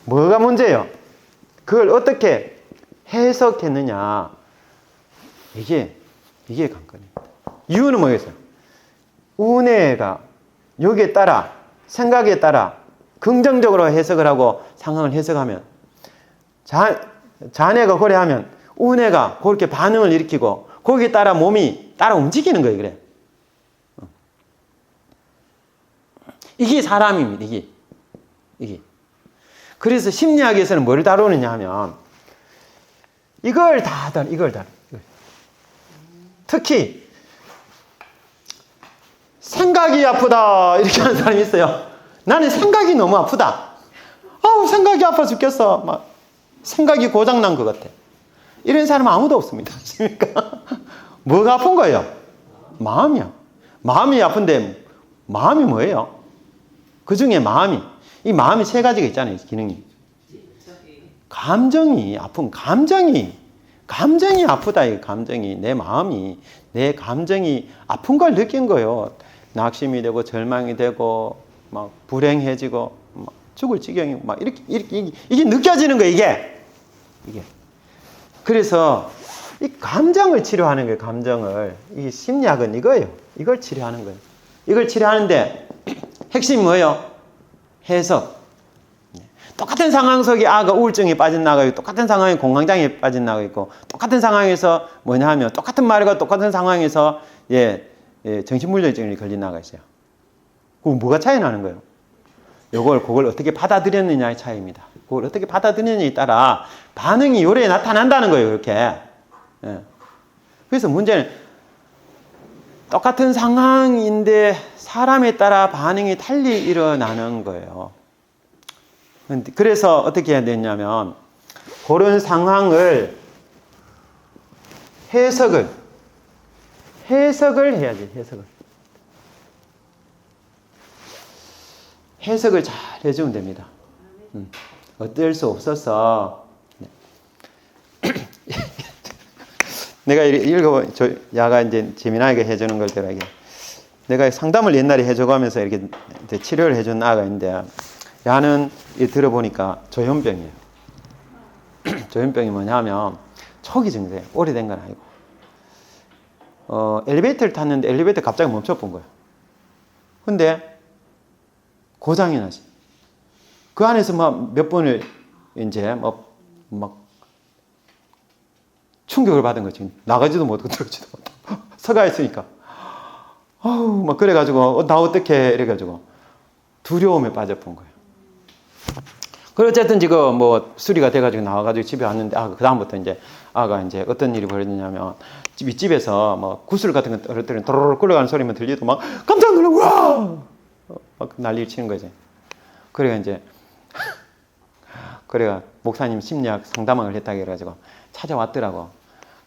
뭐가 문제예요? 그걸 어떻게 해석했느냐. 이게 관건입니다. 이유는 뭐겠어요? 운해가 여기에 따라 생각에 따라 긍정적으로 해석을 하고 상황을 해석하면 자네가 고려하면 운해가 그렇게 반응을 일으키고 거기에 따라 몸이 따라 움직이는 거예요. 그래. 이게 사람입니다. 이게. 그래서 심리학에서는 뭘 다루느냐 하면 이걸 다뤄. 특히 생각이 아프다 이렇게 하는 사람이 있어요. 나는 생각이 너무 아프다. 생각이 아파 죽겠어. 막 생각이 고장난 것 같아. 이런 사람은 아무도 없습니다. 뭐가 아픈 거예요? 마음이야. 마음이 아픈데 마음이 뭐예요? 그 중에 이 마음이 세 가지가 있잖아요. 기능이. 감정이 아프다. 이 감정이 내 감정이 아픈 걸 느낀 거예요. 낙심이 되고 절망이 되고 막 불행해지고 막 죽을 지경이 막 이렇게 이게 느껴지는 거예요. 이게. 그래서 이 감정을 치료하는 거예요. 감정을. 이 심리학은 이거예요. 이걸 치료하는 거예요. 이걸 치료하는데 핵심이 뭐예요? 해석. 똑같은 상황 속에 우울증에 빠져나가 있고 똑같은 상황에 공황장애에 빠져나가 있고 똑같은 상황에서 뭐냐 하면 똑같은 말과 똑같은 상황에서 정신분열증이 걸려 나가 있어요. 그럼 뭐가 차이 나는 거예요? 그걸 어떻게 받아들였느냐의 차이입니다. 그걸 어떻게 받아들였느냐에 따라 반응이 요래 나타난다는 거예요. 이렇게. 그래서 문제는 똑같은 상황인데 사람에 따라 반응이 달리 일어나는 거예요. 그래서 어떻게 해야 되냐면 그런 상황을 해석을 해야지. 해석을 잘 해주면 됩니다. 어쩔 수 없어서 내가 야가 이제 재미나게 해주는 걸 내가 내가 상담을 옛날에 해줘가면서 이렇게 치료를 해준 아가 있는데 야는 들어보니까 조현병이에요. 조현병이 뭐냐면 초기 증세, 오래된 건 아니고 엘리베이터를 탔는데 엘리베이터 갑자기 멈춰본 거예요. 근데 고장이 나지. 그 안에서 몇 번을 이제 막 충격을 받은 거지. 나가지도 못하고 들어오지도 못하고 서가 있으니까 막 그래가지고 나 어떡해 이래가지고 두려움에 빠져본 거예요. 그래 어쨌든 지금 수리가 돼가지고 나와가지고 집에 왔는데 그 다음부터 이제 아가 이제 어떤 일이 벌어지냐면 윗집에서 구슬 같은 거 떨어뜨리는 도로록 굴러가는 소리만 들리도 막 깜짝 놀라고 와! 막 난리를 치는 거지. 그래가 이제 목사님 심리학 상담을 했다고 해가지고 찾아왔더라고.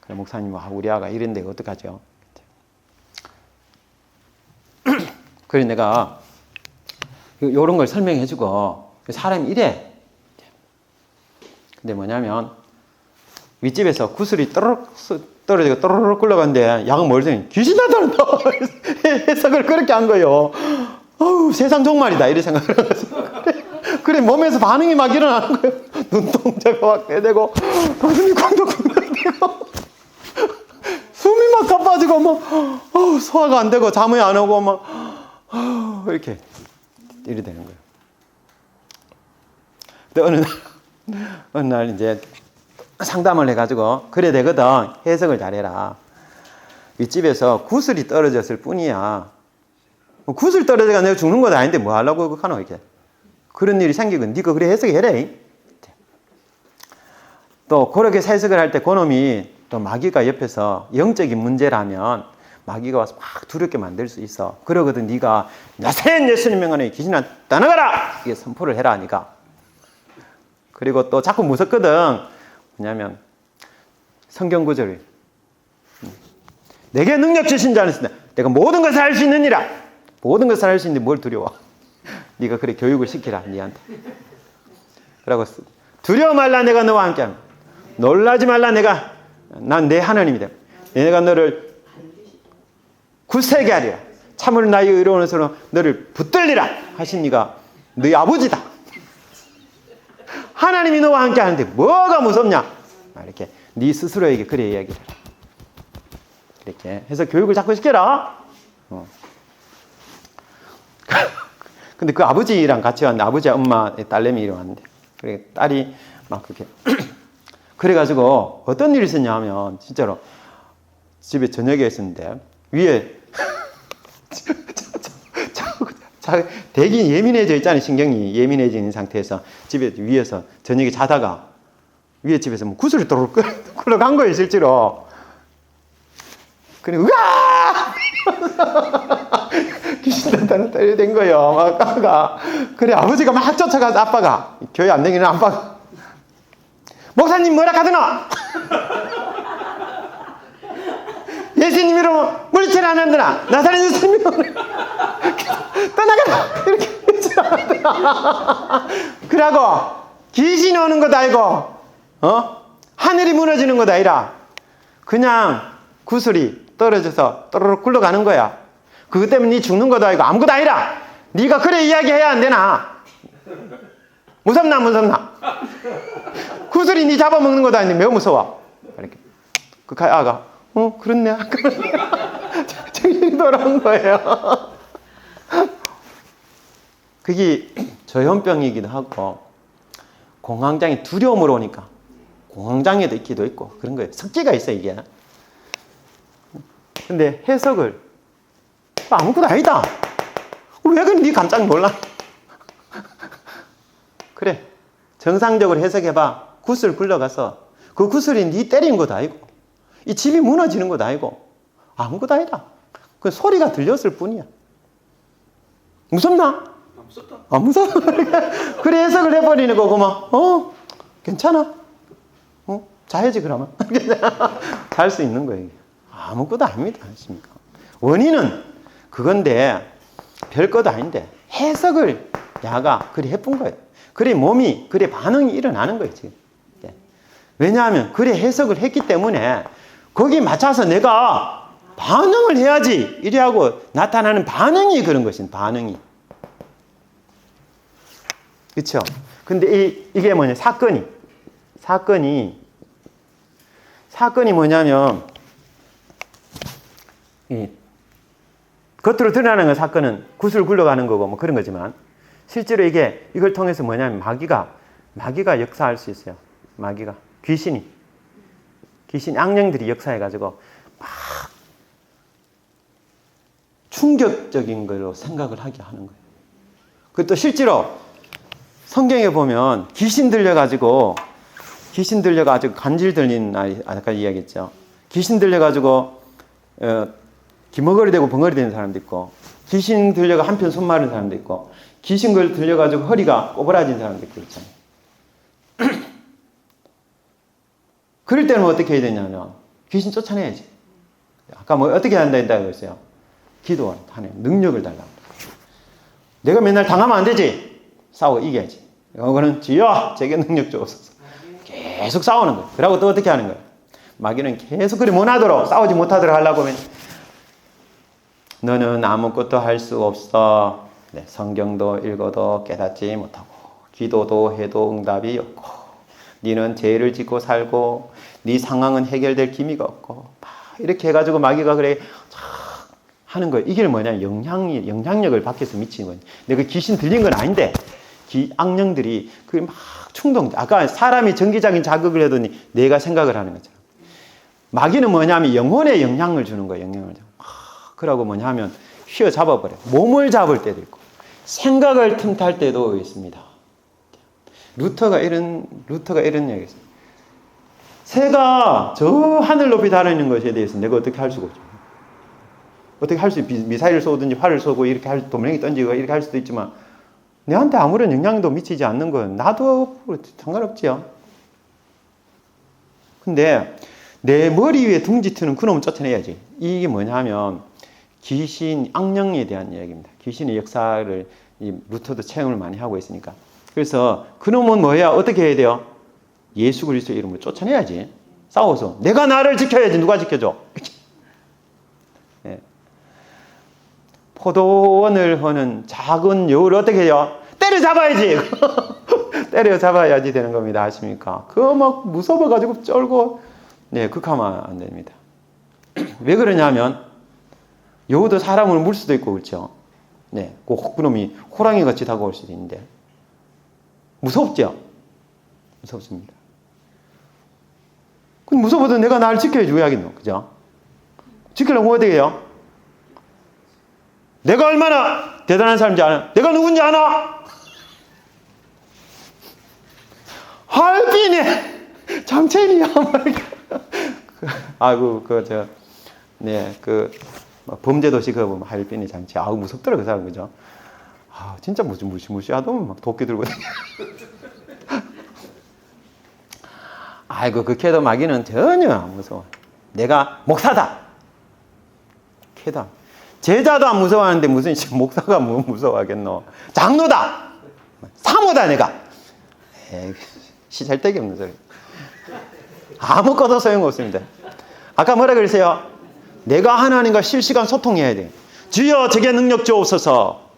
그래 목사님 우리 아가 이런데 어떡하죠? 그래서 내가 요런 걸 설명해주고 사람이 이래. 근데 뭐냐면 윗집에서 구슬이 떨어지고 또르륵 굴러가는데 야가 뭘 생각해? 귀신 나타난다. 해석을 그렇게 한 거예요. 어우, 세상 종말이다 이런 생각을 하면서 그래 몸에서 반응이 막 일어나는 거예요. 눈동자가 막 빼되고 가슴이 쿵덕쿵덕대고 숨이 막 가빠지고 막 소화가 안 되고 잠이 안 오고 막 이렇게 이래 되는 거예요. 근데 어느 날 이제 상담을 해가지고 그래 되거든. 해석을 잘해라. 윗집에서 구슬이 떨어졌을 뿐이야. 구슬 떨어져가 내가 죽는 것도 아닌데 뭐 하려고 그거 하노 이렇게. 그런 일이 생기건 네가 그래 해석해라. 또 그렇게 해석을 할 때 그놈이 또 마귀가 옆에서 영적인 문제라면 마귀가 와서 막 두렵게 만들 수 있어. 그러거든 네가 나사렛 예수님 명하에 귀신아 떠나가라 이게 선포를 해라 하니까. 그리고 또 자꾸 무섭거든. 뭐냐면 성경 구절이 내게 능력 주신 자는 있으나 내가 모든 것을 할 수 있느니라. 모든 것을 할 수 있는데 뭘 두려워. 네가 그래 교육을 시키라 니한테. 그러고 두려워 말라 내가 너와 함께함. 놀라지 말라 내가 난 내 하나님이다. 내가 너를 굳세게 하리라. 참으로 나의 의로운 손으로 너를 붙들리라 하신 네가 너희 아버지다. 하나님이 너와 함께 하는데 뭐가 무섭냐. 이렇게 네 스스로에게 그래 이야기를 해라. 이렇게 해서 교육을 자꾸 시켜라. 근데 그 아버지랑 같이 왔는데 아버지와 엄마의 딸내미 이리 왔는데 그래 딸이 막 그렇게 그래가지고 어떤 일이 있었냐 하면 진짜로 집에 저녁에 있었는데 위에 대기 예민해져 있잖아요. 신경이 예민해져 있는 상태에서 집에 위에서 저녁에 자다가 위에 집에서 뭐 구슬이 또르륵 굴러간 거예요 실제로. 그래 으아 귀신 나타났다 이래 된 거예요. 막 아빠가 그래 아버지가 막 쫓아가서 아빠가 교회 안 다니는 아빠가 목사님 뭐라 하더노? 예수님 이름으로 물질 안 한다나 나사렛 예수님 이름으로 떠나가라 이렇게 그러고 귀신이 오는 것 아니고 하늘이 무너지는 것 아니라 그냥 구슬이 떨어져서 또르륵 굴러가는 거야. 그것 때문에 네 죽는 것도 아니고 아무것도 아니라 네가 그래 이야기해야 안 되나? 무섭나 안 무섭나? 구슬이 네 잡아먹는 것도 아닌데 매우 무서워. 이렇게 그 아가 그렇네. 정신이 돌아온 거예요. 그게 조현병이기도 하고 공황장애 두려움으로 오니까 공황장애도 있기도 있고 그런 거예요. 섞기가 있어 이게. 근데 해석을 아무것도 아니다. 왜 그래 네 깜짝 놀라. 그래 정상적으로 해석해봐. 구슬 굴러가서 그 구슬이 네 때린 것도 아니고 이 집이 무너지는 것도 아니고 아무것도 아니다. 그 소리가 들렸을 뿐이야. 무섭나? 무섭다. 안 무서워. 그래 해석을 해버리는 거고 괜찮아. 자야지 그러면. 잘 수 있는 거예요. 아무것도 아닙니다. 아십니까? 원인은 그건데 별것도 아닌데 해석을 야가 그리 해쁜 거예요. 그래 몸이 그래 반응이 일어나는 거예요 지금. 왜냐하면 그래 해석을 했기 때문에 거기에 맞춰서 내가 반응을 해야지 이래하고 나타나는 반응이 그런 것인 반응이. 그렇죠? 근데 이게 뭐냐 사건이 뭐냐면 겉으로 드러나는 건 사건은 구슬 굴러가는 거고 뭐 그런 거지만 실제로 이걸 통해서 뭐냐면 마귀가 역사할 수 있어요. 마귀가 귀신 악령들이 역사해가지고 막 충격적인 걸로 생각을 하게 하는 거예요. 그것도 실제로 성경에 보면 귀신 들려가지고 간질 들린 아까 이야기했죠. 귀신 들려가지고 기머거리 되고 벙어리 되는 사람도 있고 귀신 들려가 한편 손 마른 사람도 있고 귀신 걸 들려가지고 허리가 꼬부라진 사람도 있고 있잖아요. 그럴 때는 어떻게 해야 되냐면 귀신 쫓아내야지. 아까 뭐 어떻게 한다 했다고 했어요? 기도하는 능력을 달라고. 내가 맨날 당하면 안 되지. 싸워 이겨야지. 이거는 주여 제게 능력 주옵소서. 계속 싸우는 거예요. 그러고 또 어떻게 하는 거예요? 마귀는 계속 그리 못하도록, 싸우지 못하도록 하려고 하면 너는 아무것도 할 수 없어. 네, 성경도 읽어도 깨닫지 못하고 기도도 해도 응답이 없고 너는 죄를 짓고 살고 네 상황은 해결될 기미가 없고 막 이렇게 해가지고 마귀가 그래 하는 거예요. 이게 뭐냐? 영향력을 밖에서 미치는 거예요. 내가 귀신 들린 건 아닌데 악령들이 그 막 충동. 아까 사람이 정기적인 자극을 해더니 내가 생각을 하는 거죠. 마귀는 뭐냐면 영혼에 영향을 주는 거예요. 영향을. 그러고 뭐냐 하면 휘어잡아 버려요. 몸을 잡을 때도 있고 생각을 틈탈 때도 있습니다. 루터가 이런 얘기했어요. 새가 저 하늘 높이 달아있는 것에 대해서 내가 어떻게 할 수가 없죠. 어떻게 할 수, 미사일을 쏘든지 활을 쏘고 이렇게 도망이 던지고 이렇게 할 수도 있지만 내한테 아무런 영향도 미치지 않는 건 나도 상관없지요. 근데 내 머리 위에 둥지 트는 그놈을 쫓아내야지. 이게 뭐냐 하면 귀신, 악령에 대한 이야기입니다. 귀신의 역사를 이 루터도 체험을 많이 하고 있으니까. 그래서 그놈은 뭐야? 어떻게 해야 돼요? 예수 그리스도의 이름으로 쫓아내야지. 싸워서. 내가 나를 지켜야지. 누가 지켜줘? 네. 포도원을 하는 작은 여우를 어떻게 해요? 때려잡아야지. 때려잡아야지 되는 겁니다. 아십니까? 그거 막 무서워가지고 쩔고, 네, 극하면 안 됩니다. 왜 그러냐면, 여우도 사람을 물 수도 있고, 그렇죠? 네, 그놈이 호랑이 같이 다가올 수도 있는데, 무섭죠? 무섭습니다. 그럼 무서워도 내가 나를 지켜야지, 왜 하겠노? 그죠? 지키려면 어떻게 해요? 내가 얼마나 대단한 사람인지 아나? 내가 누군지 아나? 할빈이 장첸이야. 아이고 범죄도시 그거 보면 할빈이 장첸. 아우 무섭더라 그 사람 그죠? 아 진짜 무시무시하도 막 도끼 들고. 아이고 그 캐도 마귀는 전혀 안 무서워. 내가 목사다. 캐다. 제자도 안 무서워하는데 무슨 목사가 뭐 무서워하겠노. 장로다. 사모다 내가. 에이, 시잘데기 없는 소리. 아무것도 소용없습니다. 아까 뭐라 그랬어요? 내가 하나님과 실시간 소통해야 돼. 주여 제게 능력 주옵소서.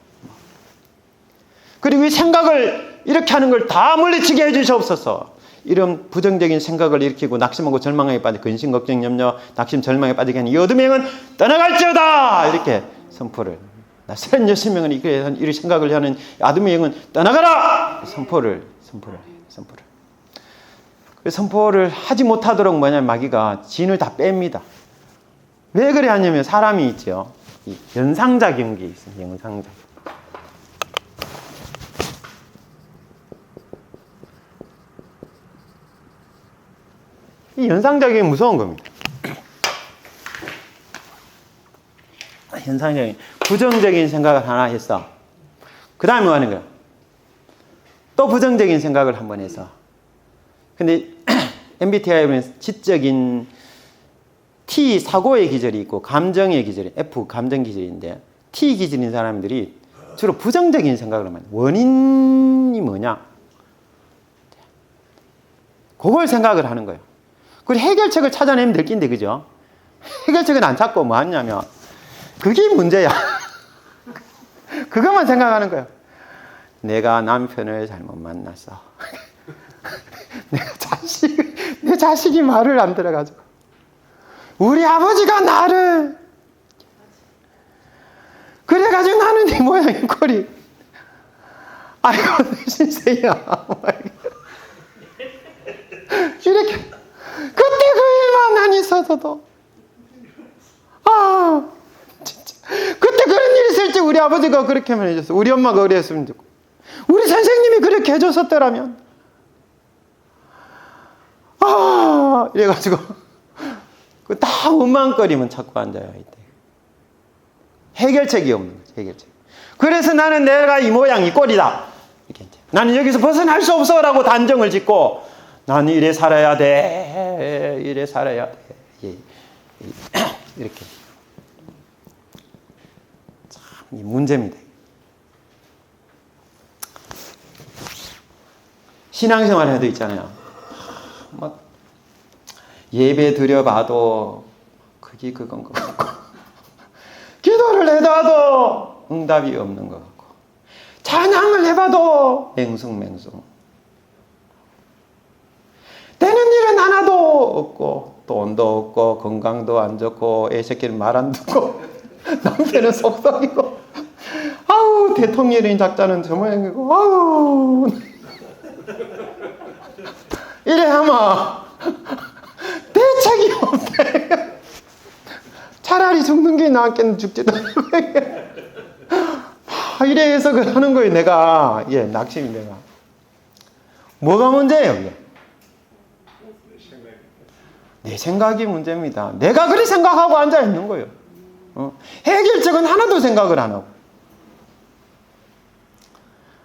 그리고 이 생각을 이렇게 하는 걸 다 물리치게 해주시옵소서. 이런 부정적인 생각을 일으키고 낙심하고 절망에 빠져 근심, 걱정, 염려, 낙심, 절망에 빠지게 하는 이 어둠의 영은 떠나갈지어다. 이렇게 선포를. 낯선 여신명은 이런 생각을 하는 어둠의 영은 떠나가라. 선포를. 그 선포를 하지 못하도록 뭐냐면 마귀가 진을 다 뺍니다. 왜 그래 하냐면 사람이 있죠. 이 연상작용이 있어요. 연상작. 이 연상작용이 무서운 겁니다. 현상적인 부정적인 생각을 하나 했어. 그 다음에 뭐 하는 거야? 또 부정적인 생각을 한번 해서. 근데 MBTI에 보면 지적인 T 사고의 기질이 있고 감정의 기질이 F 감정 기질인데 T 기질인 사람들이 주로 부정적인 생각을 합니다. 원인이 뭐냐? 그걸 생각을 하는 거예요. 그리고 해결책을 찾아내면 될 낀데 그죠? 해결책은 안 찾고 뭐 하냐면 그게 문제야. 그것만 생각하는 거예요. 내가 남편을 잘못 만났어. 내 자식이 말을 안 들어가지고. 우리 아버지가 나를. 그래가지고 나는 이 모양 이 꼴이. 아이고, 신세야. 이렇게. 그때 그 일만 안 있어서도. 아, 진짜. 그때 그런 일이 있을지 우리 아버지가 그렇게 하면 해줬어. 우리 엄마가 그랬으면 좋고. 우리 선생님이 그렇게 해줬었더라면. 아, 이래가지고. 다 원망거리면 자꾸 앉아요, 이때. 해결책이 없는 거죠, 해결책. 그래서 나는 내가 이 모양, 이 꼴이다. 이렇게 이제. 나는 여기서 벗어날 수 없어. 라고 단정을 짓고, 나는 이래 살아야 돼. 이래 살아야 돼. 이렇게. 참, 이 문제입니다. 신앙생활 해도 있잖아요. 막 예배 드려봐도 그게 그건 것 같고 기도를 해봐도 응답이 없는 것 같고 찬양을 해봐도 맹숭맹숭 되는 일은 하나도 없고 돈도 없고 건강도 안 좋고 애 새끼는 말 안 듣고 남편은 속썩이고 아우 대통령인 작자는 저 모양이고 아우 이래 하면 대책이 없대. 차라리 죽는 게 낫겠는 죽지도 이래 해석을 하는 거예요. 내가 낙심이 내가 뭐가 문제예요 이게? 내 생각이 문제입니다. 내가 그리 생각하고 앉아 있는 거예요. 해결책은 하나도 생각을 안 하고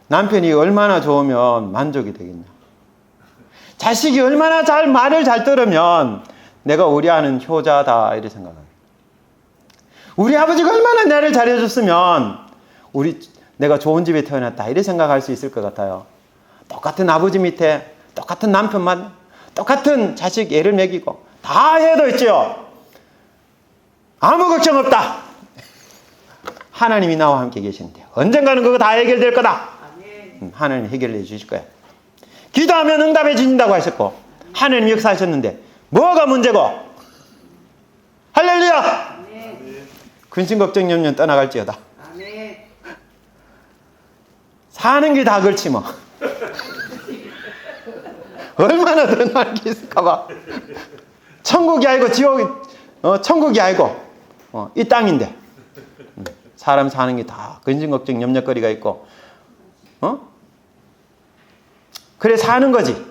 남편이 얼마나 좋으면 만족이 되겠냐. 자식이 얼마나 말을 잘 들으면 내가 우리 아는 효자다 이렇게 생각해요. 우리 아버지가 얼마나 나를 잘해줬으면 내가 좋은 집에 태어났다 이렇게 생각할 수 있을 것 같아요. 똑같은 아버지 밑에 똑같은 남편만 똑같은 자식 애를 먹이고 다 해도 있죠. 아무 걱정 없다. 하나님이 나와 함께 계신데 언젠가는 그거 다 해결될 거다. 하나님 해결해 주실 거야. 기도하면 응답해 주신다고 하셨고 하나님 역사하셨는데 뭐가 문제고? 할렐루야. 근심 걱정 염려 떠나갈지어다. 사는 게 다 그렇지 뭐. 얼마나 더 나을 게 있을까봐. 천국이 아니고 천국이 아니고 이 땅인데 사람 사는 게 다 근심 걱정 염려거리가 있고 그래 사는 거지.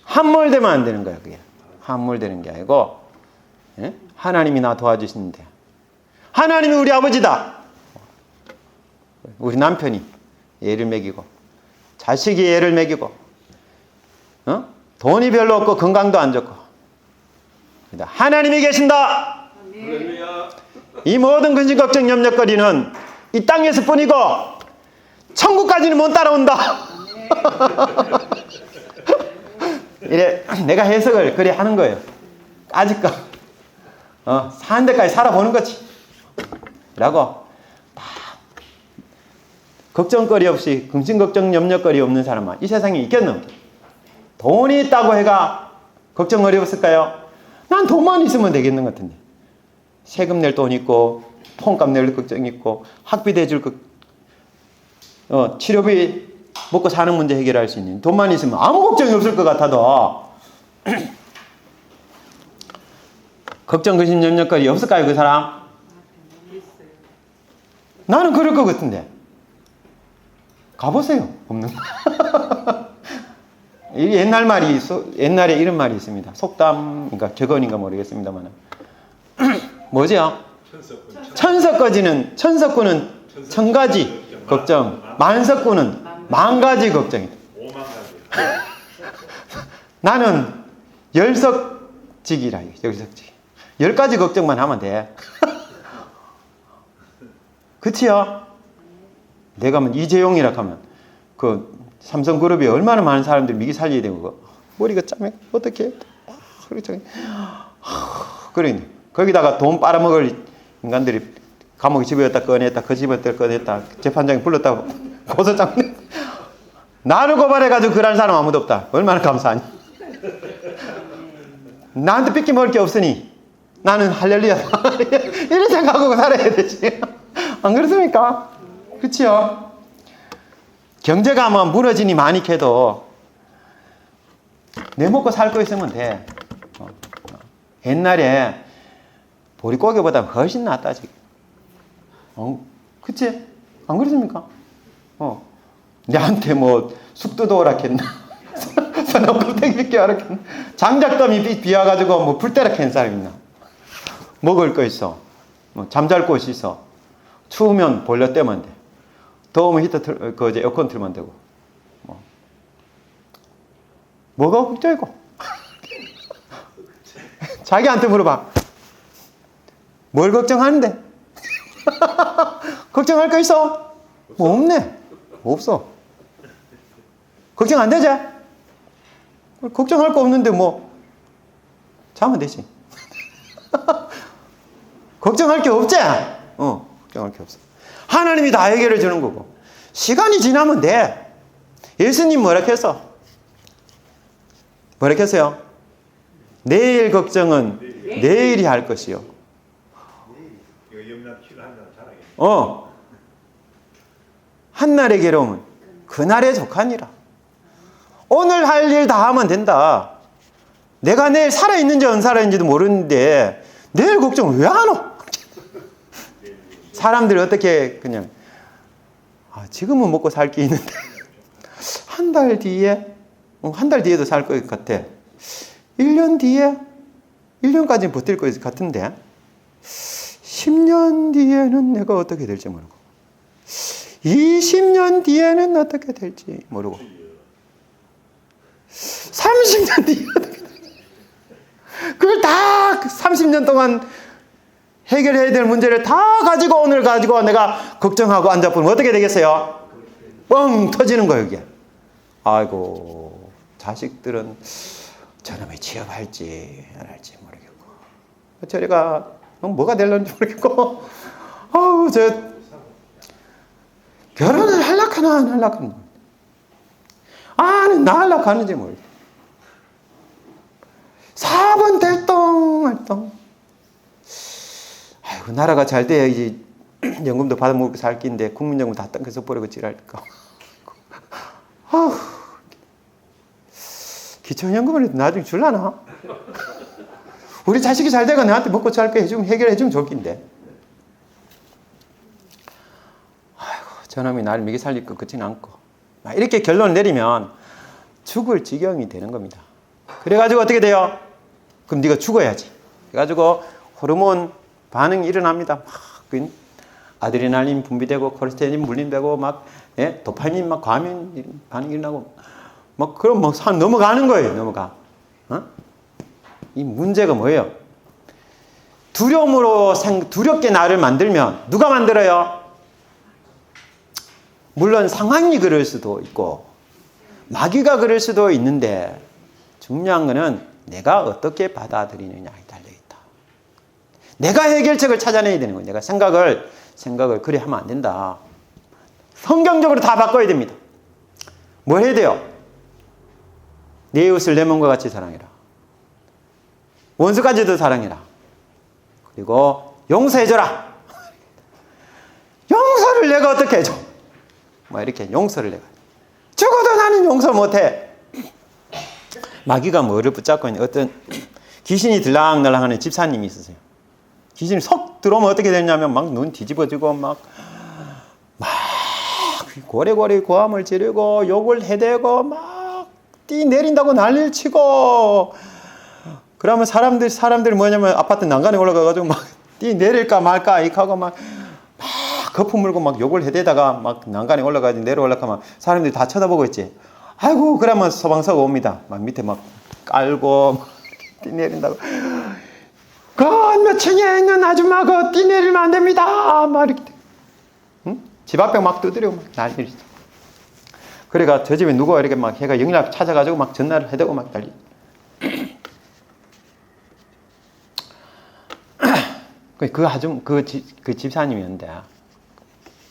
함몰되면 안 되는 거야 그게. 함몰되는 게 아니고 하나님이 나 도와주시는데 하나님이 우리 아버지다. 우리 남편이 애를 먹이고 자식이 애를 먹이고 돈이 별로 없고 건강도 안 좋고 하나님이 계신다. 이 모든 근심 걱정 염려거리는 이 땅에서 뿐이고 천국까지는 못 따라온다. 이래 내가 해석을 그래 하는 거예요. 아직까 사는 데까지 살아보는 거지 라고 다 걱정거리 없이 근심 걱정 염려거리 없는 사람만 이 세상에 있겠노? 돈이 있다고 해가 걱정거리 없을까요? 난 돈만 있으면 되겠는 것 같은데 세금 낼 돈 있고 폰값 낼 걱정 있고 학비 대줄 치료비 먹고 사는 문제 해결할 수 있는 돈만 있으면 아무 걱정이 없을 것 같아도 걱정 근심 염려거리 없을까요 그 사람? 나는 그럴 것 같은데 가보세요. 없는 옛날 말이 옛날에 이런 말이 있습니다. 속담인가 격언인가 모르겠습니다만 뭐죠? 천석구는 천가지 걱정, 만석구는 만가지 걱정이다. 나는 열석직이라 열석직. 10가지 걱정만 하면 돼. 그치요? 내가 하면 이재용이라 하면 그 삼성그룹에 얼마나 많은 사람들이 미기 살려야 되고 머리가 짜매 어떻게 그렇죠. 그러니 거기다가 돈 빨아먹을 인간들이 감옥에 집어였다 꺼냈다 그 집어였다 꺼냈다 재판장이 불렀다고 고소장 나를 고발해가지고 그런 사람 아무도 없다. 얼마나 감사하니. 나한테 뺏기 먹을 게 없으니 나는 할렐루야 이런 생각하고 살아야 되지. 안 그렇습니까? 그치요? 경제가 뭐 무너지니 많이 캐도 내 먹고 살 거 있으면 돼. 옛날에 보릿고개보다 훨씬 낫다 지금. 그치? 안 그렇습니까? 내한테 뭐 숙두도 오락했나 선어껍데기 빚게 오락했나 장작더미 비와가지고 뭐 불때라 캔 사람 있나. 먹을 거 있어. 뭐 잠잘 곳이 있어. 추우면 보일러 떼면 돼. 더우면 히터 에어컨 틀면 되고. 뭐가 걱정이고? 자기한테 물어봐. 뭘 걱정하는데? 걱정할 거 있어? 뭐 없네. 없어. 걱정 안 되지? 걱정할 거 없는데 뭐 자면 되지. 걱정할 게 없지? 걱정할 게 없어. 하나님이 다 해결해 주는 거고. 시간이 지나면 돼. 예수님 뭐라 했어? 뭐라 했어요? 내일 걱정은 내일이 할 것이요. 한날의 괴로움은 그날의 족하니라. 오늘 할 일 다 하면 된다. 내가 내일 살아있는지 안 살아있는지도 모르는데 내일 걱정을 왜 하노? 사람들이 어떻게 그냥 지금은 먹고 살 게 있는데 한 달 뒤에 한 달 뒤에도 살 것 같아. 1년 뒤에 1년까지는 버틸 것 같은데 10년 뒤에는 내가 어떻게 될지 모르고 20년 뒤에는 어떻게 될지 모르고 30년 뒤에 어떻게 될지 그걸 다 30년 동안 해결해야 될 문제를 다 가지고 오늘 가지고 내가 걱정하고 앉아보면 어떻게 되겠어요? 뻥 터지는 거예요 이게. 아이고 자식들은 저놈이 취업할지 안 할지 모르겠고 저리가 뭐가 될런지 모르겠고 저 결혼을 하려카나 안 하려카나 나 하려카는지 모르겠고 4번 될똥말똥. 아이고 나라가 잘 돼야지 연금도 받아먹고 살 끼인데 국민연금 다 땡겨서 버리고 지랄까. 기초연금을 나중에 줄라나? 우리 자식이 잘 되고 나한테 먹고 살 거 해주면 해결해주면 좋을 낀데. 아이고 저놈이 나를 먹여 살릴 것 같지는 않고 이렇게 결론을 내리면 죽을 지경이 되는 겁니다. 그래가지고 어떻게 돼요? 그럼 네가 죽어야지. 그래가지고 호르몬 반응이 일어납니다. 막 아드레날린 분비되고 콜레스테린 분비되고 막 도파민 막 과민 반응이 일어나고 막 그럼 막 산 넘어가는 거예요. 넘어가. 이 문제가 뭐예요? 두려움으로 두렵게 나를 만들면 누가 만들어요? 물론 상황이 그럴 수도 있고 마귀가 그럴 수도 있는데 중요한 거는 내가 어떻게 받아들이느냐에 달려있다. 내가 해결책을 찾아내야 되는 거예요. 내가 생각을 그래 하면 안 된다. 성경적으로 다 바꿔야 됩니다. 뭘 해야 돼요? 내 이웃을 내 몸과 같이 사랑해라. 원수까지도 사랑해라. 그리고 용서해줘라. 용서를 내가 어떻게 해줘? 이렇게 용서를 내가. 죽어도 나는 용서 못해. 마귀가 뭐를 붙잡고 있는 어떤 귀신이 들락날락하는 집사님이 있으세요. 귀신이 속 들어오면 어떻게 되냐면 막 눈 뒤집어지고 막 고래고래 고함을 지르고 욕을 해대고 막 뛰 내린다고 난리를 치고 그러면 사람들이 뭐냐면 아파트 난간에 올라가가지고 막 뛰 내릴까 말까 이하고 막 거품 물고 막 욕을 해대다가 막 난간에 올라가지고 내려올라가 막 사람들이 다 쳐다보고 있지. 아이고 그러면 소방서가 옵니다. 막 밑에 막 깔고 막 뛰 내린다고. 몇 층에 있는 아줌마가 뛰 내리면 안 됩니다. 막 이렇게. 응? 집 앞에 막 두드리고 막 난리를 쳐. 그래가 저 집에 누가 이렇게 막 해가 영락 찾아가지고 막 전화를 해대고 막 난리. 그 집사님이었는데,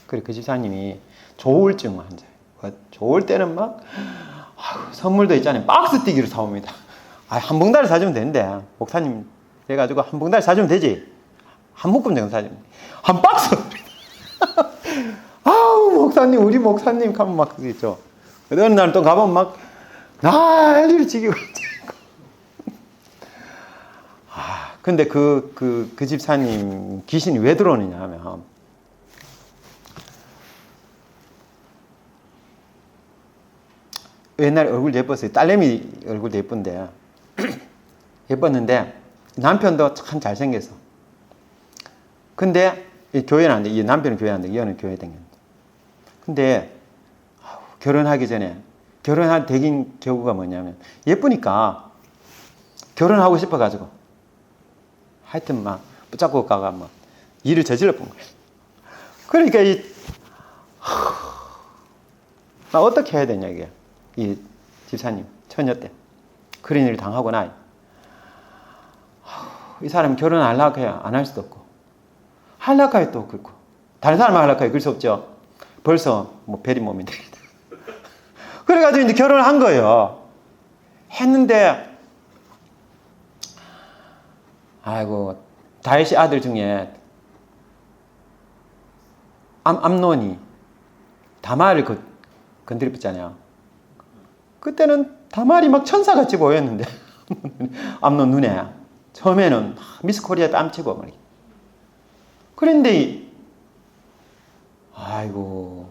그 집사님이 조울증 환자예요. 좋을 때는 막 선물도 있잖아요. 박스 뛰기를 사옵니다. 한 봉다리 사주면 되는데 목사님 그래가지고 한 봉다리 사주면 되지. 한 묶음 정도 사주면 한 박스. 목사님 우리 목사님 가면 막 그게 있죠. 어느 날 또 가보면 막 난리를 치기고 있지. 근데 그 집사님 귀신이 왜 들어오느냐 하면 옛날에 얼굴 예뻤어요. 딸내미 얼굴도 예쁜데 예뻤는데 남편도 참 잘생겨서 근데 이 교회는 안 돼. 이 남편은 교회 안 돼. 이 여는 교회 다녔는데 근데 결혼하기 전에 결혼할 대긴 경우가 뭐냐면 예쁘니까 결혼하고 싶어가지고 하여튼 막 붙잡고 가가 막 일을 저질러 본 거예요. 그러니까 나 어떻게 해야 되냐 이게. 이 집사님 처녀 때 그런 일을 당하고 나이 이 사람이 결혼 하려고 해야 안 할 수도 없고 하려고 해야 또 그렇고 다른 사람 하려고 해야 그럴 수 없죠. 벌써 뭐 베리 몸인데 그래가지고 이제 결혼을 한 거예요. 했는데 아이고 다윗의 아들 중에 암논이 다말을 건드렸잖아요. 그때는 다말이 막 천사같이 보였는데 암논 눈에 처음에는 미스 코리아 뺨치고 말이야. 그런데 아이고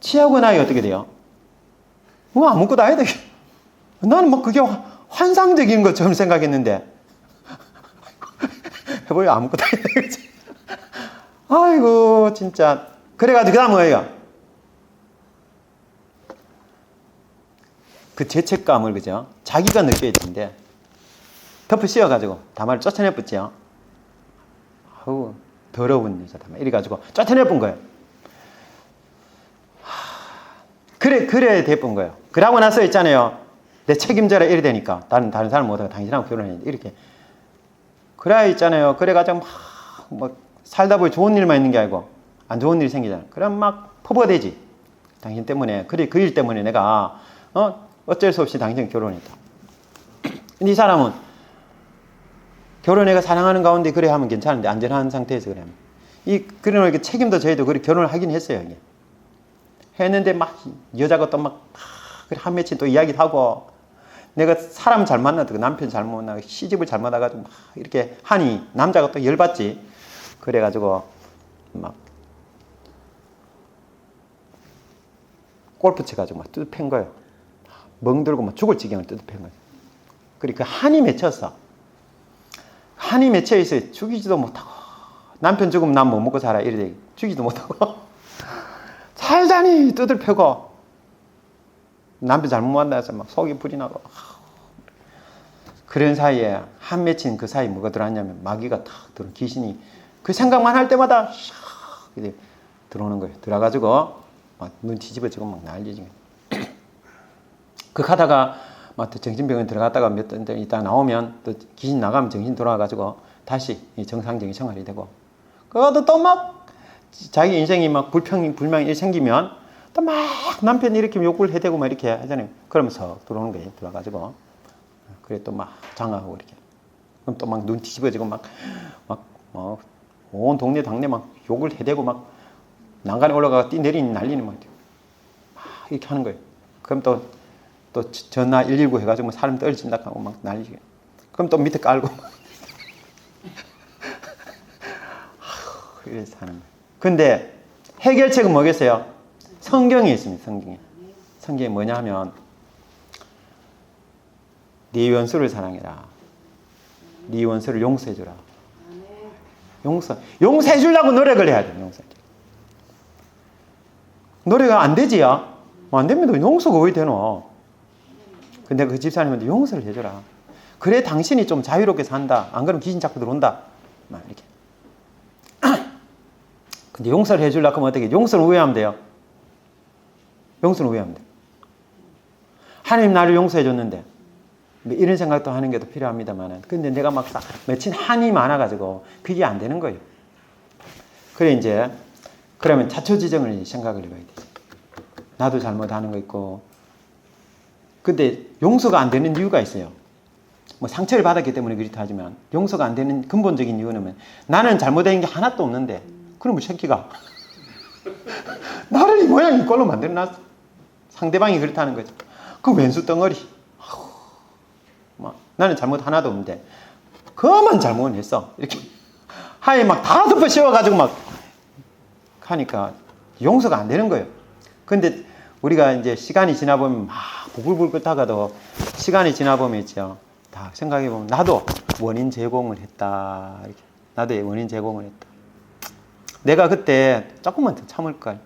취하고 나이 어떻게 돼요? 뭐 아무것도 안 해야 되겠. 나는 뭐 그게 환상적인 것처럼 생각했는데 해보여 아무것도 안 해야 되겠지. 아이고 진짜. 그래가지고 그 다음 뭐예요? 그 죄책감을 그죠? 자기가 느껴야 되는데 덮어 씌워가지고 다말을 쫓아내봤지요. 아우 더러운 여자 다말 이래가지고 쫓아내본 거예요. 그래 돼본 거예요. 그러고 나서 있잖아요. 내 책임져라 이래 되니까 다른 사람 못하고 당신하고 결혼했는데 이렇게 그래야 있잖아요. 그래가지고 막 살다 보니 좋은 일만 있는 게 아니고 안 좋은 일이 생기잖아요. 그럼 막 퍼부어대지. 당신 때문에 그래 그 일 때문에 내가 어쩔 수 없이 당신 결혼했다. 근데 이 사람은 결혼해가 사랑하는 가운데 그래 하면 괜찮은데 안전한 상태에서 그래 하면 그런 이렇게 책임도 져도 그래 결혼을 하긴 했어요. 이게. 했는데 막 여자가 또 막 한 며칠 또 이야기를 하고 내가 사람 잘 만나도 남편 잘못 만나고 시집을 잘못 와가지고 막 이렇게 하니 남자가 또 열받지. 그래가지고 막 골프 쳐가지고 막 뜯어팬 거예요. 멍들고 막 죽을 지경을 뜯어팬 거예요. 그러니까 한이 맺혔어. 한이 맺혀 있어요. 죽이지도 못하고 남편 죽으면 난 뭐 먹고 살아 이래 죽이지도 못하고 살자니 뜯어패고 남편 잘못 만나서 막 속이 불이 나고 그런 사이에 한 맺힌 그 사이 뭐가 들어왔냐면 마귀가 탁 들어 귀신이 그 생각만 할 때마다 샥 들어오는 거예요. 들어가지고 막 눈 뒤집어지고 막 난리지. 그 가다가 막 정신병원 들어갔다가 몇 달 있다가 나오면 또 귀신 나가면 정신 돌아와가지고 다시 정상적인 생활이 되고 그것도 또 막 자기 인생이 막 불명이 생기면 또 막 남편 이렇게 욕을 해대고 막 이렇게 하잖아요. 그러면서 들어오는 거예요. 들어가지고 그래 또 막 장하고 이렇게 그럼 또 막 눈 뒤집어지고 막 온 동네 당내 막 욕을 해대고 막 난간에 올라가서 뛰 내리니 난리는 막 이렇게 하는 거예요. 그럼 또 전화 119 해가지고 사람 떨어진다 하고 막 난리게. 그럼 또 밑에 깔고 이래서 하는 거예요. 근데 해결책은 뭐겠어요? 성경에 있습니다. 성경에 뭐냐 하면 네 원수를 사랑해라. 네 원수를 용서해주라. 용서해 주려고 노력을 해야 돼요. 노래가 안 되지요? 안 됩니다. 용서가 왜 되노? 근데 그 집사님한테 용서를 해줘라. 그래 당신이 좀 자유롭게 산다. 안 그러면 귀신 자꾸 들어온다. 막 이렇게. 근데 용서를 해주려고 하면 어떻게? 용서를 왜 하면 돼요? 용서를 왜 하면 돼요? 하나님 나를 용서해 줬는데 이런 생각도 하는 게 더 필요합니다만 근데 내가 막 맺힌 한이 많아가지고 그게 안 되는 거예요. 그래 이제 그러면 자초지정을 생각을 해봐야 돼. 나도 잘못하는 거 있고 근데 용서가 안 되는 이유가 있어요. 뭐 상처를 받았기 때문에 그렇다 하지만 용서가 안 되는 근본적인 이유는 나는 잘못된 게 하나도 없는데 그럼 새끼가 나를 이 모양 이 꼴로 만들어놨어. 상대방이 그렇다는 거죠. 그 왼수 덩어리. 나는 잘못 하나도 없는데 그만 잘못은 했어. 이렇게 하에 막 다 덮어 씌워가지고 막 하니까 용서가 안 되는 거예요. 근데 우리가 이제 시간이 지나보면 막 부글부글 끓다가도 시간이 지나보면 있죠. 다 생각해보면 나도 원인 제공을 했다. 이렇게. 나도 원인 제공을 했다. 내가 그때 조금만 더 참을 걸.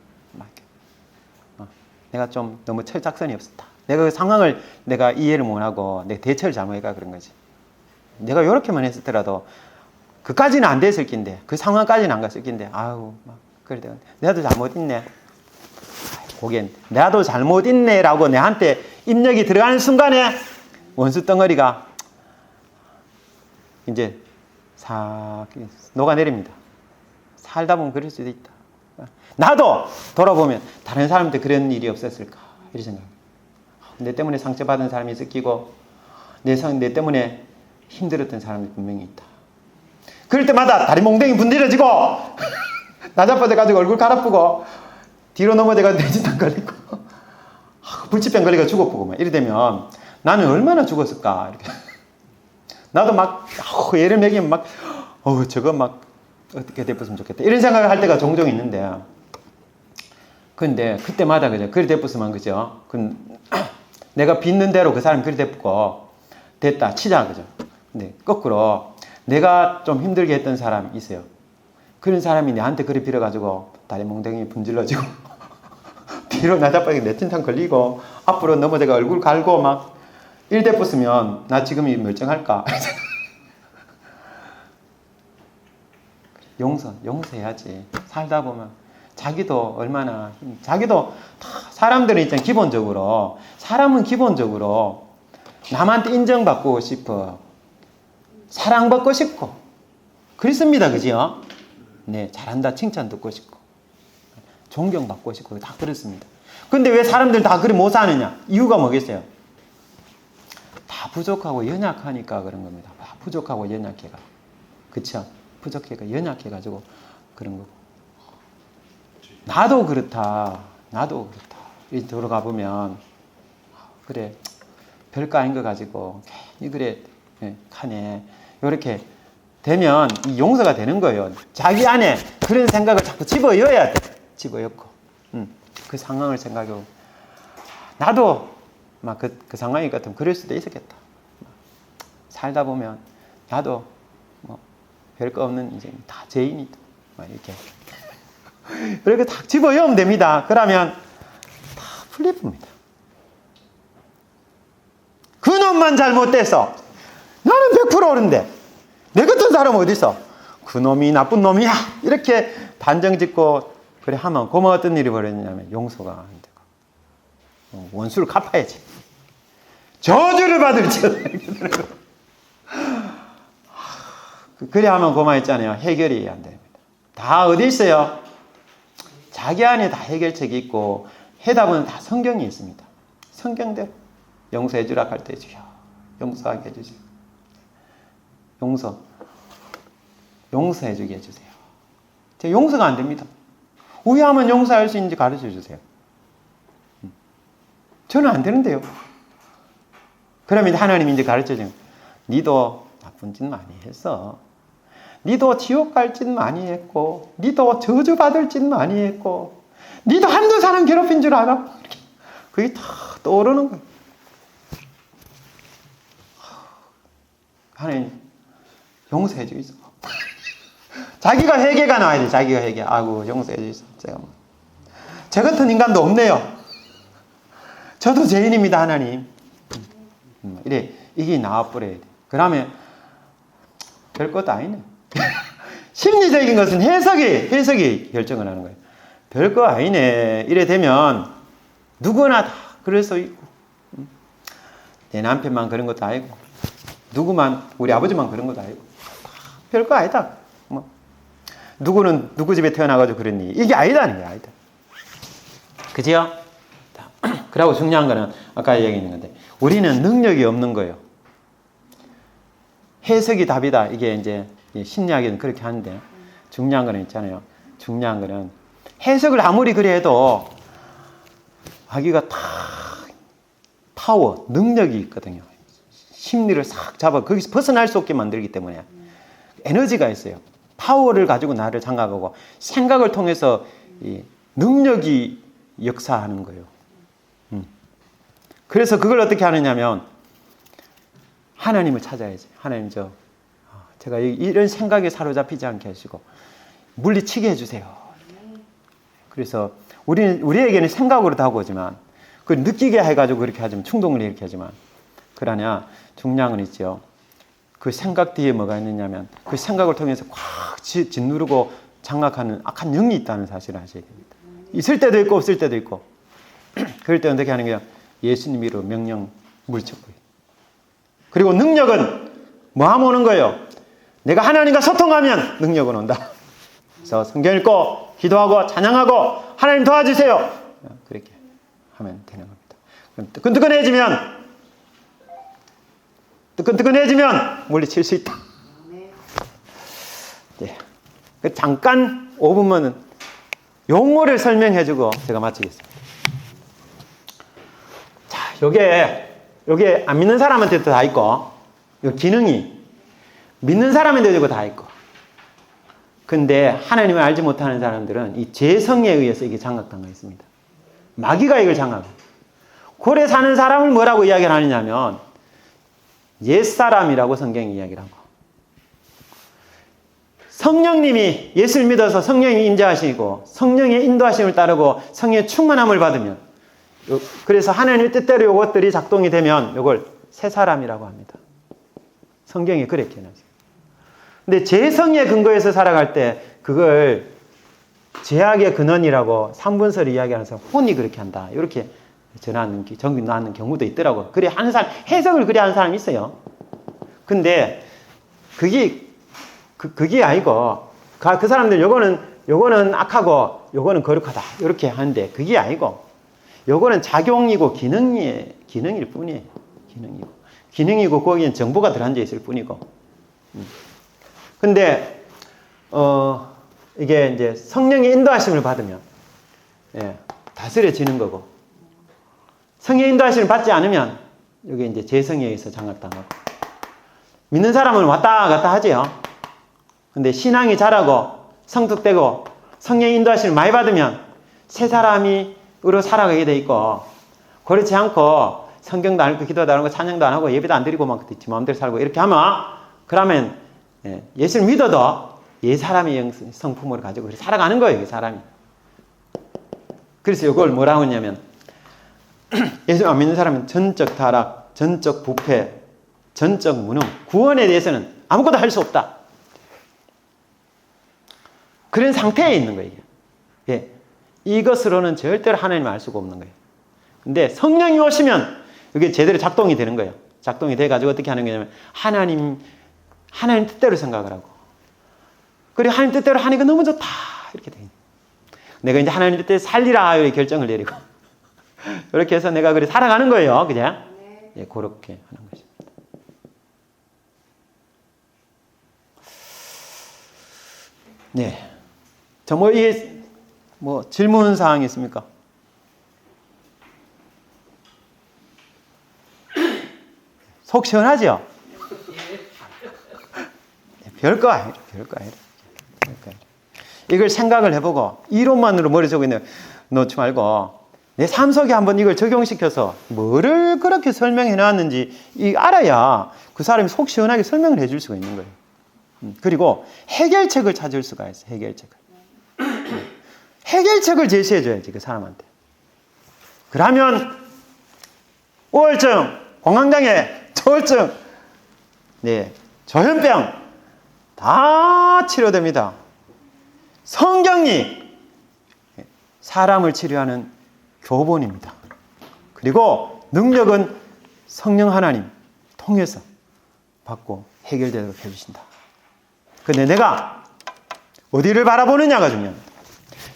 내가 좀 너무 철딱선이 없었다. 내가 그 상황을 내가 이해를 못하고 내가 대처를 잘못해가 그런 거지. 내가 이렇게만 했었더라도 그까지는 안 됐을 낀데 그 상황까지는 안 갔을 낀데 아우 막 그래 내가 더 잘못했네. 아이고, 그게 나도 잘못 있네라고 내한테 입력이 들어가는 순간에 원수 덩어리가 이제 싹 녹아내립니다. 살다 보면 그럴 수도 있다. 나도 돌아보면 다른 사람한테 그런 일이 없었을까 이런 생각. 내 때문에 상처받은 사람이 있었고 내 때문에 힘들었던 사람이 분명히 있다. 그럴 때마다 다리 몽둥이 분들어지고 나자빠져가지고 얼굴 갈아프고 뒤로 넘어져가지고 내진탕 걸리고 불치병 걸리고 죽어보고 막 이래 되면 나는 얼마나 죽었을까 이렇게. 나도 막 애를 먹이면 막 저거 막 어떻게 됐으면 좋겠다 이런 생각을 할 때가 종종 있는데 근데 그때마다 그죠 그리 됐으면 그죠 내가 빚는 대로 그 사람이 그리 됐고 됐다 치자 그죠. 근데 거꾸로 내가 좀 힘들게 했던 사람이 있어요. 그런 사람이 내한테 그리 빌어가지고 다리 몽둥이 분질러지고 뒤로 나자빠지게 내진탕 걸리고 앞으로 넘어져가 얼굴 갈고 막 일 됐으면 나 지금이 멀쩡할까. 용서해야지. 살다 보면 자기도 얼마나 자기도 사람들은 있잖아. 사람은 기본적으로 남한테 인정받고 싶어. 사랑받고 싶고 그렇습니다. 그죠? 네, 잘한다 칭찬 듣고 싶고 존경받고 싶고 다 그렇습니다. 근데 왜 사람들 다 그리 못 사느냐? 이유가 뭐겠어요? 다 부족하고 연약하니까 그런 겁니다. 다 부족하고 연약해가. 그쵸? 부족해가 연약해가지고 그런 거고. 나도 그렇다. 이 들어가 보면 그래 별거 아닌 거 가지고 괜히 그래 하네. 이렇게 되면 이 용서가 되는 거예요. 자기 안에 그런 생각을 자꾸 집어넣어야 돼. 집어넣고 그 상황을 생각하고 나도 막 그 상황이 같으면 그럴 수도 있었겠다. 살다 보면 나도 뭐 별거 없는 이제 다 죄인이다. 막 이렇게 그렇게 딱 집어넣으면 됩니다. 그러면 다 풀립니다. 그놈만 잘못돼서 나는 100% 옳은데 내 같은 사람 어디 있어? 그놈이 나쁜 놈이야. 이렇게 단정짓고 그래 하면 고마 어떤 일이 벌어지냐면 용서가 안 되고 원수를 갚아야지. 저주를 받을지. 그래 하면 고마했잖아요. 해결이 안 됩니다. 다 어디 있어요? 자기 안에 다 해결책이 있고 해답은 다 성경에 있습니다. 성경대로 용서해 주라 할 때 주여 용서하게 해주세요. 용서해 주게 해주세요. 용서가 안 됩니다. 왜 하면 용서할 수 있는지 가르쳐 주세요. 저는 안 되는데요. 그러면 하나님이 이제 가르쳐 주면 니도 나쁜 짓 많이 했어. 니도 지옥 갈 짓 많이 했고 니도 저주받을 짓 많이 했고 니도 한두 사람 괴롭힌 줄 알아? 그게 다 떠오르는 거예요. 하나님 용서해 주이소. 자기가 회개가 나와야 돼. 자기가 회개. 아이고 용서해 주이소. 저 같은 인간도 없네요. 저도 죄인입니다. 하나님. 이래 이게 나와버려야 돼. 그러면 별것도 아니네. 심리적인 것은 해석이 결정을 하는 거예요. 별거 아니네. 이래 되면 누구나 다 그럴 수 있고 내 남편만 그런 것도 아니고 누구만 우리 아버지만 그런 것도 아니고 별거 아니다. 뭐 누구는 누구 집에 태어나가지고 그랬니? 이게 아니다는 게 아니다. 그지요? 그리고 중요한 거는 아까 얘기했는 건데 우리는 능력이 없는 거예요. 해석이 답이다. 이게 이제 심리학에는 그렇게 하는데 중요한 거는 있잖아요. 중요한 거는 해석을 아무리 그래 해도 자기가 다 파워, 능력이 있거든요. 심리를 싹 잡아 거기서 벗어날 수 없게 만들기 때문에 에너지가 있어요. 파워를 가지고 나를 장악하고 생각을 통해서 이 능력이 역사하는 거예요. 그래서 그걸 어떻게 하느냐면 하나님을 찾아야지. 하나님 제가 이런 생각에 사로잡히지 않게 하시고 물리치게 해주세요. 그래서 우리에게는 생각으로 다가오지만 그걸 느끼게 해가지고 그렇게 하지만 충동을 일으키지만 그러냐 중요한 건 있죠. 그 생각 뒤에 뭐가 있느냐면 그 생각을 통해서 꽉 짓누르고 장악하는 악한 영이 있다는 사실을 아셔야 됩니다. 있을 때도 있고 없을 때도 있고 그럴 때 어떻게 하는 거예요? 예수님으로 명령 물chất 거예요. 그리고 능력은 뭐 하면 오는 거예요? 내가 하나님과 소통하면 능력은 온다. 그래서 성경 읽고 기도하고 찬양하고 하나님 도와주세요. 그렇게 하면 되는 겁니다. 그럼 뜨끈뜨끈해지면 물리칠 수 있다. 네. 잠깐 5분만은 용어를 설명해주고 제가 마치겠습니다. 자, 요게 안 믿는 사람한테도 다 있고, 요 기능이 믿는 사람한테도 다 있고. 근데 하나님을 알지 못하는 사람들은 이 죄성에 의해서 이게 장악당하고 있습니다. 마귀가 이걸 장악해요. 고래 사는 사람을 뭐라고 이야기를 하느냐면 옛사람이라고 성경이 이야기를 하고, 성령님이 예수를 믿어서 성령이 임재하시고 성령의 인도하심을 따르고 성령의 충만함을 받으면, 그래서 하나님의 뜻대로 이것들이 작동이 되면 이걸 새 사람이라고 합니다. 성경이 그렇게 해놨어요. 근데 죄성의 근거에서 살아갈 때 그걸 죄악의 근원이라고 삼분설이 이야기하는 사람, 혼이 그렇게 한다, 이렇게 전하는 경우도 있더라고요. 그래 하는 사람, 해석을 그래 하는 사람이 있어요. 근데 그게 아니고, 그 사람들 요거는 악하고 요거는 거룩하다 이렇게 하는데, 그게 아니고 요거는 작용이고 기능일 뿐이에요. 기능이고 거기엔 정보가 들어앉아 있을 뿐이고. 근데 이게 이제 성령의 인도하심을 받으면 다스려지는 거고, 성령의 인도하심을 받지 않으면 이게 이제 죄성에 의해서 장악당하고. 믿는 사람은 왔다 갔다 하지요. 근데 신앙이 자라고 성숙되고 성령의 인도하심을 많이 받으면 새 사람으로 살아가게 돼 있고, 그렇지 않고 성경도 안 읽고 기도도 안 하고 찬양도 안 하고 예배도 안 드리고 막 지 마음대로 살고 이렇게 하면, 그러면 예수를 믿어도 옛 사람의 성품을 가지고 살아가는 거예요, 이 사람이. 그래서 이걸 뭐라고 하냐면, 예수 안 믿는 사람은 전적 타락, 전적 부패, 전적 무능, 구원에 대해서는 아무것도 할 수 없다. 그런 상태에 있는 거예요. 예. 이것으로는 절대로 하나님을 알 수가 없는 거예요. 근데 성령이 오시면 이게 제대로 작동이 되는 거예요. 작동이 돼가지고 어떻게 하는 거냐면, 하나님 뜻대로 생각을 하고, 그리고 하나님 뜻대로 하니까 너무 좋다 이렇게 돼요. 내가 이제 하나님 뜻대로 살리라 이렇게 결정을 내리고 이렇게 해서 내가 그래 살아가는 거예요, 그냥. 예, 그렇게 하는 것입니다. 네. 이게 질문 사항이 있습니까? 속 시원하죠? 별거 아니에요. 이걸 생각을 해보고 이론만으로 머릿속에 넣지 말고 내 삶 속에 한번 이걸 적용시켜서 뭐를 그렇게 설명해 놨는지 알아야 그 사람이 속 시원하게 설명을 해줄 수가 있는 거예요. 그리고 해결책을 찾을 수가 있어요. 해결책을 제시해줘야지, 그 사람한테. 그러면 우울증, 공황장애, 조울증, 조현병 다 치료됩니다. 성경이 사람을 치료하는 교본입니다. 그리고 능력은 성령 하나님 통해서 받고 해결되도록 해주신다. 근데 내가 어디를 바라보느냐가 중요합니다.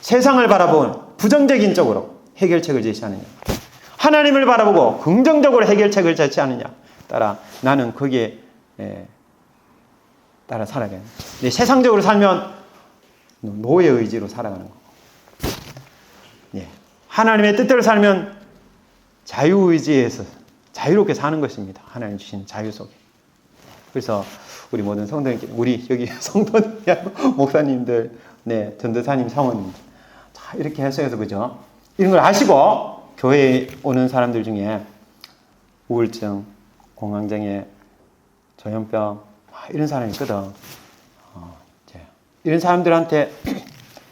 세상을 바라보는 부정적인 쪽으로 해결책을 제시하느냐, 하나님을 바라보고 긍정적으로 해결책을 제시하느냐 따라 나는 거기에 따라 살아가는 거예요. 세상적으로 살면 노예 의지로 살아가는 거고, 하나님의 뜻대로 살면 자유의지에서 자유롭게 사는 것입니다. 하나님 주신 자유 속에. 그래서 우리 모든 성도님께, 우리 여기 성도님, 목사님들, 전도사님, 사모님, 자, 이렇게 해서 그죠? 이런 걸 아시고 교회에 오는 사람들 중에 우울증, 공황장애, 조현병 이런 사람이 있거든. 이런 사람들한테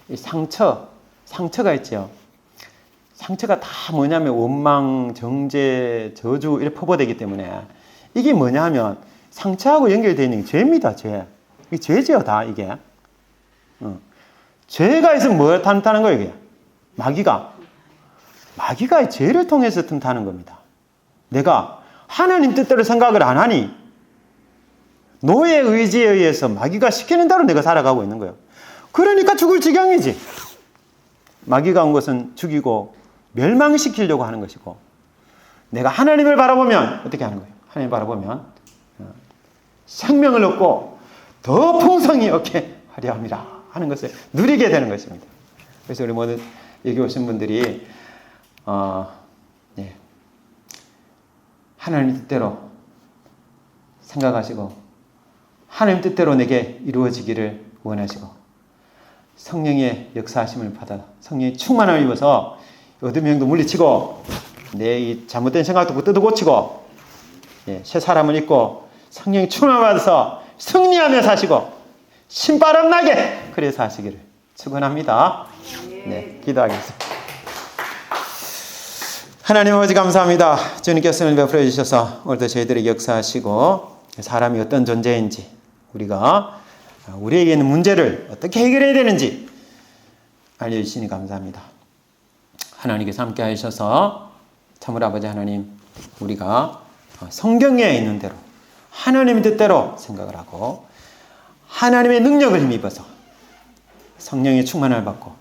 이 상처가 있죠. 상처가 다 뭐냐면 원망, 정죄, 저주 이렇게 퍼부어되기 때문에, 이게 뭐냐 하면 상처하고 연결되어 있는 게 죄입니다. 죄. 이게 죄죠, 다 이게. 죄가 있으면 뭘 탄다는 거예요, 이게? 마귀가. 마귀가 죄를 통해서 틈타는 겁니다. 내가 하나님 뜻대로 생각을 안 하니 노예 의지에 의해서 마귀가 시키는 대로 내가 살아가고 있는 거예요. 그러니까 죽을 지경이지. 마귀가 온 것은 죽이고 멸망시키려고 하는 것이고, 내가 하나님을 바라보면 어떻게 하는 거예요? 하나님을 바라보면 생명을 얻고 더 풍성히 얻게 하려 함이라 하는 것을 누리게 되는 것입니다. 그래서 우리 모든 여기 오신 분들이 하나님 뜻대로 생각하시고 하나님 뜻대로 내게 이루어지기를 원하시고 성령의 역사하심을 받아 성령의 충만함을 입어서 어둠의 영도 물리치고 내 이 잘못된 생각도 뜯어고치고 새 사람을 입고 성령의 충만함을 받아서 승리하며 사시고 신바람 나게 그래서 하시기를 축원합니다. 네, 기도하겠습니다. 하나님 아버지 감사합니다. 주님께서 은혜 베풀어 주셔서 오늘도 저희들에게 역사하시고 사람이 어떤 존재인지, 우리가 우리에게 있는 문제를 어떻게 해결해야 되는지 알려주시니 감사합니다. 하나님께서 함께 하셔서 참으로 아버지 하나님, 우리가 성경에 있는 대로 하나님의 뜻대로 생각을 하고 하나님의 능력을 힘입어서 성령의 충만을 받고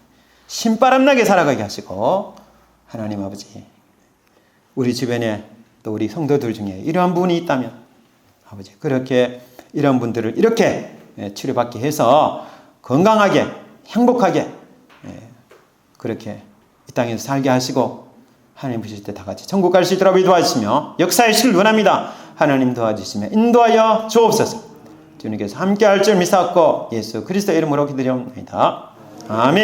신바람나게 살아가게 하시고, 하나님 아버지 우리 주변에 또 우리 성도들 중에 이러한 분이 있다면 아버지 그렇게 이런 분들을 이렇게 치료받게 해서 건강하게 행복하게 그렇게 이 땅에서 살게 하시고 하나님 부실 때 다 같이 천국 갈 수 있도록 도와주시며 역사의 실을 원합니다. 하나님 도와주시며 인도하여 주옵소서. 주님께서 함께 할 줄 믿사옵고 예수 그리스도 이름으로 기도드립니다. 아멘.